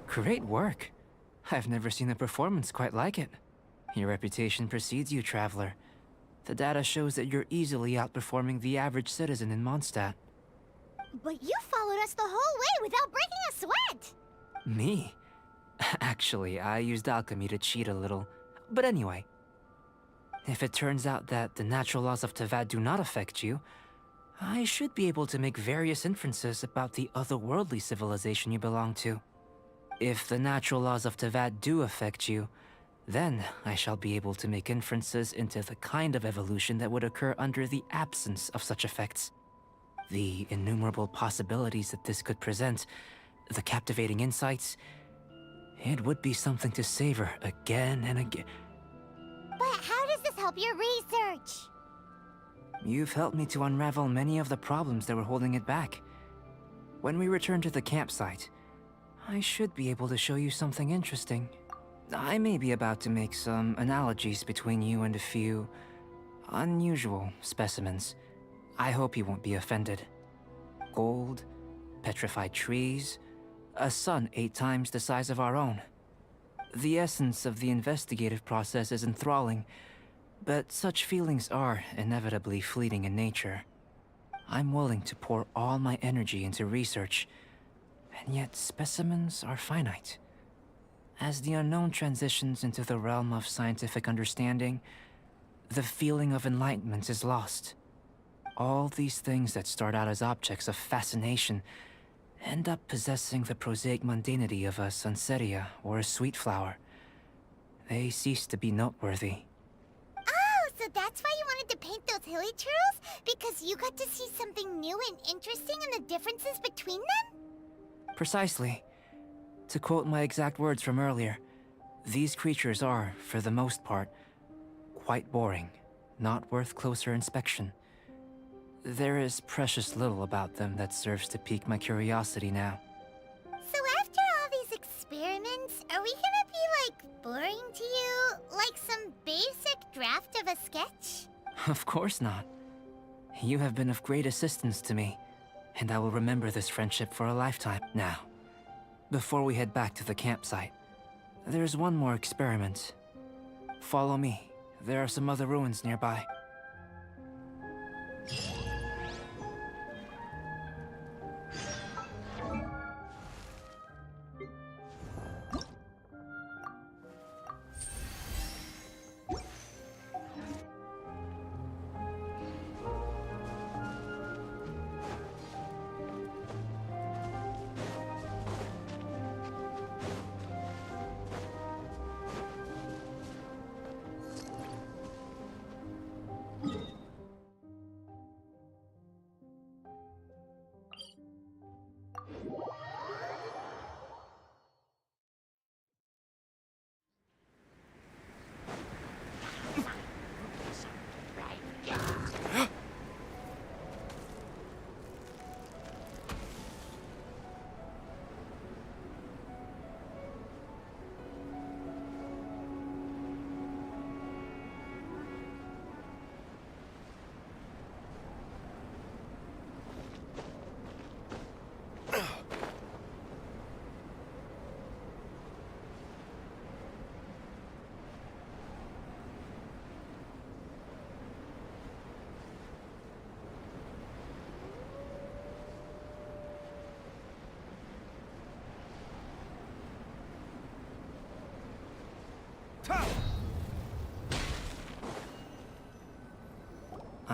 Great work. I've never seen a performance quite like it. Your reputation precedes you, Traveler. The data shows that you're easily outperforming the average citizen in Mondstadt. But you followed us the whole way without breaking a sweat! Me? Actually, I used alchemy to cheat a little. But anyway, if it turns out that the natural laws of Teyvat do not affect you, I should be able to make various inferences about the otherworldly civilization you belong to. If the natural laws of Teyvat do affect you, then I shall be able to make inferences into the kind of evolution that would occur under the absence of such effects. The innumerable possibilities that this could present, the captivating insights, it would be something to savor again and again. But how does this help your research? You've helped me to unravel many of the problems that were holding it back. When we return to the campsite, I should be able to show you something interesting. I may be about to make some analogies between you and a few unusual specimens. I hope you won't be offended. Gold, petrified trees, a sun 8 times the size of our own. The essence of the investigative process is enthralling, but such feelings are inevitably fleeting in nature. I'm willing to pour all my energy into research, and yet specimens are finite. As the unknown transitions into the realm of scientific understanding, the feeling of enlightenment is lost. All these things that start out as objects of fascination end up possessing the prosaic mundanity of a sunsetia or a sweet flower. They cease to be noteworthy. Oh, so that's why you wanted to paint those hilly turtles? Because you got to see something new and interesting in the differences between them? Precisely. To quote my exact words from earlier, these creatures are, for the most part, quite boring, not worth closer inspection. There is precious little about them that serves to pique my curiosity now. So after all these experiments, are we gonna be, like, boring to you? Like some basic draft of a sketch? Of course not. You have been of great assistance to me, and I will remember this friendship for a lifetime. Now, before we head back to the campsite, there's one more experiment. Follow me. There are some other ruins nearby.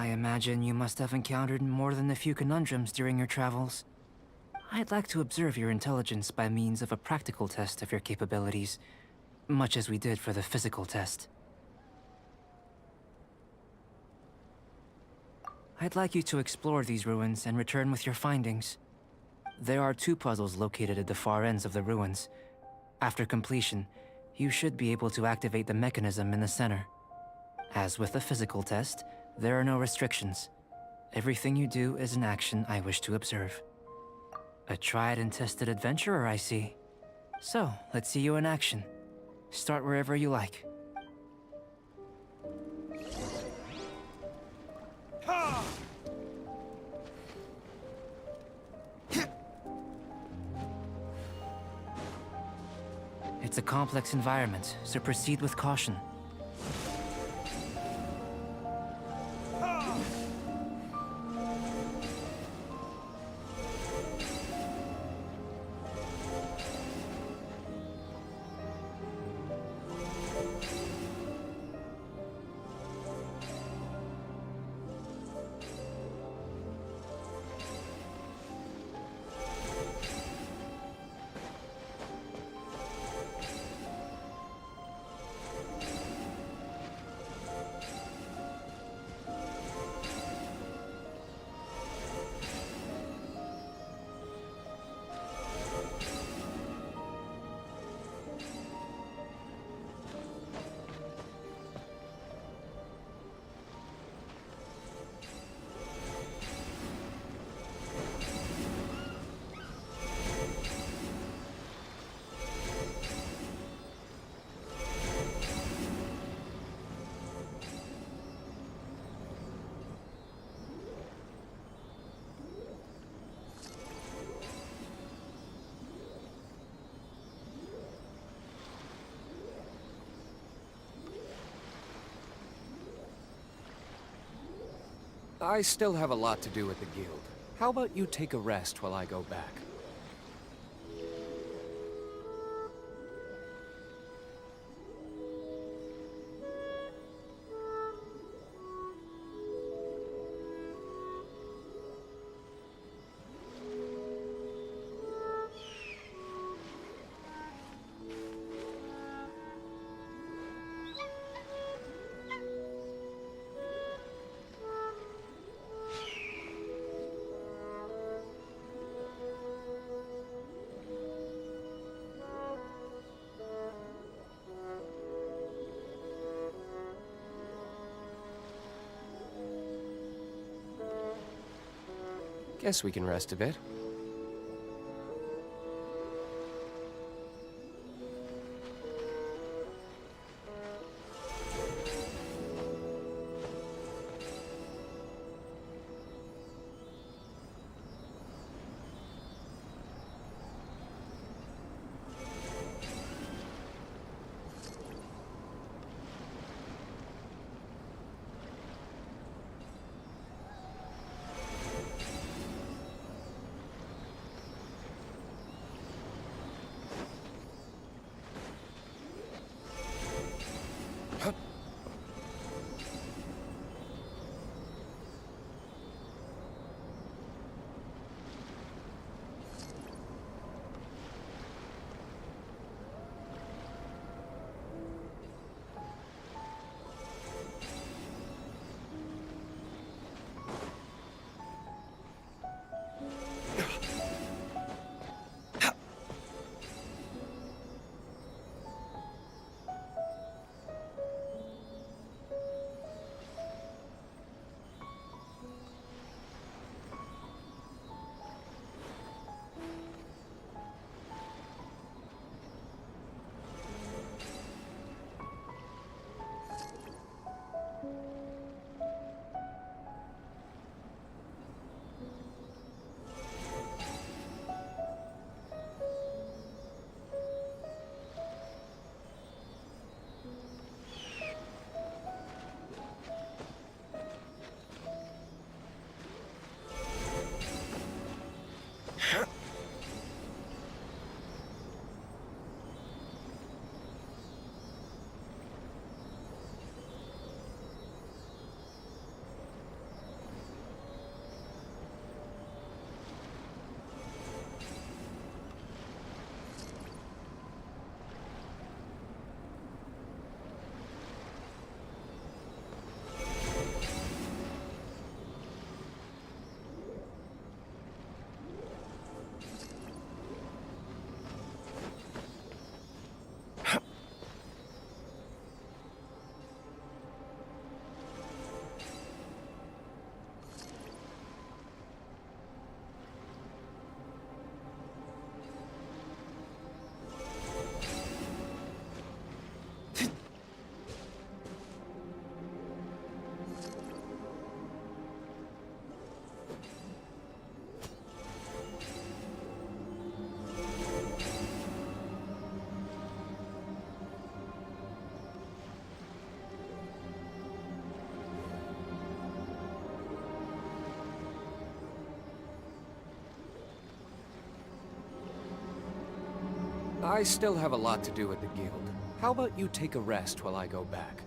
I imagine you must have encountered more than a few conundrums during your travels. I'd like to observe your intelligence by means of a practical test of your capabilities, much as we did for the physical test. I'd like you to explore these ruins and return with your findings. There are 2 puzzles located at the far ends of the ruins. After completion, you should be able to activate the mechanism in the center. As with the physical test, there are no restrictions. Everything you do is an action I wish to observe. A tried and tested adventurer, I see. So, let's see you in action. Start wherever you like. It's a complex environment, so proceed with caution. I still have a lot to do at the guild. How about you take a rest while I go back? Guess we can rest a bit. I still have a lot to do at the guild. How about you take a rest while I go back?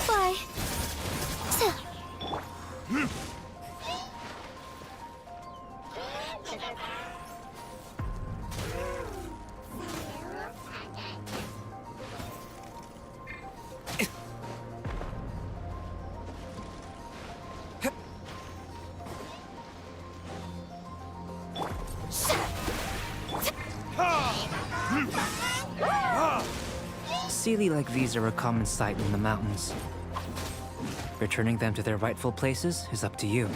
Bye. Sealy like these are a common sight in the mountains. Returning them to their rightful places is up to you.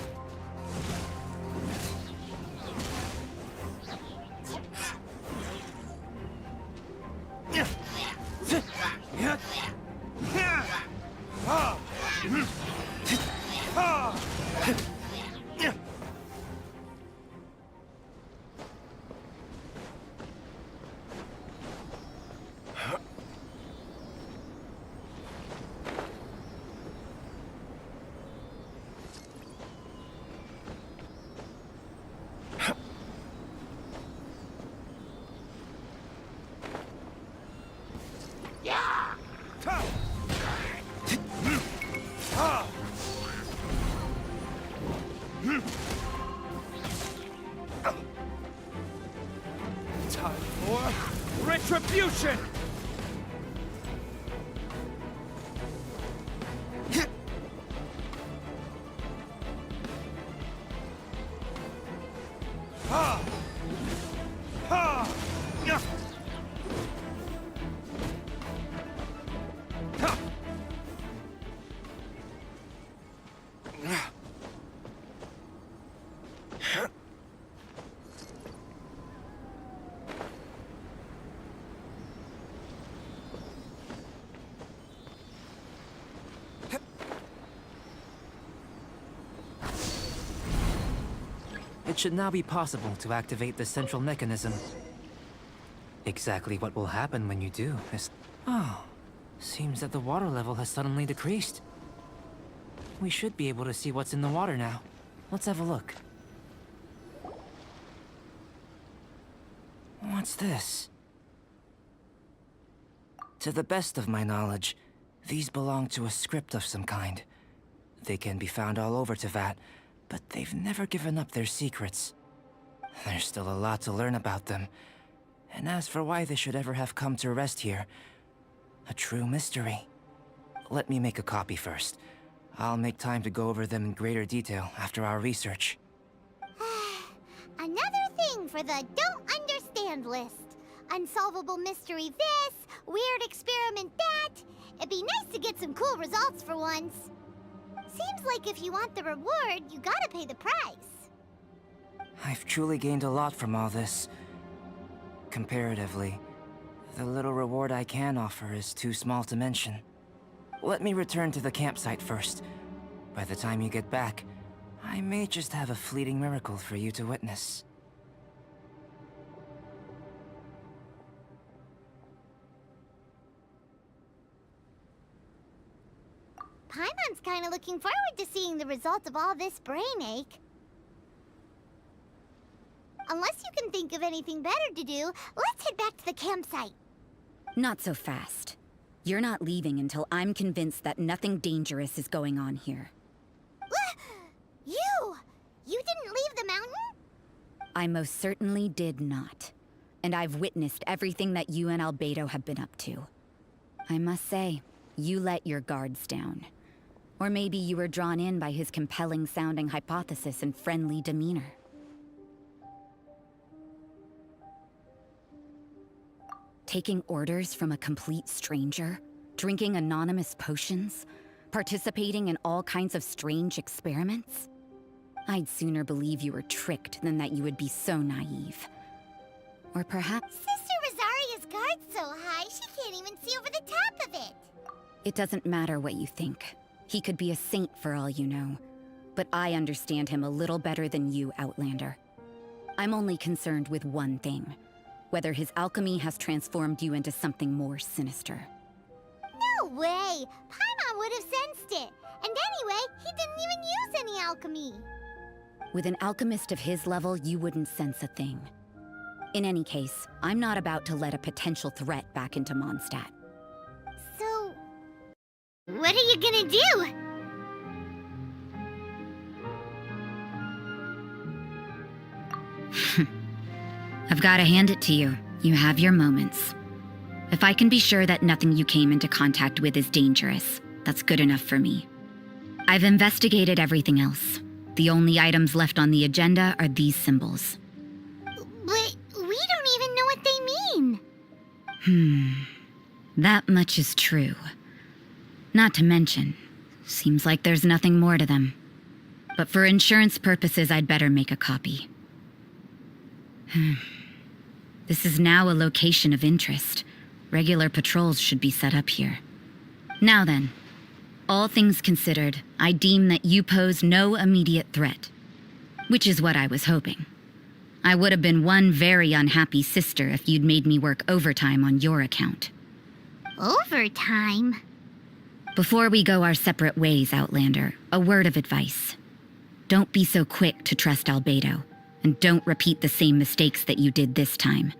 Time for retribution! Ha! Ha! Ha! It should now be possible to activate the central mechanism. Exactly what will happen when you do is... Oh, seems that the water level has suddenly decreased. We should be able to see what's in the water now. Let's have a look. What's this? To the best of my knowledge, these belong to a script of some kind. They can be found all over Teyvat, but they've never given up their secrets. There's still a lot to learn about them. And as for why they should ever have come to rest here, a true mystery. Let me make a copy first. I'll make time to go over them in greater detail after our research. Another thing for the don't understand list. Unsolvable mystery this, weird experiment that. It'd be nice to get some cool results for once. Seems like if you want the reward, you gotta pay the price. I've truly gained a lot from all this. Comparatively, the little reward I can offer is too small to mention. Let me return to the campsite first. By the time you get back, I may just have a fleeting miracle for you to witness. Paimon's kinda looking forward to seeing the result of all this brain ache. Unless you can think of anything better to do, let's head back to the campsite. Not so fast. You're not leaving until I'm convinced that nothing dangerous is going on here. You! You didn't leave the mountain? I most certainly did not. And I've witnessed everything that you and Albedo have been up to. I must say, you let your guards down. Or maybe you were drawn in by his compelling-sounding hypothesis and friendly demeanor. Taking orders from a complete stranger, drinking anonymous potions, participating in all kinds of strange experiments? I'd sooner believe you were tricked than that you would be so naive. Or perhaps... Sister Rosaria's guard's so high, she can't even see over the top of it. It doesn't matter what you think. He could be a saint for all you know. But I understand him a little better than you, Outlander. I'm only concerned with one thing. Whether his alchemy has transformed you into something more sinister. No way! Paimon would have sensed it. And anyway, he didn't even use any alchemy. With an alchemist of his level, you wouldn't sense a thing. In any case, I'm not about to let a potential threat back into Mondstadt. So... what are you gonna do? I've got to hand it to you. You have your moments. If I can be sure that nothing you came into contact with is dangerous, that's good enough for me. I've investigated everything else. The only items left on the agenda are these symbols. But we don't even know what they mean. That much is true. Not to mention, seems like there's nothing more to them. But for insurance purposes, I'd better make a copy. This is now a location of interest. Regular patrols should be set up here. Now then, all things considered, I deem that you pose no immediate threat. Which is what I was hoping. I would have been one very unhappy sister if you'd made me work overtime on your account. Overtime? Before we go our separate ways, Outlander, a word of advice. Don't be so quick to trust Albedo, and don't repeat the same mistakes that you did this time.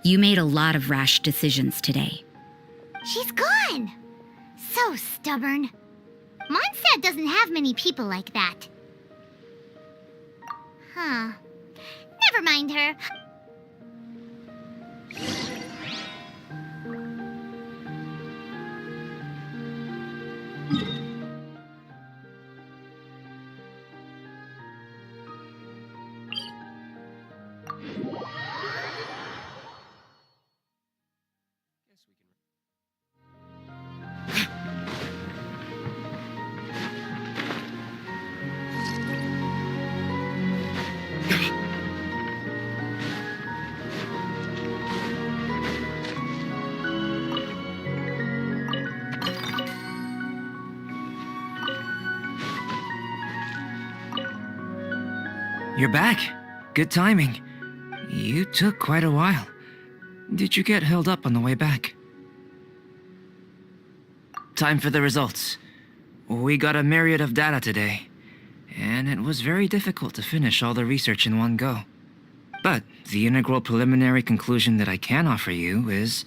You made a lot of rash decisions today. She's gone! So stubborn. Mondstadt doesn't have many people like that. Huh. Never mind her. You're back. Good timing. You took quite a while. Did you get held up on the way back? Time for the results. We got a myriad of data today, and it was very difficult to finish all the research in one go. But the integral preliminary conclusion that I can offer you is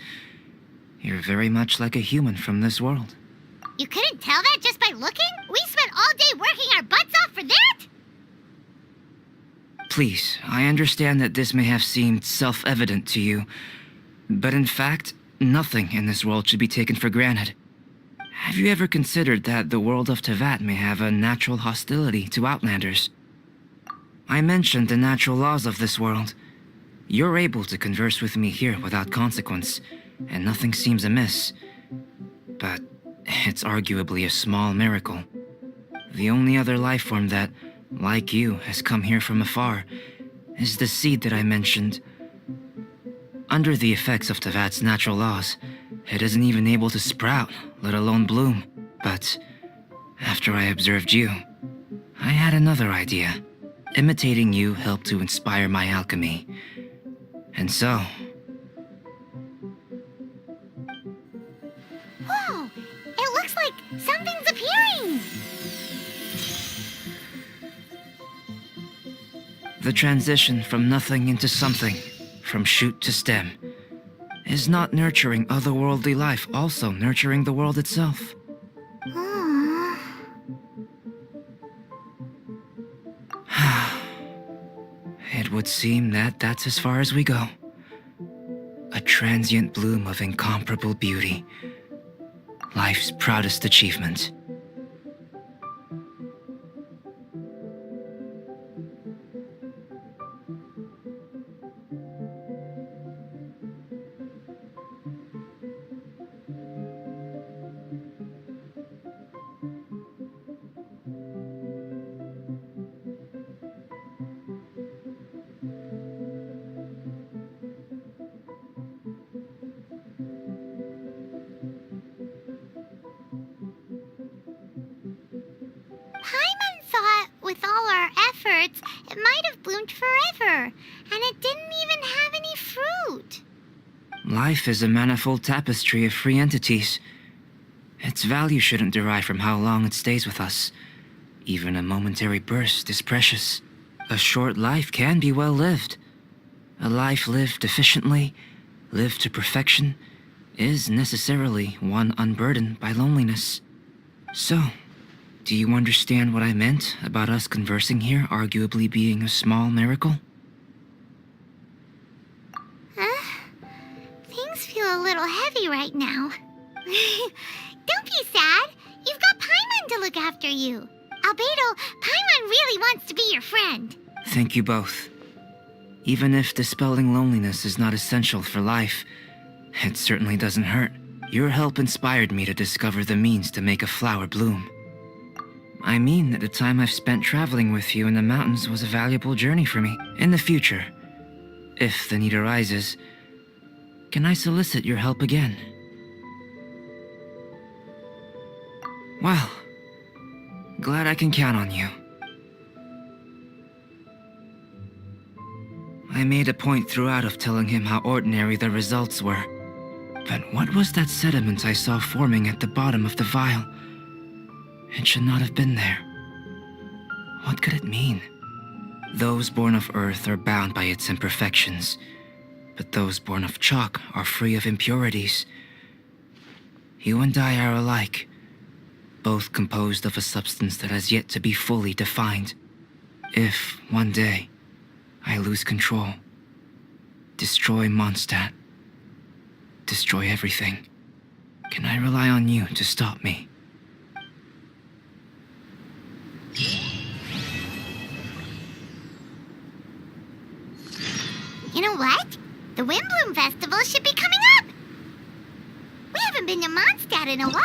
you're very much like a human from this world. You couldn't tell that just by looking? We spent all day working our butts off for that? Please, I understand that this may have seemed self-evident to you, but in fact, nothing in this world should be taken for granted. Have you ever considered that the world of Tevat may have a natural hostility to Outlanders? I mentioned the natural laws of this world. You're able to converse with me here without consequence, and nothing seems amiss. But it's arguably a small miracle. The only other life form that, like you, has come here from afar is the seed that I mentioned. Under the effects of Tevat's natural laws, it isn't even able to sprout, let alone bloom. But after I observed you, I had another idea. Imitating you helped to inspire my alchemy. And so... Whoa! It looks like something's appearing! The transition from nothing into something, from shoot to stem, is not nurturing otherworldly life also nurturing the world itself? It would seem that that's as far as we go. A transient bloom of incomparable beauty. Life's proudest achievement. Paimon thought, with all our efforts, it might have bloomed forever, and it didn't even have any fruit. Life is a manifold tapestry of free entities. Its value shouldn't derive from how long it stays with us. Even a momentary burst is precious. A short life can be well lived. A life lived efficiently, lived to perfection, is necessarily one unburdened by loneliness. So, do you understand what I meant about us conversing here arguably being a small miracle? Things feel a little heavy right now. Don't be sad. You've got Paimon to look after you. Albedo, Paimon really wants to be your friend. Thank you both. Even if dispelling loneliness is not essential for life, it certainly doesn't hurt. Your help inspired me to discover the means to make a flower bloom. I mean that the time I've spent traveling with you in the mountains was a valuable journey for me. In the future, if the need arises, can I solicit your help again? Well, glad I can count on you. I made a point throughout of telling him how ordinary the results were. But what was that sediment I saw forming at the bottom of the vial? It should not have been there. What could it mean? Those born of Earth are bound by its imperfections, but those born of chalk are free of impurities. You and I are alike, both composed of a substance that has yet to be fully defined. If, one day, I lose control, destroy Mondstadt, destroy everything, can I rely on you to stop me? You know what? The Windbloom Festival should be coming up! We haven't been to Mondstadt in a while.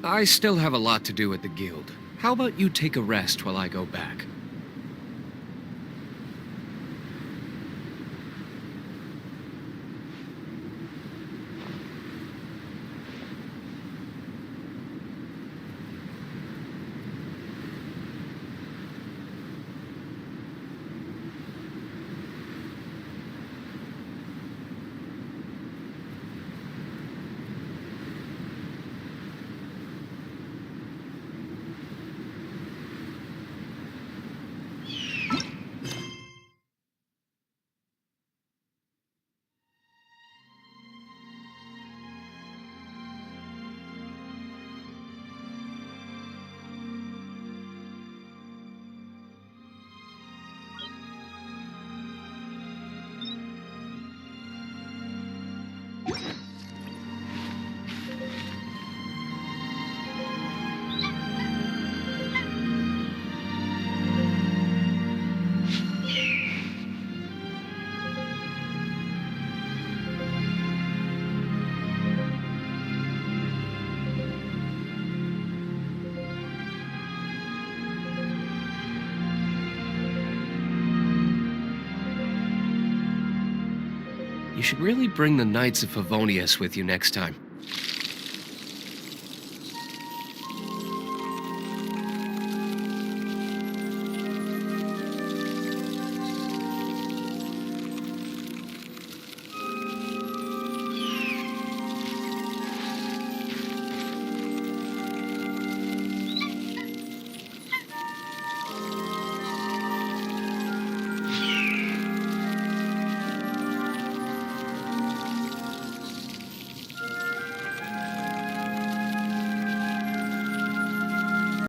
I still have a lot to do at the guild. How about you take a rest while I go back? You should really bring the Knights of Favonius with you next time.